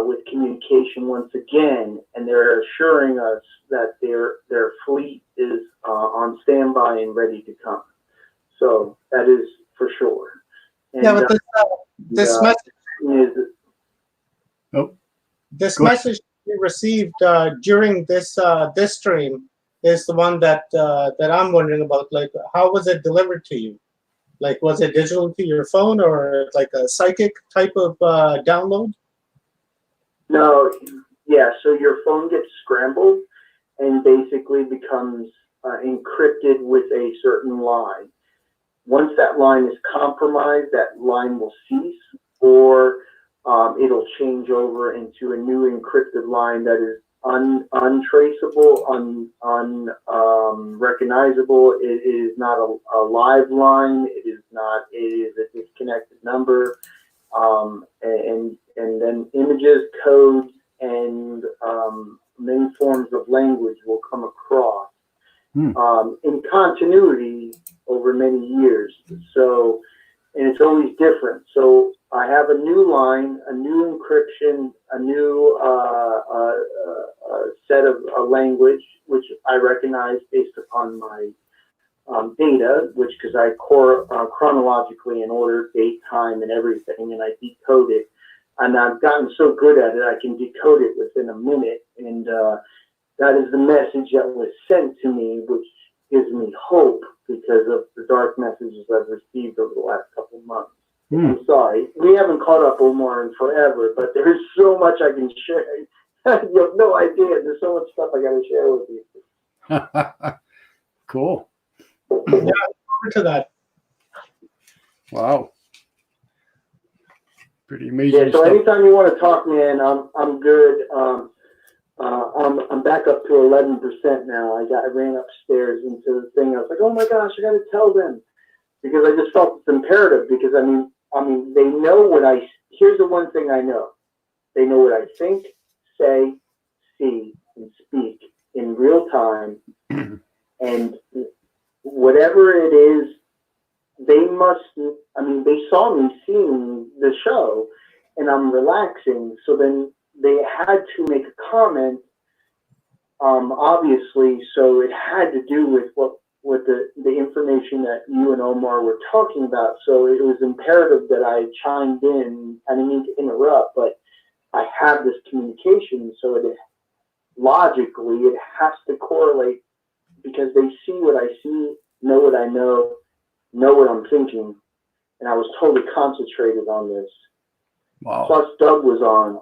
with communication once again, and they're assuring us that their fleet is on standby and ready to come. So that is for sure. And, Yeah, but this message is, this message we received during this this stream is the one that that I'm wondering about. Like, how was it delivered to you? Like, was it digital to your phone or like a psychic type of download? no, yeah. So your phone gets scrambled and basically becomes encrypted with a certain line. Once that line is compromised, that line will cease, or it'll change over into a new encrypted line that is untraceable, unrecognizable. It is not a live line. It is not. It is a disconnected number, and then images, codes, and many forms of language will come across in continuity over many years. So, and it's always different. So I have a new line, a new encryption, a new set of language, which I recognize based upon my data, which because I chronologically in order, date, time, and everything, and I decode it. And I've gotten so good at it, I can decode it within a minute. And that is the message that was sent to me, which gives me hope because of the dark messages I've received over the last couple of months. I'm sorry. We haven't caught up, Omar, in forever, but there's so much I can share. You have no idea. There's so much stuff I got to share with you. Cool. Yeah, over to that. Wow. Pretty amazing Yeah, so stuff. anytime you want to talk, man, I'm good. I'm back up to 11% now. I ran upstairs into the thing. I was like, oh my gosh, I got to tell them, because I just felt it's imperative. Because I mean, they know what here's the one thing I know. They know what I think, say, see, and speak in real time. And whatever it is, they saw me seeing the show and I'm relaxing. So then they had to make a comment, obviously. So it had to do with what the information that you and Omar were talking about. So it was imperative that I chimed in. I didn't mean to interrupt, but I have this communication. So logically, it has to correlate because they see what I see, know what I know what I'm thinking. And I was totally concentrated on this. Wow. Plus Doug was on.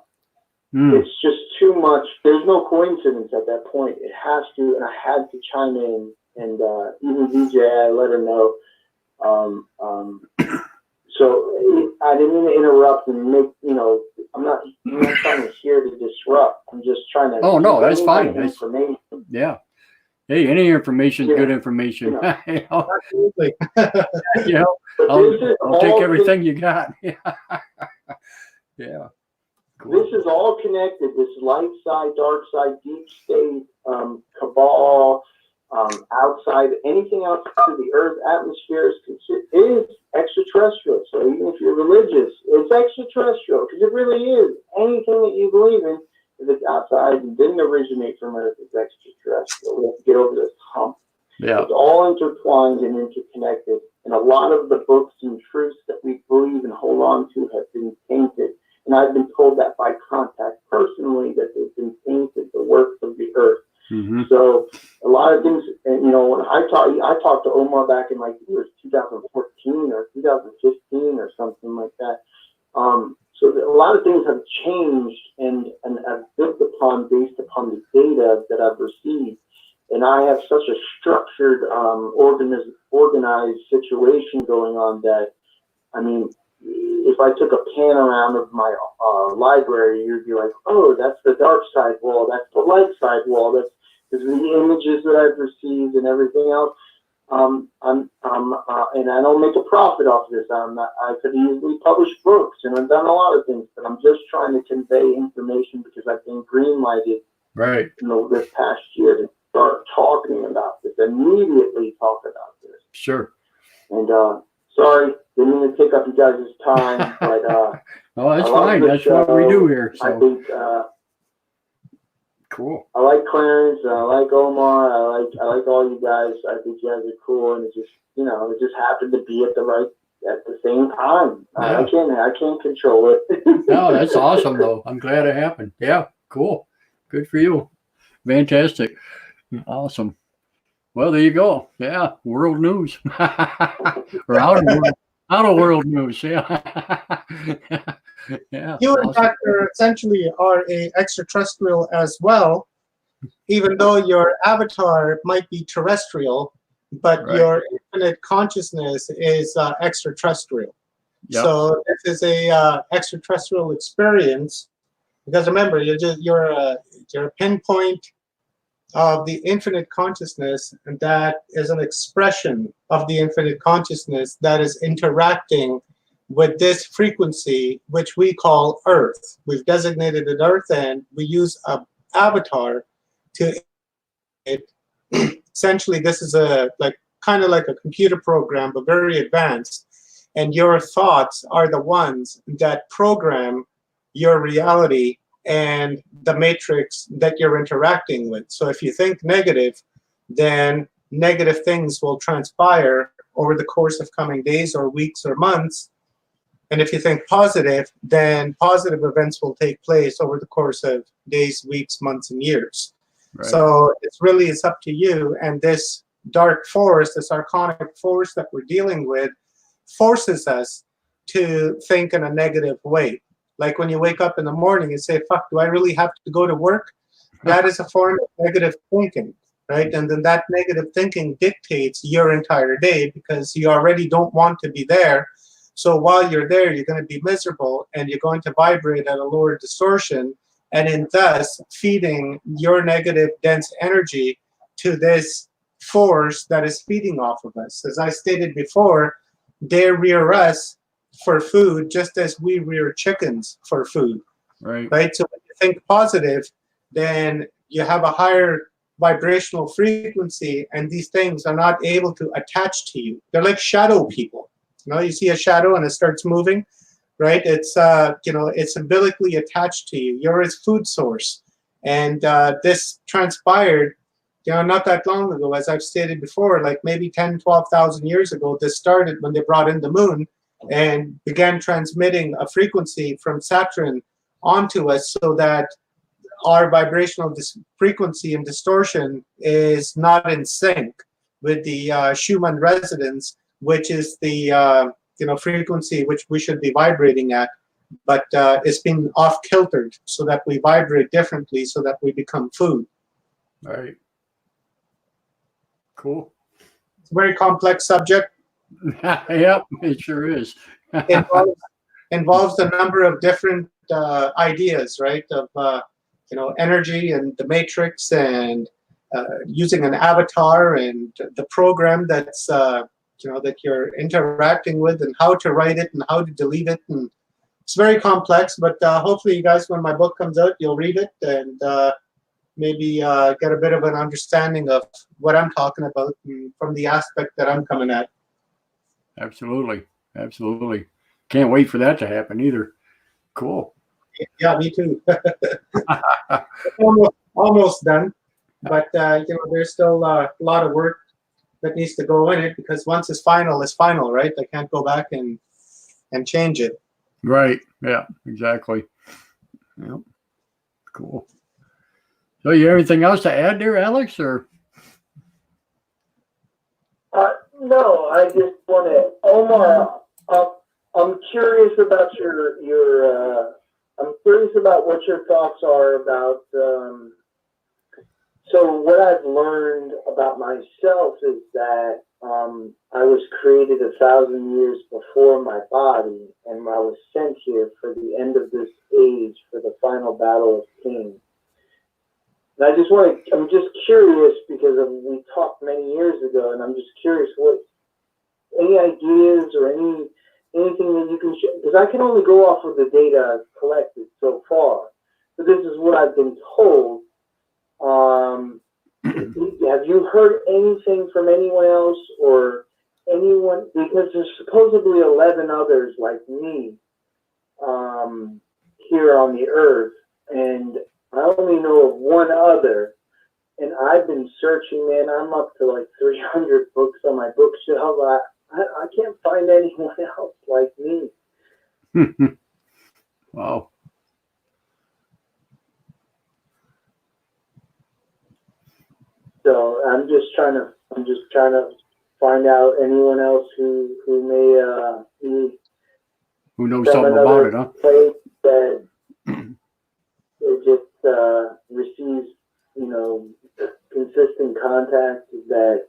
It's just too much. There's no coincidence at that point. It has to, and I had to chime in. And even DJ, I let her know. So I didn't mean to interrupt and make, I'm not trying to here to disrupt. I'm just trying to. Oh, no, that's fine. Information. Yeah. Hey, any information is good information. Absolutely. I'll take everything you got. Yeah. Cool. This is all connected. This light side, dark side, deep state, cabal, outside, anything outside of the Earth atmosphere is extraterrestrial. So even if you're religious, it's extraterrestrial because it really is. Anything that you believe in, if it's outside and didn't originate from Earth, it's extraterrestrial. We have to get over this hump. Yeah. It's all intertwined and interconnected. And a lot of the books and truths that we believe and hold on to have been tainted. And I've been told that by contact personally, that they've been tainted, the works of the earth. Mm-hmm. So a lot of things, and you know, when I talked to Omar back in like it was 2014 or 2015 or something like that. So a lot of things have changed and have built upon based upon the data that I've received. And I have such a structured, organized situation going on that, I mean, if I took a pan around of my library, you'd be like, oh, that's the dark side wall, that's the light side wall, that's the images that I've received and everything else. And I don't make a profit off this. I could easily publish books, and I've done a lot of things, but I'm just trying to convey information because I've been green-lighted Right. this past year to start talking about this, immediately talk about this. Sure. And sorry, didn't mean to take up you guys' time, but Oh, that's I love fine. the That's what we show. do here. I So think cool. I like Clarence, I like Omar, I like all you guys. I think you guys are cool, and it just happened to be at the same time. Yeah. I can't control it. No, that's awesome though. I'm glad it happened. Yeah, cool. Good for you. Fantastic. Awesome. Well, there you go. Yeah, world news. Or out of world news. Yeah. Yeah. You, in Awesome. fact, essentially are a extraterrestrial as well, even though your avatar might be terrestrial, but Right. your infinite consciousness is extraterrestrial. Yep. So this is a extraterrestrial experience, because remember, you're a pinpoint of the infinite consciousness, and that is an expression of the infinite consciousness that is interacting with this frequency, which we call Earth. We've designated it Earth, and we use an avatar to it. Essentially, this is kind of like a computer program, but very advanced. And your thoughts are the ones that program your reality and the matrix that you're interacting with. So if you think negative, then negative things will transpire over the course of coming days or weeks or months. And if you think positive, then positive events will take place over the course of days, weeks, months, and years. Right. So it's up to you. And this dark force, this archonic force that we're dealing with, forces us to think in a negative way. Like when you wake up in the morning and say, fuck, do I really have to go to work? That is a form of negative thinking, right? And then that negative thinking dictates your entire day because you already don't want to be there. So while you're there, you're going to be miserable and you're going to vibrate at a lower distortion, and in thus feeding your negative dense energy to this force that is feeding off of us. As I stated before, they rear us for food just as we rear chickens for food, Right. right? So when you think positive, then you have a higher vibrational frequency, and these things are not able to attach to you. They're like shadow people. You see a shadow and it starts moving, right? It's it's umbilically attached to you. You're its food source. And this transpired, not that long ago, as I've stated before, like maybe 10, 12,000 years ago. This started when they brought in the moon and began transmitting a frequency from Saturn onto us so that our vibrational frequency and distortion is not in sync with the Schumann resonance, which is the frequency which we should be vibrating at, but it's been off kiltered so that we vibrate differently, so that we become food. Right. Cool. It's a very complex subject. Yep, it sure is. It involves a number of different ideas, right? Of energy and the matrix, and using an avatar, and the program that's that you're interacting with, and how to write it and how to delete it. And it's very complex, but hopefully you guys, when my book comes out, you'll read it and maybe get a bit of an understanding of what I'm talking about from the aspect that I'm coming at. Absolutely. Absolutely. Can't wait for that to happen either. Cool. Yeah, me too. Almost done, but there's still a lot of work that needs to go in it, because once it's final, right? I can't go back and change it. Right. Yeah, exactly. Yep. Cool. So you have anything else to add there, Alex, or? No, I just want to, Omar, I'm curious about I'm curious about what your thoughts are about, so what I've learned about myself is that I was created 1,000 years before my body, and I was sent here for the end of this age, for the final battle of kings. And I'm just curious, because we talked many years ago, and I'm just curious any ideas or anything that you can share, because I can only go off of the data I've collected so far. But this is what I've been told. Have you heard anything from anyone else or anyone? Because there's supposedly 11 others like me here on the earth, and I only know of one other. And I've been searching, man. I'm up to like 300 books on my bookshelf. I can't find anyone else like me. Wow. So I'm just trying to find out anyone else who may Who knows something about it, huh? place that it just receives, consistent contact. That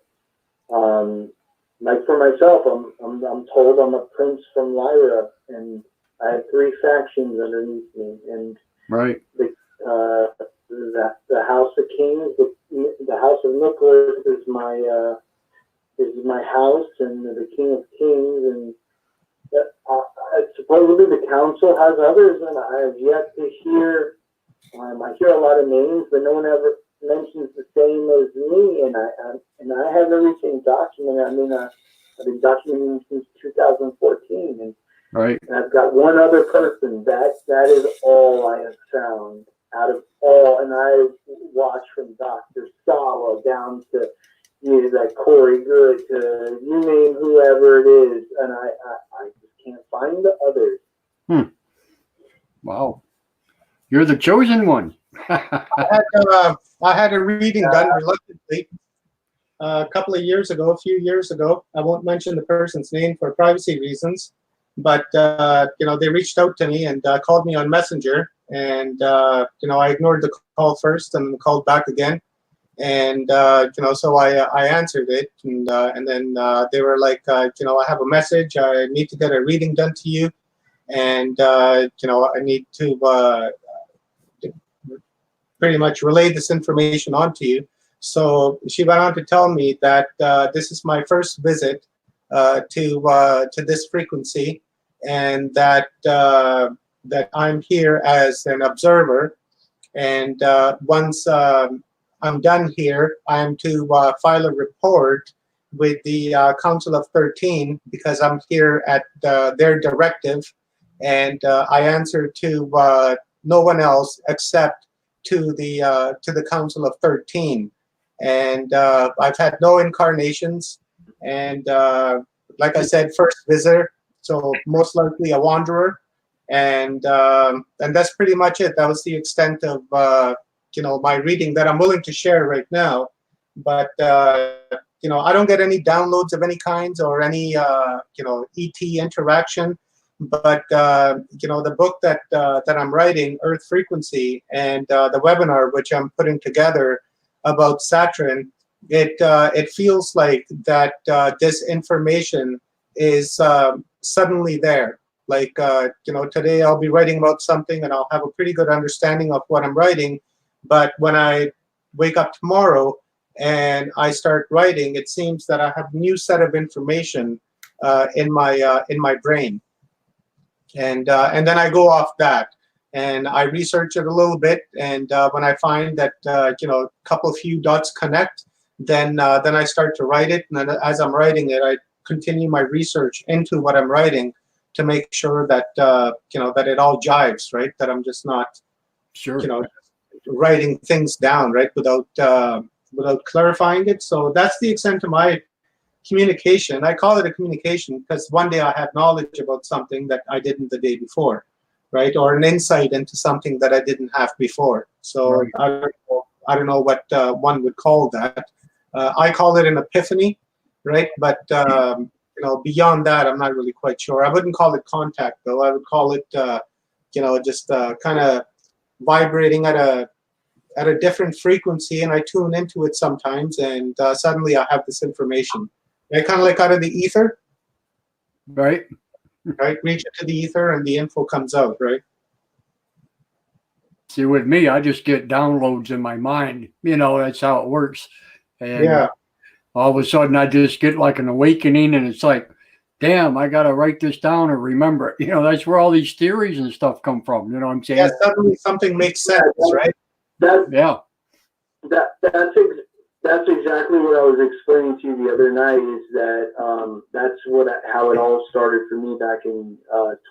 like for myself, I'm told I'm a prince from Lyra, and I have 3 factions underneath me, and Right. the House of Kings, the House of Nicholas is my house, and the King of Kings, and supposedly the council has others, and I have yet to hear. I hear a lot of names, but no one ever mentions the same as me, and I have everything documented. I mean, I've been documenting since 2014, and Right. and I've got one other person. That is all I have found out of all. And I've watched from Dr. Sala down to that Corey Good, to you name whoever it is, and I just can't find the others. Wow. You're the chosen one. I had a reading done reluctantly a few years ago. I won't mention the person's name for privacy reasons, but they reached out to me and called me on Messenger, and I ignored the call first and called back again, and so I answered it, and then they were like, I have a message. I need to get a reading done to you, and I need to pretty much relay this information onto you. So she went on to tell me that this is my first visit to this frequency, and that I'm here as an observer. And once I'm done here, I'm to file a report with the Council of 13, because I'm here at their directive, and I answer to no one else except to the Council of 13. And I've had no incarnations, and like I said, first visitor, so most likely a wanderer, and that's pretty much it. That was the extent of my reading that I'm willing to share right now. But I don't get any downloads of any kinds or any ET interaction. But the book that I'm writing, Earth Frequency, and the webinar which I'm putting together about Saturn, it feels like that this information is suddenly there. Like today I'll be writing about something and I'll have a pretty good understanding of what I'm writing, but when I wake up tomorrow and I start writing, it seems that I have a new set of information in my brain. And then I go off that and I research it a little bit, and when I find that a few dots connect, then I start to write it, and then as I'm writing it, I continue my research into what I'm writing to make sure that that it all jives, right? That I'm just not writing things down, right, without clarifying it. So that's the extent of my communication. I call it a communication because one day I have knowledge about something that I didn't the day before, right? Or an insight into something that I didn't have before. So Right. I don't know what one would call that. I call it an epiphany, right? But beyond that, I'm not really quite sure. I wouldn't call it contact, though. I would call it, just kind of vibrating at a different frequency, and I tune into it sometimes, and suddenly I have this information. Right? Kind of like out of the ether, Right. right? Reach into the ether, and the info comes out, right? See, with me, I just get downloads in my mind. That's how it works. And Yeah. all of a sudden, I just get like an awakening, and it's like, damn, I got to write this down and remember it. That's where all these theories and stuff come from. You know what I'm saying? Yeah. Suddenly something makes sense, right? Yeah. That's exactly what I was explaining to you the other night. Is that that's how it all started for me back in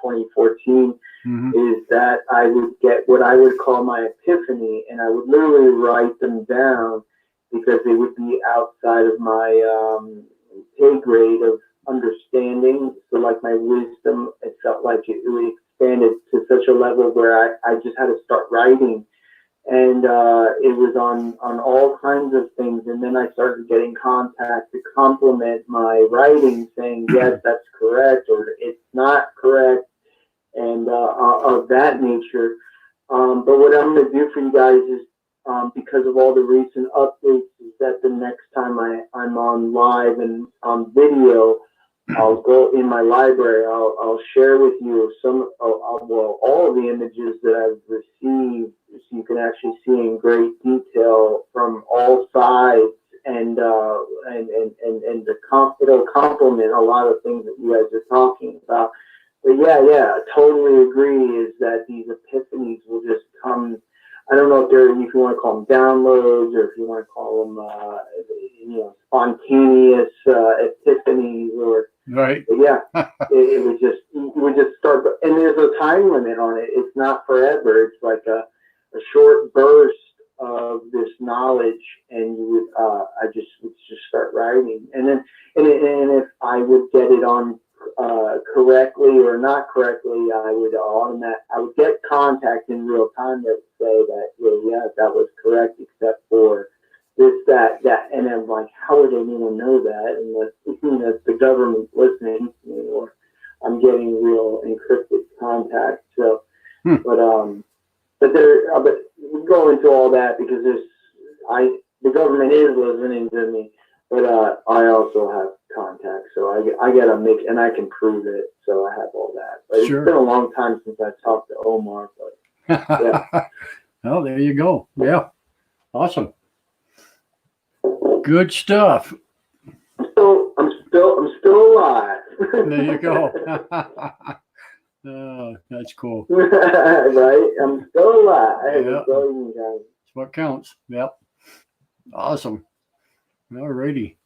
2014. Mhm. Is that I would get what I would call my epiphany, and I would literally write them down because they would be outside of my pay grade of understanding. So like my wisdom, it felt like it really expanded to such a level where I just had to start writing. And it was on all kinds of things. And then I started getting contact to compliment my writing, saying, yes, that's correct, or it's not correct, and of that nature. But what I'm going to do for you guys is, because of all the recent updates, is that the next time I'm on live and on video, I'll go in my library. I'll share with you all of the images that I've received, so you can actually see in great detail from all sides, and it'll complement a lot of things that you guys are talking about. But yeah, I totally agree. Is that these epiphanies will just come. I don't know if you want to call them downloads, or if you want to call them, spontaneous epiphanies, or. Right. But yeah, it would just start, and there's a time limit on it. It's not forever. It's like a short burst of this knowledge, and you would I would just start writing, and then and if I would get it on correctly or not correctly, I would get contact in real time that would say that that was correct, except for this, that, and I'm like, how would anyone know that unless the government's listening to me, or I'm getting real encrypted contact? So, but we go into all that because the government is listening to me, but I also have contact, so I gotta make, and I can prove it, so I have all that. But Sure. It's been a long time since I talked to Omar, but yeah. Well, there you go. Yeah. Awesome. Good stuff. I'm still alive. There you go. That's cool. Right? I'm still alive. Yeah. So, That's what counts. Yep. Awesome. All righty.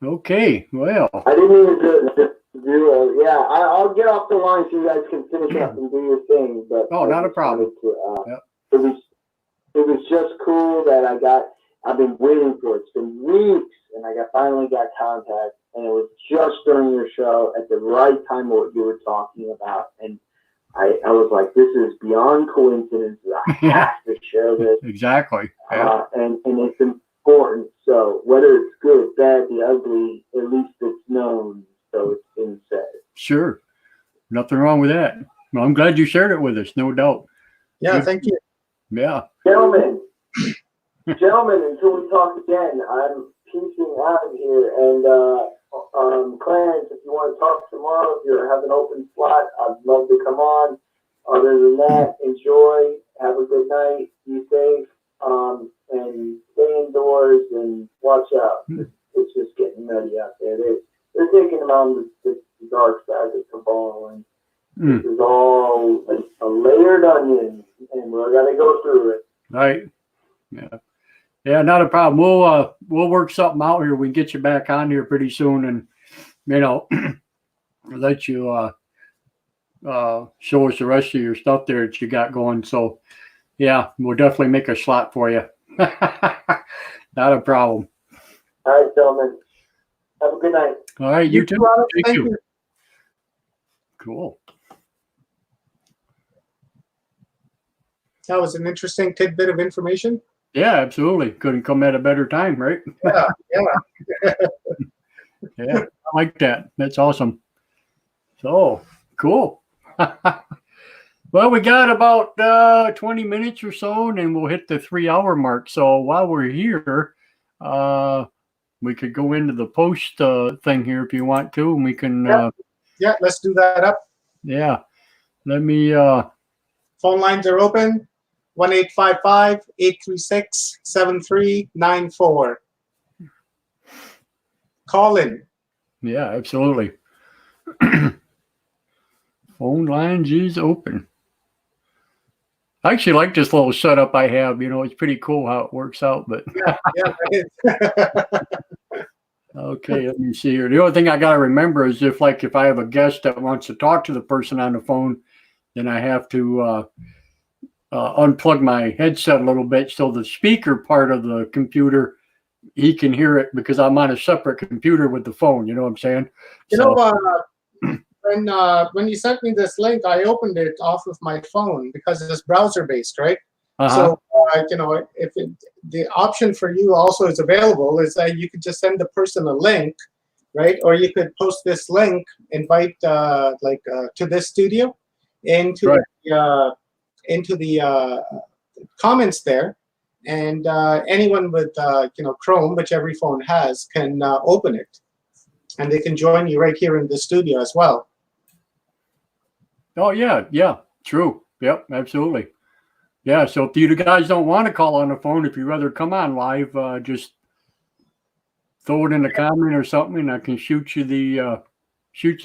Okay. Well. I didn't even do I'll get off the line so you guys can finish up and do your thing. But Not a problem. Yep. It was just cool that I've been waiting for it. It's been weeks, and I finally got contact, and it was just during your show at the right time what you were talking about, and I was like, this is beyond coincidence. I have to share this. Exactly. Yeah. And it's important. So whether it's good, bad, the ugly, at least it's known. So it's been said. Sure. Nothing wrong with that. Well, I'm glad you shared it with us. No doubt. Yeah. Good. Thank you. Yeah. Gentlemen, until we talk again, I'm peacing out of here. And Clarence, if you want to talk tomorrow, if you have an open slot, I'd love to come on. Other than that, enjoy. Have a good night. Be safe. And stay indoors and watch out. It's just getting nutty out there. They're taking them on the dark side of the cabal, and this is all a layered onion, and we're gonna go through it. Right. Yeah. Yeah, not a problem. We'll work something out here. We can get you back on here pretty soon, and let you show us the rest of your stuff there that you got going. So yeah, we'll definitely make a slot for you. Not a problem. All right, gentlemen. Have a good night. All right, you too. Alex. Thank you. Cool. That was an interesting tidbit of information. Yeah, absolutely. Couldn't come at a better time, right? Yeah, Yeah, I like that. That's awesome. So cool. Well, we got about 20 minutes or so, and then we'll hit the 3-hour mark. So while we're here, we could go into the post thing here if you want to, and we can. Yeah, let's do that up. Yeah. Let me. Phone lines are open. 1-855-836-7394. Call in. Yeah, absolutely. Phone lines is open. I actually like this little setup I have. You know, it's pretty cool how it works out. But Yeah, that is. okay, let me see here. The only thing I got to remember is if I have a guest that wants to talk to the person on the phone, then I have to unplug my headset a little bit so the speaker part of the computer, he can hear it because I'm on a separate computer with the phone. You know what I'm saying? You know, when you sent me this link, I opened it off of my phone because it's browser based, right? So, you know, the option for you also is available is that you could just send the person a link, right? Or you could post this link, invite to this studio into the comments there, and anyone with Chrome, which every phone has, can open it, and they can join you right here in the studio as well. Oh yeah, true. Yep, absolutely. Yeah, so if you guys don't want to call on the phone, if you'd rather come on live, just throw it in the comment or something, and I can shoot you the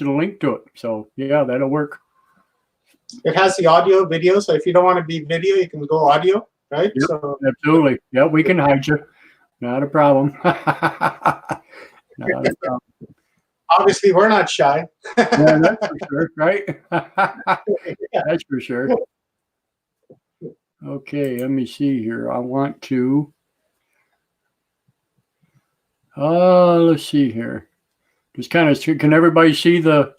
link to it. So yeah, that'll work. It has the audio, video, so if you don't want to be video, you can go audio, right? Yep, So absolutely. Yeah, we can hide you. Not a problem. Not a problem. obviously, we're not shy. Yeah, that's for sure, right? That's for sure. Okay, let me see here. I want to. Let's see here. Just kind of. Can everybody see the?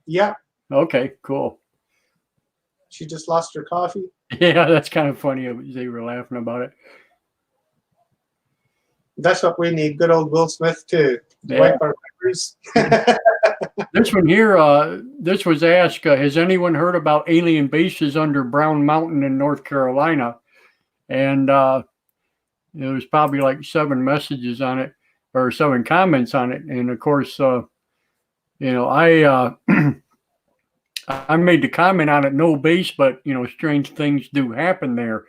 Yeah, Okay, cool. she just lost her coffee. Yeah, that's kind of funny. They were laughing about it. That's what we need. Good old Will Smith to wipe our memories. This one here, this was asked, has anyone heard about alien bases under Brown Mountain in North Carolina? And there was probably like 7 messages on it, or 7 comments on it. And of course, I I made the comment on it, no base, but strange things do happen there.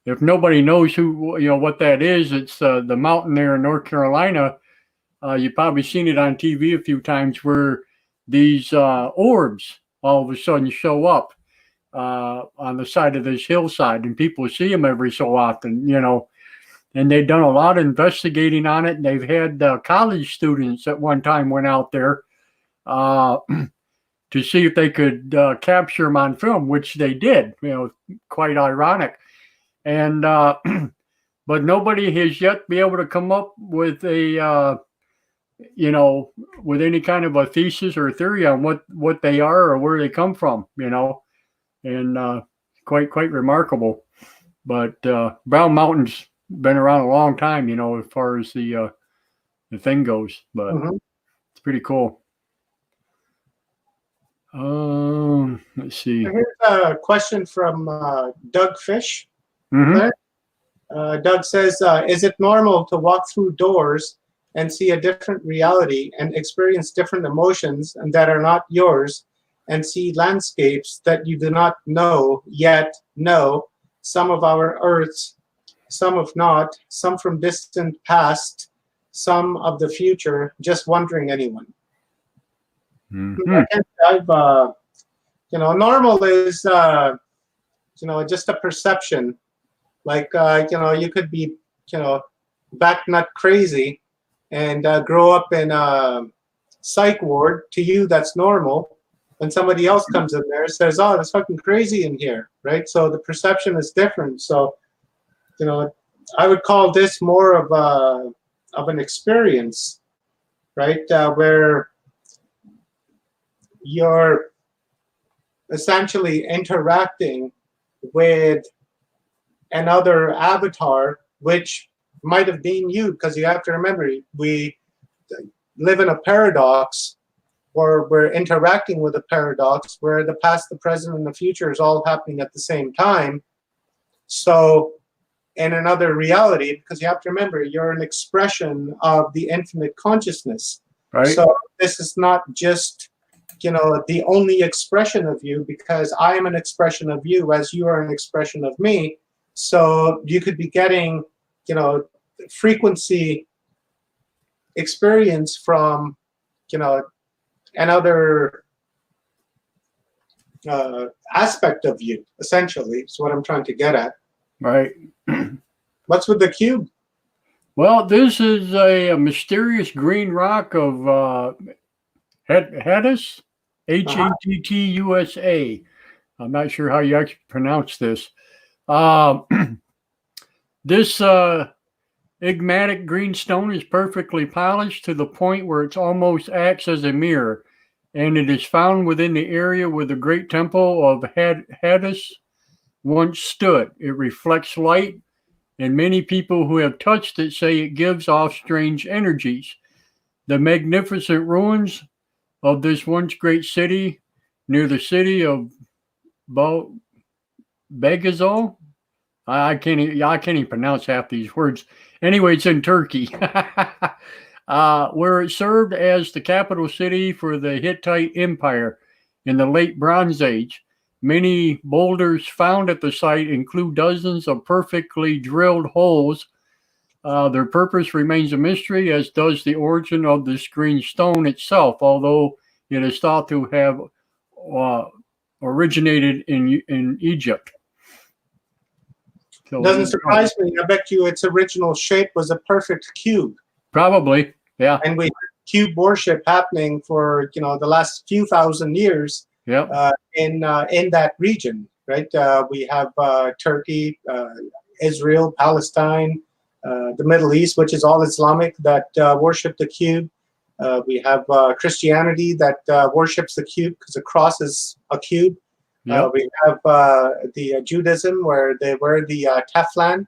If nobody knows what that is, it's the mountain there in North Carolina. You've probably seen it on TV a few times where these orbs all of a sudden show up on the side of this hillside, and people see them every so often, and they've done a lot of investigating on it. And they've had college students at one time went out there to see if they could capture them on film, which they did, quite ironic. And but nobody has yet been able to come up with a with any kind of a thesis or a theory on what they are or where they come from, and quite remarkable. But Brown Mountain's been around a long time, as far as the thing goes. But it's pretty cool. Let's see. Here's a question from Doug Fish. Doug says, is it normal to walk through doors and see a different reality and experience different emotions and that are not yours, and see landscapes that you do not know yet know, some of our Earths, some of not, some from distant past, some of the future, just wondering anyone? Normal is just a perception. Like you could be back nut crazy and grow up in a psych ward. To you, that's normal. When somebody else comes in there and says, "Oh, that's fucking crazy in here," right? So the perception is different. So I would call this more of an experience right? Where you're essentially interacting with another avatar, which might have been you, because you have to remember, we live in a paradox, or we're interacting with a paradox where the past, the present, and the future is all happening at the same time. So in another reality, because you have to remember, you're an expression of the infinite consciousness. Right. So this is not just, the only expression of you, because I am an expression of you as you are an expression of me. So you could be getting, frequency experience from, another aspect of you, essentially, is what I'm trying to get at. Right. What's with the cube? Well, this is a mysterious green rock of Hattus, Hattusa. I'm not sure how you actually pronounce this. This enigmatic green stone is perfectly polished to the point where it almost acts as a mirror, and it is found within the area where the great temple of Hattus once stood. It reflects light, and many people who have touched it say it gives off strange energies. The magnificent ruins of this once great city near the city of Begazol. I can't even pronounce half these words. Anyway, it's in Turkey, where it served as the capital city for the Hittite Empire in the late Bronze Age. Many boulders found at the site include dozens of perfectly drilled holes. Their purpose remains a mystery, as does the origin of this green stone itself, although it is thought to have originated in Egypt. So, Doesn't surprise me. I bet you its original shape was a perfect cube. Probably, yeah. And we had cube worship happening for the last few thousand years. Yep. In that region, right? We have Turkey, Israel, Palestine, the Middle East, which is all Islamic, that worship the cube. We have Christianity that worships the cube because the cross is a cube. Yep. We have the Judaism where they wear the teflon,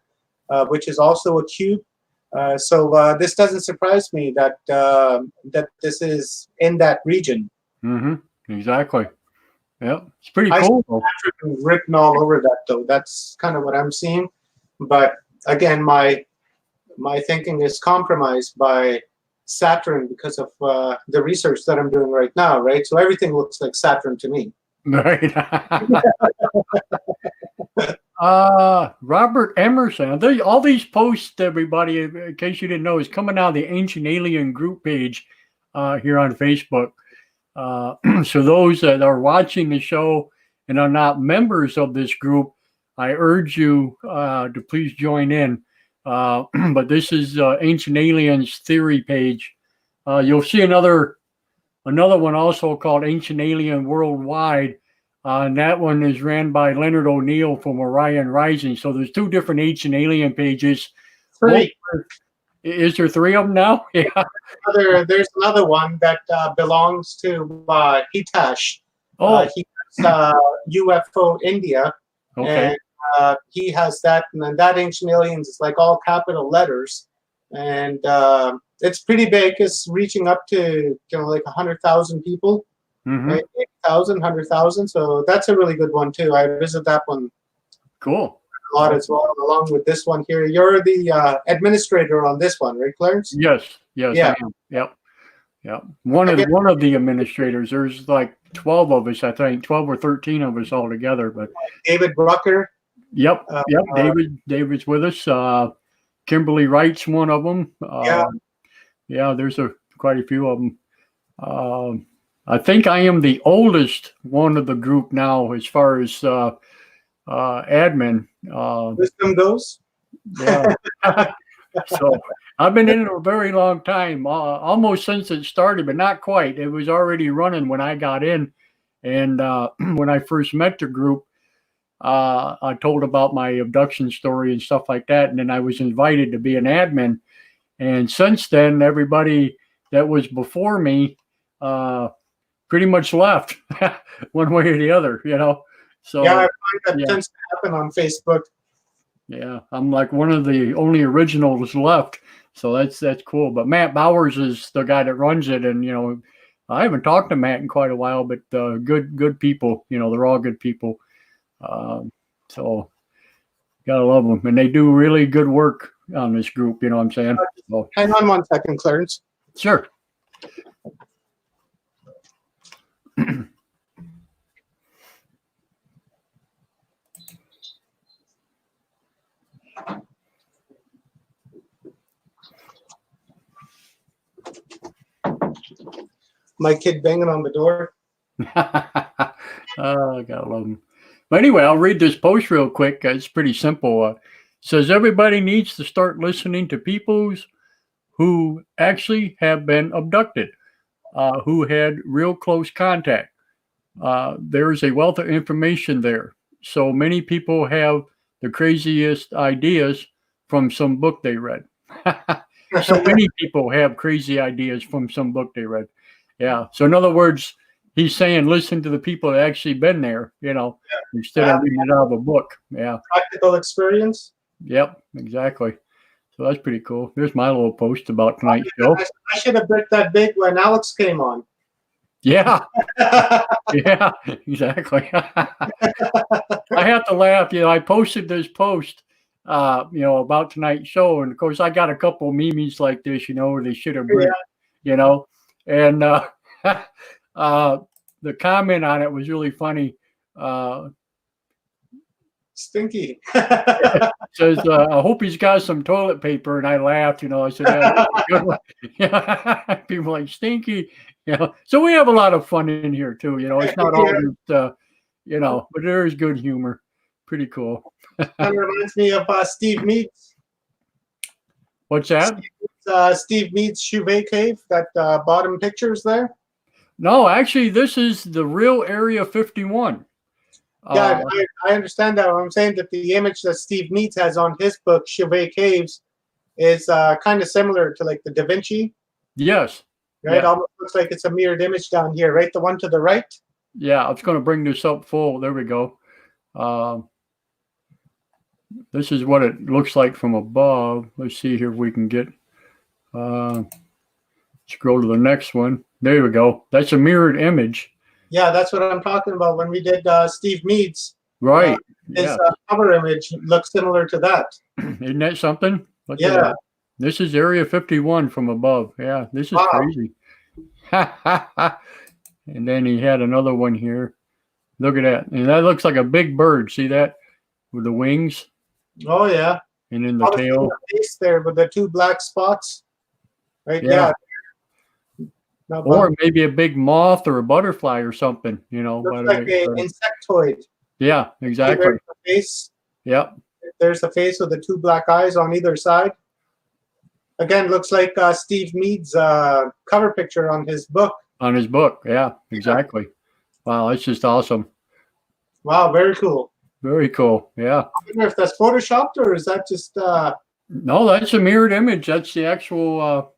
which is also a cube. So this doesn't surprise me that that this is in that region. Mm-hmm. Exactly. Yeah, it's pretty cool. Written all over that, though. That's kind of what I'm seeing. But again, my thinking is compromised by Saturn because of the research that I'm doing right now, right? So everything looks like Saturn to me. Right. Robert Emerson. All these posts, everybody, in case you didn't know, is coming out of the Ancient Alien group page here on Facebook. So those that are watching the show and are not members of this group, I urge you to please join in. But this is Ancient Aliens theory page. You'll see another one also called Ancient Alien Worldwide. And that one is ran by Leonard O'Neill from Orion Rising. So there's two different Ancient Alien pages. Three. Is there three of them now? Yeah. There's another one that belongs to Hitash. He has UFO India. Okay. And he has that, and then that Ancient Aliens is like all capital letters. And it's pretty big. It's reaching up to like 100,000 people. Mm-hmm. Right? 80,000, 100,000. So that's a really good one too. I visit that one. Cool. A lot as well, along with this one here. You're the administrator on this one, right, Clarence? Yes. Yeah. I am. Yep. One of the administrators. There's like 12 of us, I think, 12 or 13 of us all together. But David Brucker. Yep. David's with us. Kimberly Wright's one of them. Yeah. There's quite a few of them. I think I am the oldest one of the group now, as far as admin. Wisdom goes. Yeah. So I've been in it a very long time, almost since it started, but not quite. It was already running when I got in. And when I first met the group, I told about my abduction story and stuff like that. And then I was invited to be an admin. And since then, everybody that was before me pretty much left one way or the other, you know. So Yeah, I find that yeah. tends to happen on Facebook. yeah, I'm like one of the only originals left. So that's cool. But Matt Bowers is the guy that runs it, and you know, I haven't talked to Matt in quite a while, but good people. You know, they're all good people. So gotta love them, and they do really good work on this group. You know what I'm saying? So, Hang on 1 second, Clarence. sure. My kid banging on the door. Oh, I gotta love them. But anyway, I'll read this post real quick. It's pretty simple. Says everybody needs to start listening to peoples who actually have been abducted, who had real close contact. There is a wealth of information there. So many people have the craziest ideas from some book they read. So many people have crazy ideas from some book they read. Yeah. So in other words, he's saying listen to the people that actually been there, you know, instead of reading it out of a book. Yeah. Practical experience. Yep. Exactly. So that's pretty cool. There's my little post about tonight's show. I should have bricked that big when Alex came on. Yeah. Yeah. Exactly. I have to laugh. You know, I posted this post, you know, about tonight's show, and of course, I got a couple memes like this. You know, where they should have bricked. You know, and the comment on it was really funny. Stinky. Says, I hope he's got some toilet paper. And I laughed, you know, I said, yeah, that's a good one. Yeah. People like stinky, you know. So we have a lot of fun in here too, you know. It's not all just, you know, but there is good humor. Pretty cool. Kind of reminds me of Steve Meads. What's that? Steve Meads' Chouvet Cave, that bottom pictures there. No, actually, this is the real Area 51. Yeah, I understand that. I'm saying that the image that Steve Meads has on his book, Chouvet Caves, is kind of similar to like the Da Vinci. Yes. Right? Yeah. Almost looks like it's a mirrored image down here, right? The one to the right. Yeah, I was going to bring this up full. There we go. This is what it looks like from above. Let's see here if we can get, scroll to the next one. There we go. That's a mirrored image. Yeah, that's what I'm talking about. When we did Steve Meads, Right. his Yeah. cover image looks similar to that. Isn't that something? Look at Yeah. that. This is Area 51 from above. Yeah, this is Wow. crazy. And then he had another one here. Look at that. And that looks like a big bird. See that? With the wings Oh yeah, and then the obviously tail. the face there with the two black spots. Right? Yeah. Yeah. Now, Or maybe a big moth or a butterfly or something, you know. looks by the like way. an insectoid. Yeah, exactly. There's the face. Yep. There's the face with the two black eyes on either side. Again, looks like Steve Meads' cover picture on his book. On his book. Yeah, exactly. Wow, that's just awesome. Wow, very cool. Very cool. Yeah. I wonder if that's photoshopped or is that just No, that's a mirrored image. That's the actual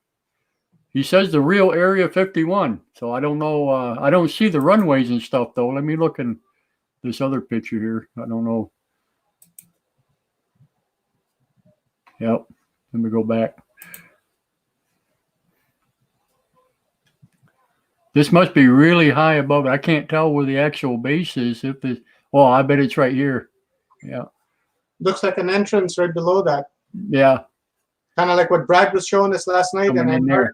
he says the real Area 51. So I don't know. I don't see the runways and stuff though. Let me look in this other picture here. I don't know. Yep. Let me go back. This must be really high above it. I can't tell where the actual base is. If it, well, I bet it's right here. Yeah. looks like an entrance right below that? Yeah. Kind of like what Brad was showing us last night in Coming in there.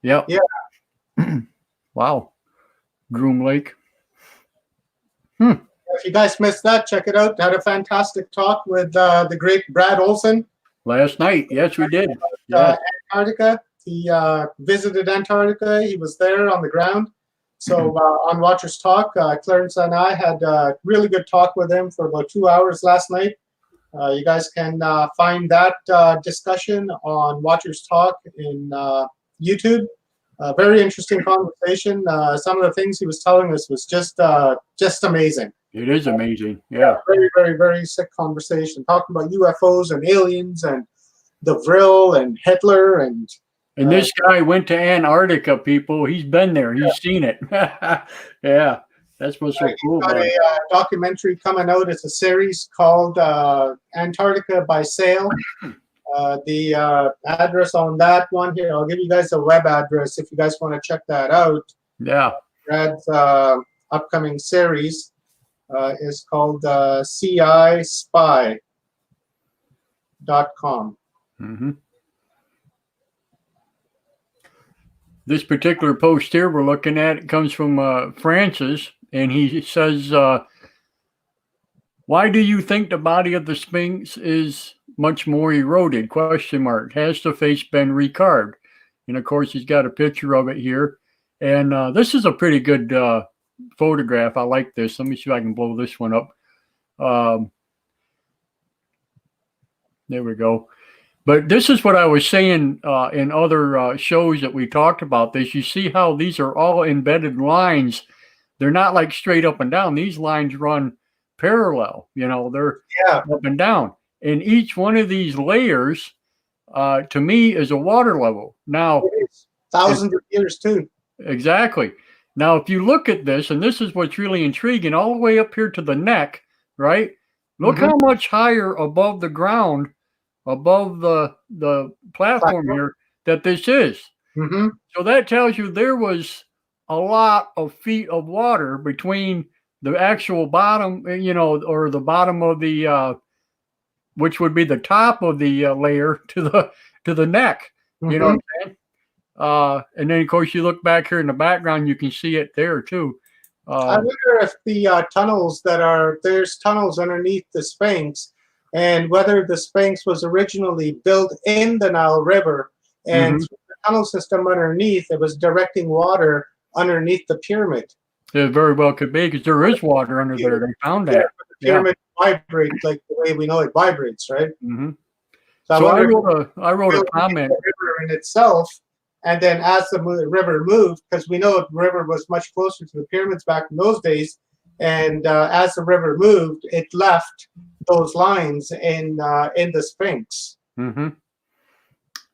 Antarctica. Yep. Yeah. Wow. Groom Lake. If you guys missed that, check it out. Had a fantastic talk with the great Brad Olson. Last night. Yes, we did. Yeah. Antarctica. He visited Antarctica. He was there on the ground. So on Watchers Talk, Clarence and I had a really good talk with him for about 2 hours last night. You guys can find that discussion on Watchers Talk in YouTube. Very interesting conversation. Some of the things he was telling us was just amazing. It is amazing. Yeah. Very, very, very sick conversation. Talking about UFOs and aliens and the Vril and Hitler and And this guy went to Antarctica, people. He's been there. He's seen it. Yeah, that's what's so cool Got about it. a documentary coming out. It's a series called Antarctica by Sail. The address on that one here, I'll give you guys a web address if you guys want to check that out. Yeah. Brad's upcoming series is called CISpy.com. Mm-hmm. This particular post here we're looking at comes from Francis, and he says, why do you think the body of the Sphinx is much more eroded? Question mark. Has the face been recarved? And of course, he's got a picture of it here. And this is a pretty good photograph. I like this. Let me see if I can blow this one up. There we go. But this is what I was saying in other shows that we talked about this. You see how these are all embedded lines. They're not like straight up and down. These lines run parallel. You know, they're up and down. And each one of these layers, to me, is a water level. Now, thousands of years too. Exactly. Now, if you look at this, and this is what's really intriguing, all the way up here to the neck, right? Look how much higher above the ground, above the platform here, that this is. So that tells you there was a lot of feet of water between the actual bottom, you know, or the bottom of the, which would be the top of the layer to the neck. You know what I'm saying? And then, of course, you look back here in the background, you can see it there, too. I wonder if the tunnels there's tunnels underneath the Sphinx, and whether the Sphinx was originally built in the Nile River, and through the tunnel system underneath, it was directing water underneath the pyramid. It very well could be, because there is water under there. They found that. The pyramid vibrates like the way we know it vibrates, right? So I wrote a comment. The river in itself, and then as the river moved, because we know the river was much closer to the pyramids back in those days, and as the river moved, it left those lines in the Sphinx.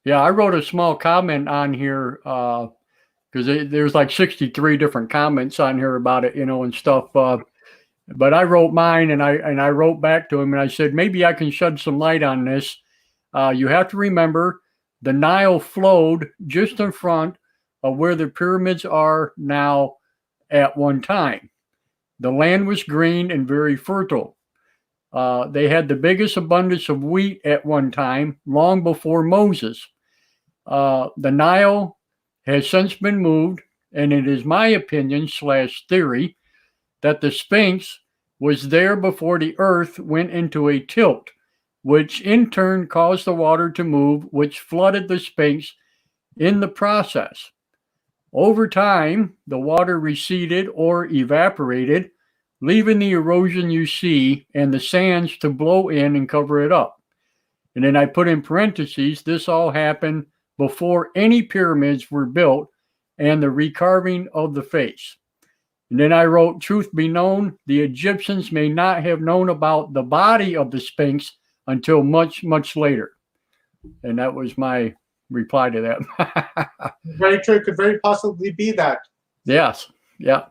Yeah, I wrote a small comment on here because there's like 63 different comments on here about it, you know, and stuff. But I wrote mine, and I wrote back to him, and I said, maybe I can shed some light on this. You have to remember, the Nile flowed just in front of where the pyramids are now at one time. The land was green and very fertile. They had the biggest abundance of wheat at one time, long before Moses. The Nile has since been moved, and it is my opinion / theory that the Sphinx was there before the earth went into a tilt, which in turn caused the water to move, which flooded the Sphinx in the process. Over time, the water receded or evaporated, leaving the erosion you see and the sands to blow in and cover it up. And then I put in parentheses, this all happened before any pyramids were built and the recarving of the face. And then I wrote, truth be known, the Egyptians may not have known about the body of the Sphinx until much, much later. And that was my reply to that. Very true. Could very possibly be that. Yes. Yeah.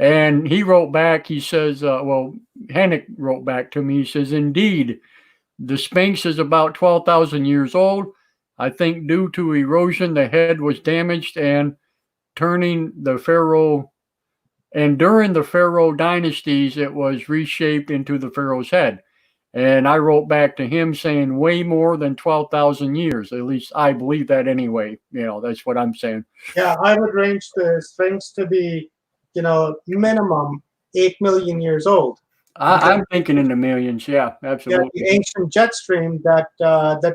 And he wrote back, he says, Hennick wrote back to me, he says, indeed, the Sphinx is about 12,000 years old. I think due to erosion, the head was damaged and during the Pharaoh dynasties, it was reshaped into the Pharaoh's head. And I wrote back to him saying way more than 12,000 years. At least I believe that anyway. You know, that's what I'm saying. Yeah, I would range the Sphinx to be, you know, minimum 8 million years old. I'm thinking in the millions. Yeah, absolutely. Yeah, the ancient jet stream that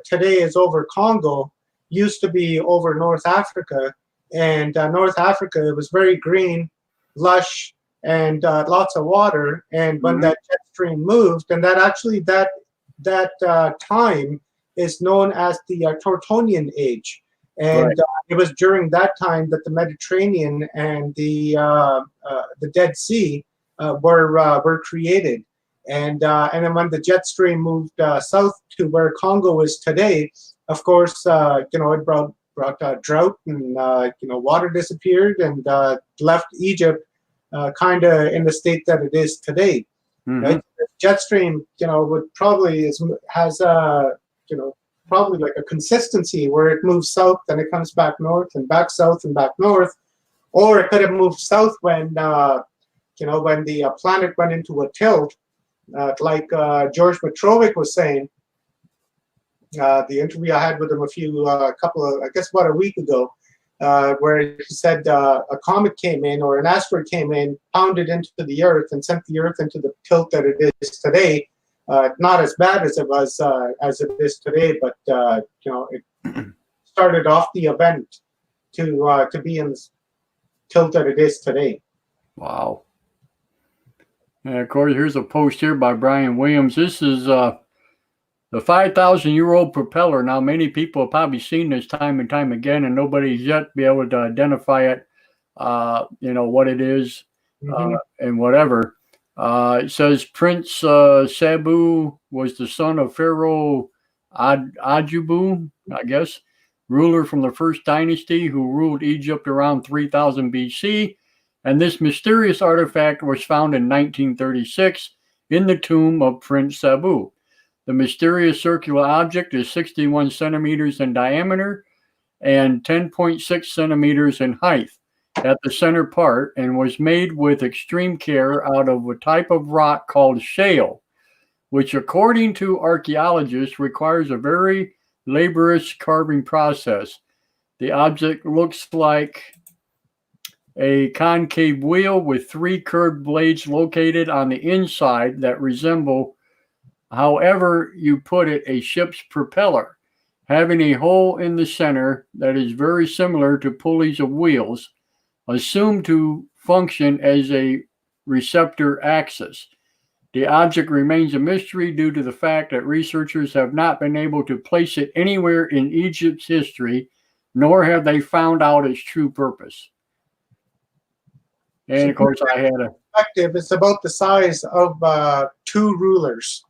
today is over Congo used to be over North Africa. And North Africa was very green, lush, and lots of water. And when that jet stream moved, and that time is known as the Tortonian Age. And it was during that time that the Mediterranean and the Dead Sea were created. And then when the jet stream moved south to where Congo is today, of course, it brought brought drought and water disappeared and left Egypt kind of in the state that it is today. Mhm. Right? Jet stream, would probably has probably like a consistency where it moves south and it comes back north and back south and back north, or it could have moved south when when the planet went into a tilt, like George Petrovic was saying. The interview I had with him about a week ago, where he said a comet came in or an asteroid came in, pounded into the Earth, and sent the Earth into the tilt that it is today. Not as bad as it was as it is today, but it started off the event to be in the tilt that it is today. Wow. And of course, here's a post here by Brian Williams. This is the 5,000-year-old propeller. Now, many people have probably seen this time and time again, and nobody's yet be able to identify it, what it is, and whatever. It says Prince Sabu was the son of Pharaoh Ajubu, I guess, ruler from the first dynasty who ruled Egypt around 3000 BC. And this mysterious artifact was found in 1936 in the tomb of Prince Sabu. The mysterious circular object is 61 centimeters in diameter and 10.6 centimeters in height at the center part, and was made with extreme care out of a type of rock called shale, which, according to archaeologists, requires a very laborious carving process. The object looks like a concave wheel with 3 curved blades located on the inside that resemble, however you put it, a ship's propeller, having a hole in the center that is very similar to pulleys of wheels, assumed to function as a receptor axis. The object remains a mystery due to the fact that researchers have not been able to place it anywhere in Egypt's history, nor have they found out its true purpose. And of course, I had a perspective. It's about the size of 2 rulers.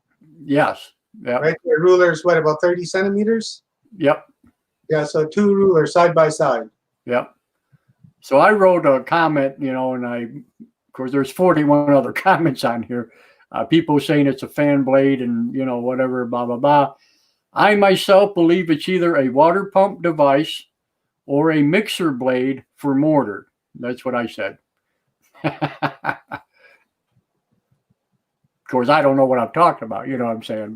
yes, yep, Right, the rulers, what, about 30 centimeters? yep, Yeah, so 2 rulers side by side. yep. So I wrote a comment, and of course, there's 41 other comments on here. People saying it's a fan blade and, whatever, blah, blah, blah. I myself believe it's either a water pump device or a mixer blade for mortar. That's what I said. Of course, I don't know what I'm talking about, you know what I'm saying?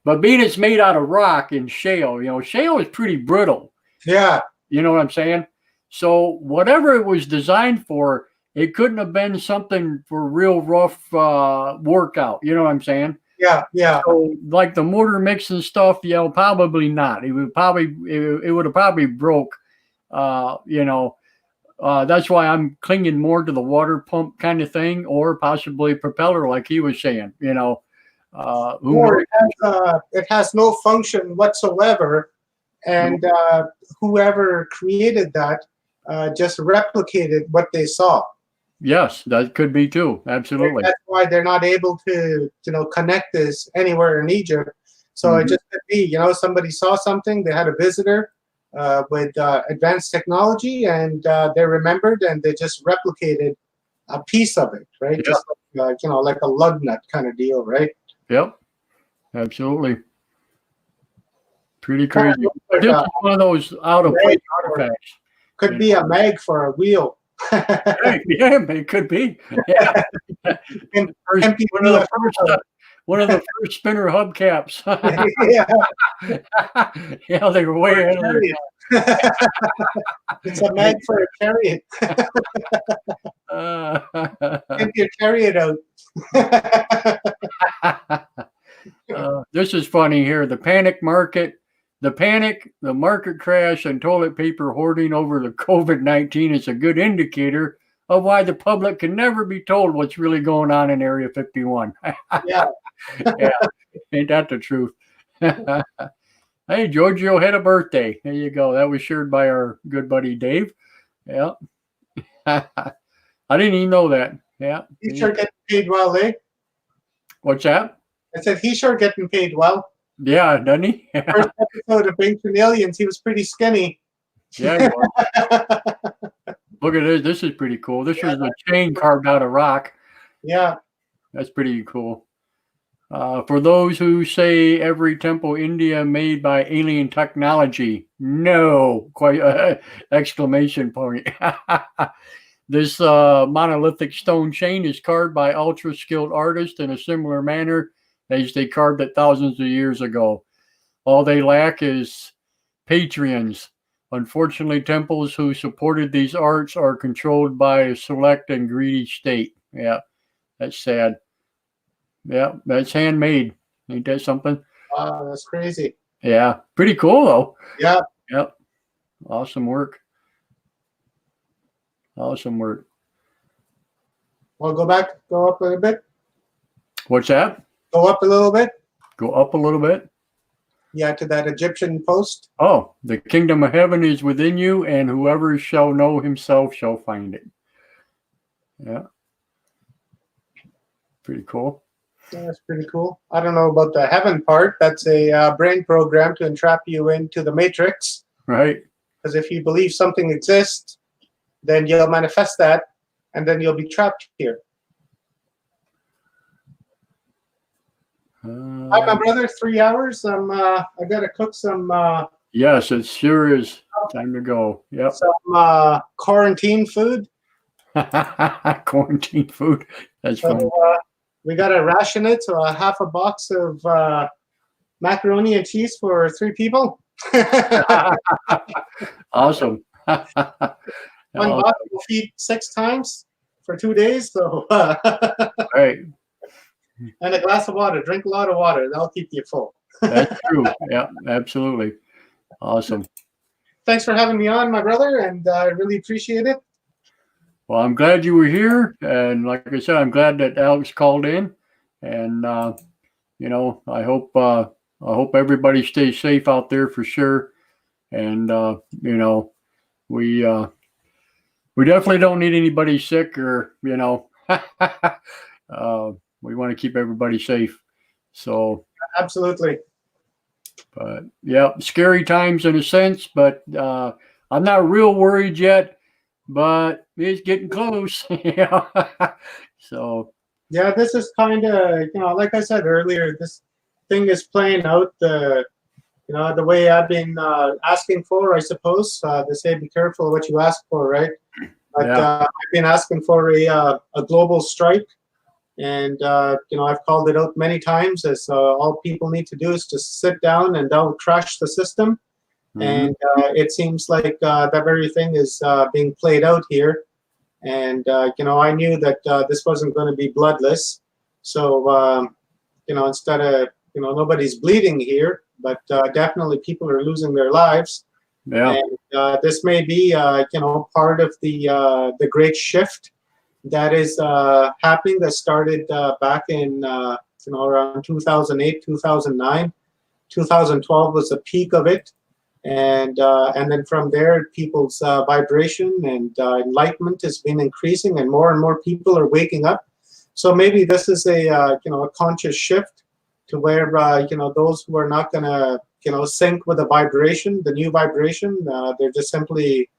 But being it's made out of rock and shale, shale is pretty brittle. Yeah. You know what I'm saying? So whatever it was designed for, it couldn't have been something for real rough workout. You know what I'm saying? Yeah, yeah. So like the mortar mix and stuff, probably not. It would have probably broke. That's why I'm clinging more to the water pump kind of thing, or possibly propeller, like he was saying. Or it has no function whatsoever, and whoever created that just replicated what they saw. Yes, that could be too. Absolutely. And that's why they're not able to, connect this anywhere in Egypt. So it just could be, somebody saw something, they had a visitor with advanced technology, and they remembered, and they just replicated a piece of it, right? Yeah. Just like a lug nut kind of deal, right? Yep. Absolutely. Pretty crazy. But this is one of those out of place artifacts. Could be a mag for a wheel. Yeah, it could be. Yeah. One of the first spinner hubcaps. Yeah. Yeah, they were way ahead of their time. It's a mag for a chariot. Get your chariot out. This is funny here. The market crash, and toilet paper hoarding over the COVID-19 is a good indicator of why the public can never be told what's really going on in Area 51. Yeah. Yeah, ain't that the truth? Hey, Giorgio had a birthday. There you go. That was shared by our good buddy Dave. Yeah. I didn't even know that. Yeah. He's sure getting paid well, eh? What's that? I said he's sure getting paid well. Yeah, doesn't he? First episode of Ancient Aliens, he was pretty skinny. Yeah, you are. Look at this. This is pretty cool. This was a chain carved out of rock. Yeah. That's pretty cool. For those who say every temple India made by alien technology, no, quite exclamation point. This monolithic stone chain is carved by ultra skilled artists in a similar manner as they carved it thousands of years ago. All they lack is patrons. Unfortunately, temples who supported these arts are controlled by a select and greedy state. Yeah, that's sad. Yeah, that's handmade. Ain't that something? Wow, that's crazy. Yeah, pretty cool though. Yeah. Yep. Awesome work. Awesome work. Well, go up a little bit. What's that? Go up a little bit. Go up a little bit. Yeah, to that Egyptian post. Oh, the kingdom of heaven is within you, and whoever shall know himself shall find it. Yeah. Pretty cool. Yeah, that's pretty cool. I don't know about the heaven part. That's a brain program to entrap you into the matrix. Right. Because if you believe something exists, then you'll manifest that, and then you'll be trapped here. Hi, my brother. 3 hours. I gotta cook some. Yes, it sure is. Time to go. Yep. Some quarantine food. Quarantine food. That's So funny. we gotta ration it. So a half a box of macaroni and cheese for 3 people. Awesome. One box will feed 6 times for 2 days. So Right. and a glass of water. Drink a lot of water. That'll keep you full. That's true. Yeah, absolutely. Awesome. Thanks for having me on, my brother, and I really appreciate it. Well, I'm glad you were here, and like I said, I'm glad that Alex called in, and you know, I hope everybody stays safe out there for sure, and you know, we definitely don't need anybody sick, or you know, we want to keep everybody safe. So Absolutely. but yeah, scary times in a sense, but I'm not real worried yet, but it's getting close. Yeah. So Yeah, this is kind of, like I said earlier, this thing is playing out the way I've been asking for, I suppose. They say be careful of what you ask for, right? But I've been asking for a global strike. And, I've called it out many times as all people need to do is just sit down and don't crash the system. mhm. And it seems like that very thing is being played out here. And, I knew that this wasn't going to be bloodless. So, instead of, nobody's bleeding here, but definitely people are losing their lives. Yeah. And this may be, part of the great shift that is happening, that started back in around 2008, 2009. 2012 was the peak of it, and then from there, people's vibration and enlightenment has been increasing, and more people are waking up. So maybe this is a conscious shift to where those who are not going to sync with the vibration, the new vibration, they're just simply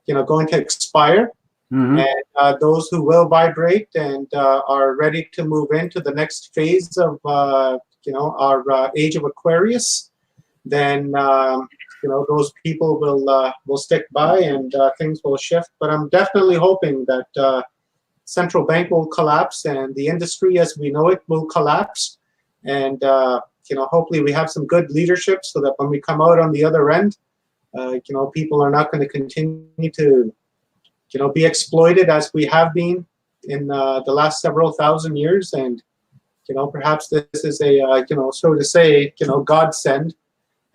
going to expire. Mhm. And those who will vibrate and are ready to move into the next phase of our age of Aquarius, then those people will stick by and things will shift. But I'm definitely hoping that central bank will collapse and the industry as we know it will collapse, and hopefully we have some good leadership so that when we come out on the other end, people are not going to continue to be exploited as we have been in the last several thousand years. And, perhaps this is a, so to say, godsend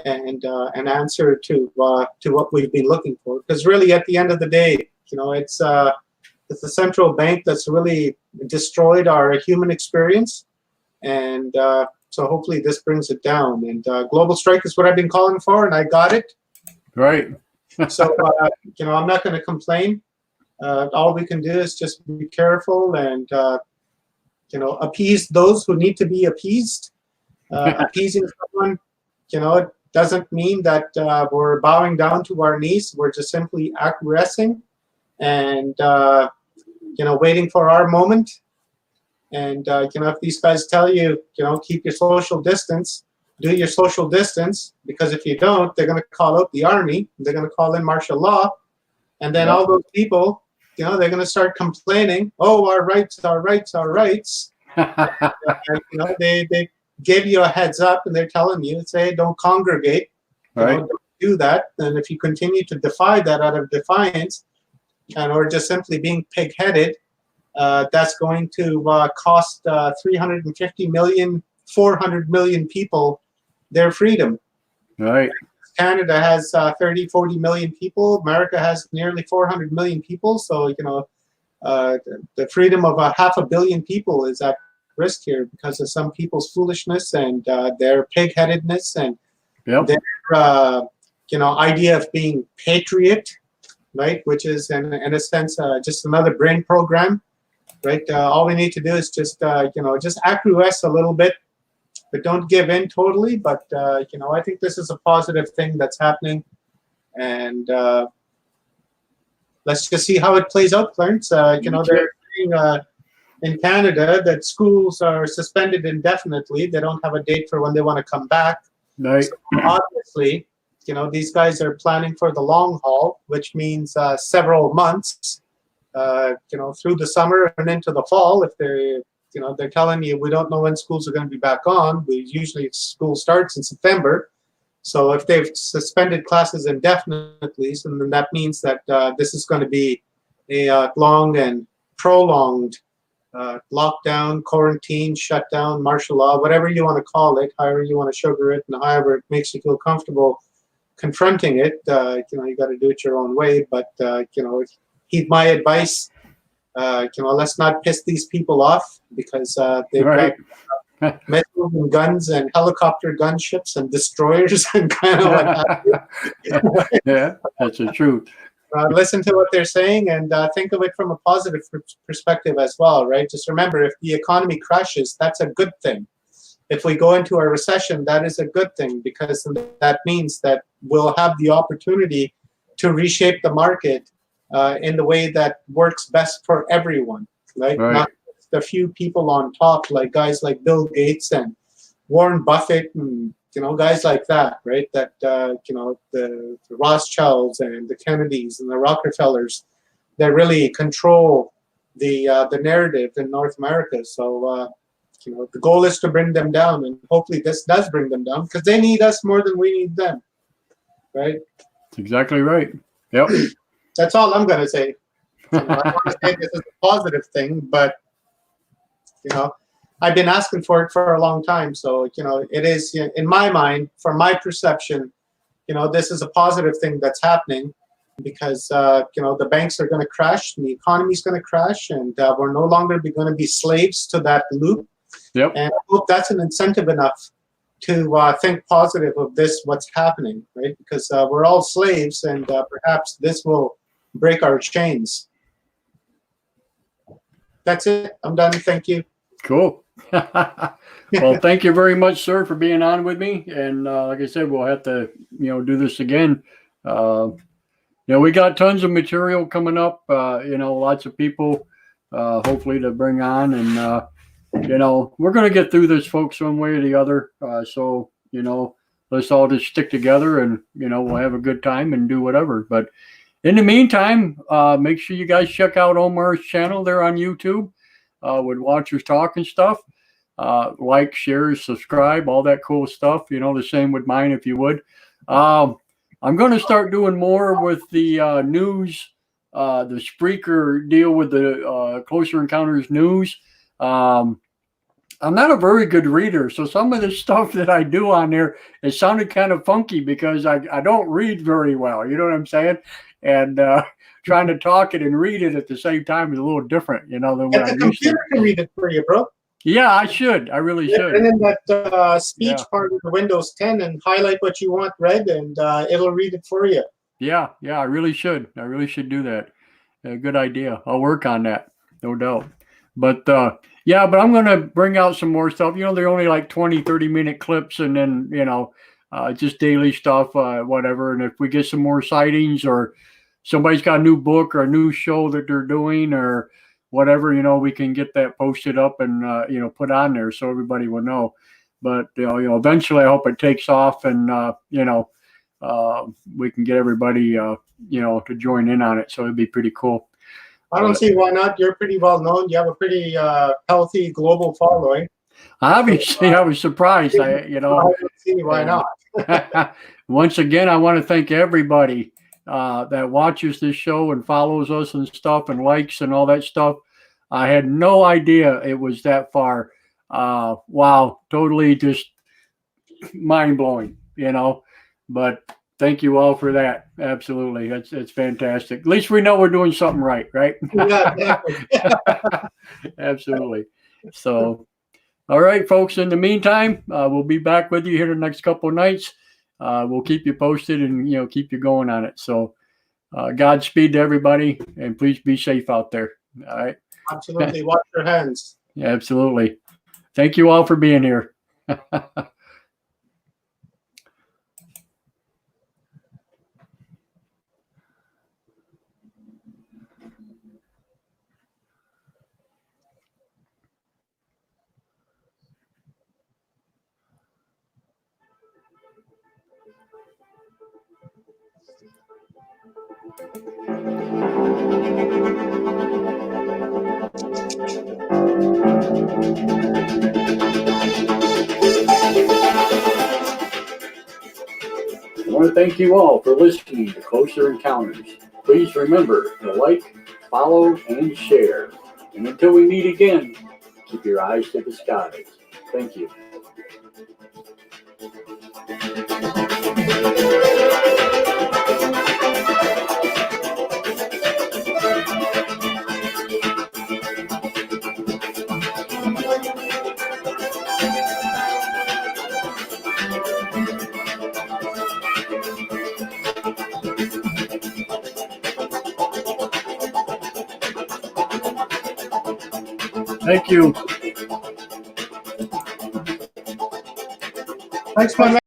and an answer to what we've been looking for. Because really, at the end of the day, it's the central bank that's really destroyed our human experience. And so hopefully this brings it down. And global strike is what I've been calling for, and I got it. Right. So, I'm not going to complain. All we can do is just be careful and, appease those who need to be appeased. Appeasing someone, doesn't mean that we're bowing down to our knees. We're just simply acquiescing and waiting for our moment. And if these guys tell you, keep your social distance, do your social distance, because if you don't, they're going to call out the army. They're going to call in martial law, and then all those people, they're going to start complaining. Oh, our rights, our rights, our rights. They give you a heads up, and they're telling you, say, don't congregate, don't do that. And if you continue to defy that out of defiance, or just simply being pig-headed, that's going to cost 350 million, 400 million people their freedom. Right. Canada has 30, 40 million people. America has nearly 400 million people. So, the freedom of 500 million people is at risk here because of some people's foolishness and their pig-headedness and their, idea of being patriot, right? Which is, in a sense, just another brain program, right? All we need to do is just acquiesce a little bit, but don't give in totally. But, I think this is a positive thing that's happening. And let's just see how it plays out, Clarence. They're saying in Canada that schools are suspended indefinitely. They don't have a date for when they want to come back. Right. So obviously, these guys are planning for the long haul, which means several months, through the summer and into the fall. If they're telling you we don't know when schools are going to be back on. Usually school starts in September. So if they've suspended classes indefinitely, so then that means that this is going to be a long and prolonged lockdown, quarantine, shutdown, martial law, whatever you want to call it, however you want to sugar it, and however it makes you feel comfortable confronting it. You got to do it your own way. But heed my advice. Let's not piss these people off because they've got missiles and guns and helicopter gunships and destroyers and kind of what have you. Yeah, that's the truth. Listen to what they're saying and think of it from a positive perspective as well, right? Just remember, if the economy crashes, that's a good thing. If we go into a recession, that is a good thing because that means that we'll have the opportunity to reshape the market in the way that works best for everyone, right? Not just a few people on top, like guys like Bill Gates and Warren Buffett and guys like that, right? That the Rothschilds and the Kennedys and the Rockefellers that really control the narrative in North America. So the goal is to bring them down, and hopefully this does bring them down because they need us more than we need them, right? That's exactly right. Yep. That's all I'm going to say. I want to say this is a positive thing, but I've been asking for it for a long time. So it is in my mind, from my perception, this is a positive thing that's happening because the banks are going to crash and the economy is going to crash, and we're no longer going to be slaves to that loop. Yep. And I hope that's an incentive enough to think positive of what's happening, right? Because we're all slaves, and perhaps this will break our chains. That's it. I'm done. Thank you. Cool. Well, thank you very much, sir, for being on with me. And like I said, we'll have to, do this again. We got tons of material coming up. Lots of people, hopefully to bring on, and we're going to get through this, folks, one way or the other. So let's all just stick together, and we'll have a good time and do whatever. But in the meantime, make sure you guys check out Omar's channel there on YouTube with Watchers Talk and stuff. Like, share, subscribe, all that cool stuff. The same with mine if you would. I'm going to start doing more with the news, the Spreaker deal with the Closer Encounters news. I'm not a very good reader, so some of the stuff that I do on there, it sounded kind of funky because I don't read very well. You know what I'm saying? And trying to talk it and read it at the same time is a little different, than what Get I'm the used to. computer to read it for you, bro. Yeah, I should. I really should. And then that speech part of the Windows 10 and highlight what you want read, and it'll read it for you. Yeah, I really should. I really should do that. Good idea. I'll work on that, no doubt. But but I'm going to bring out some more stuff. They're only like 20, 30-minute clips, and then, just daily stuff, whatever. And if we get some more sightings or somebody's got a new book or a new show that they're doing or whatever, we can get that posted up and, put on there so everybody will know. But, eventually I hope it takes off and, we can get everybody, to join in on it. So it'd be pretty cool. I don't see why not. You're pretty well known. You have a pretty healthy global following. Obviously, I was surprised. I don't see why not. Once again, I want to thank everybody that watches this show and follows us and stuff and likes and all that stuff. I had no idea it was that far. Wow, totally just mind blowing, But thank you all for that. Absolutely, it's fantastic. At least we know we're doing something right? Yeah, exactly. Absolutely. So. All right, folks. In the meantime, we'll be back with you here the next couple of nights. We'll keep you posted and, keep you going on it. So Godspeed to everybody, and please be safe out there. All right. Absolutely. Wash your hands. Yeah, absolutely. Thank you all for being here. I want to thank you all for listening to Closer Encounters. Please remember to like, follow, and share. And until we meet again, keep your eyes to the skies. Thank you. Thank you. Thanks, my man.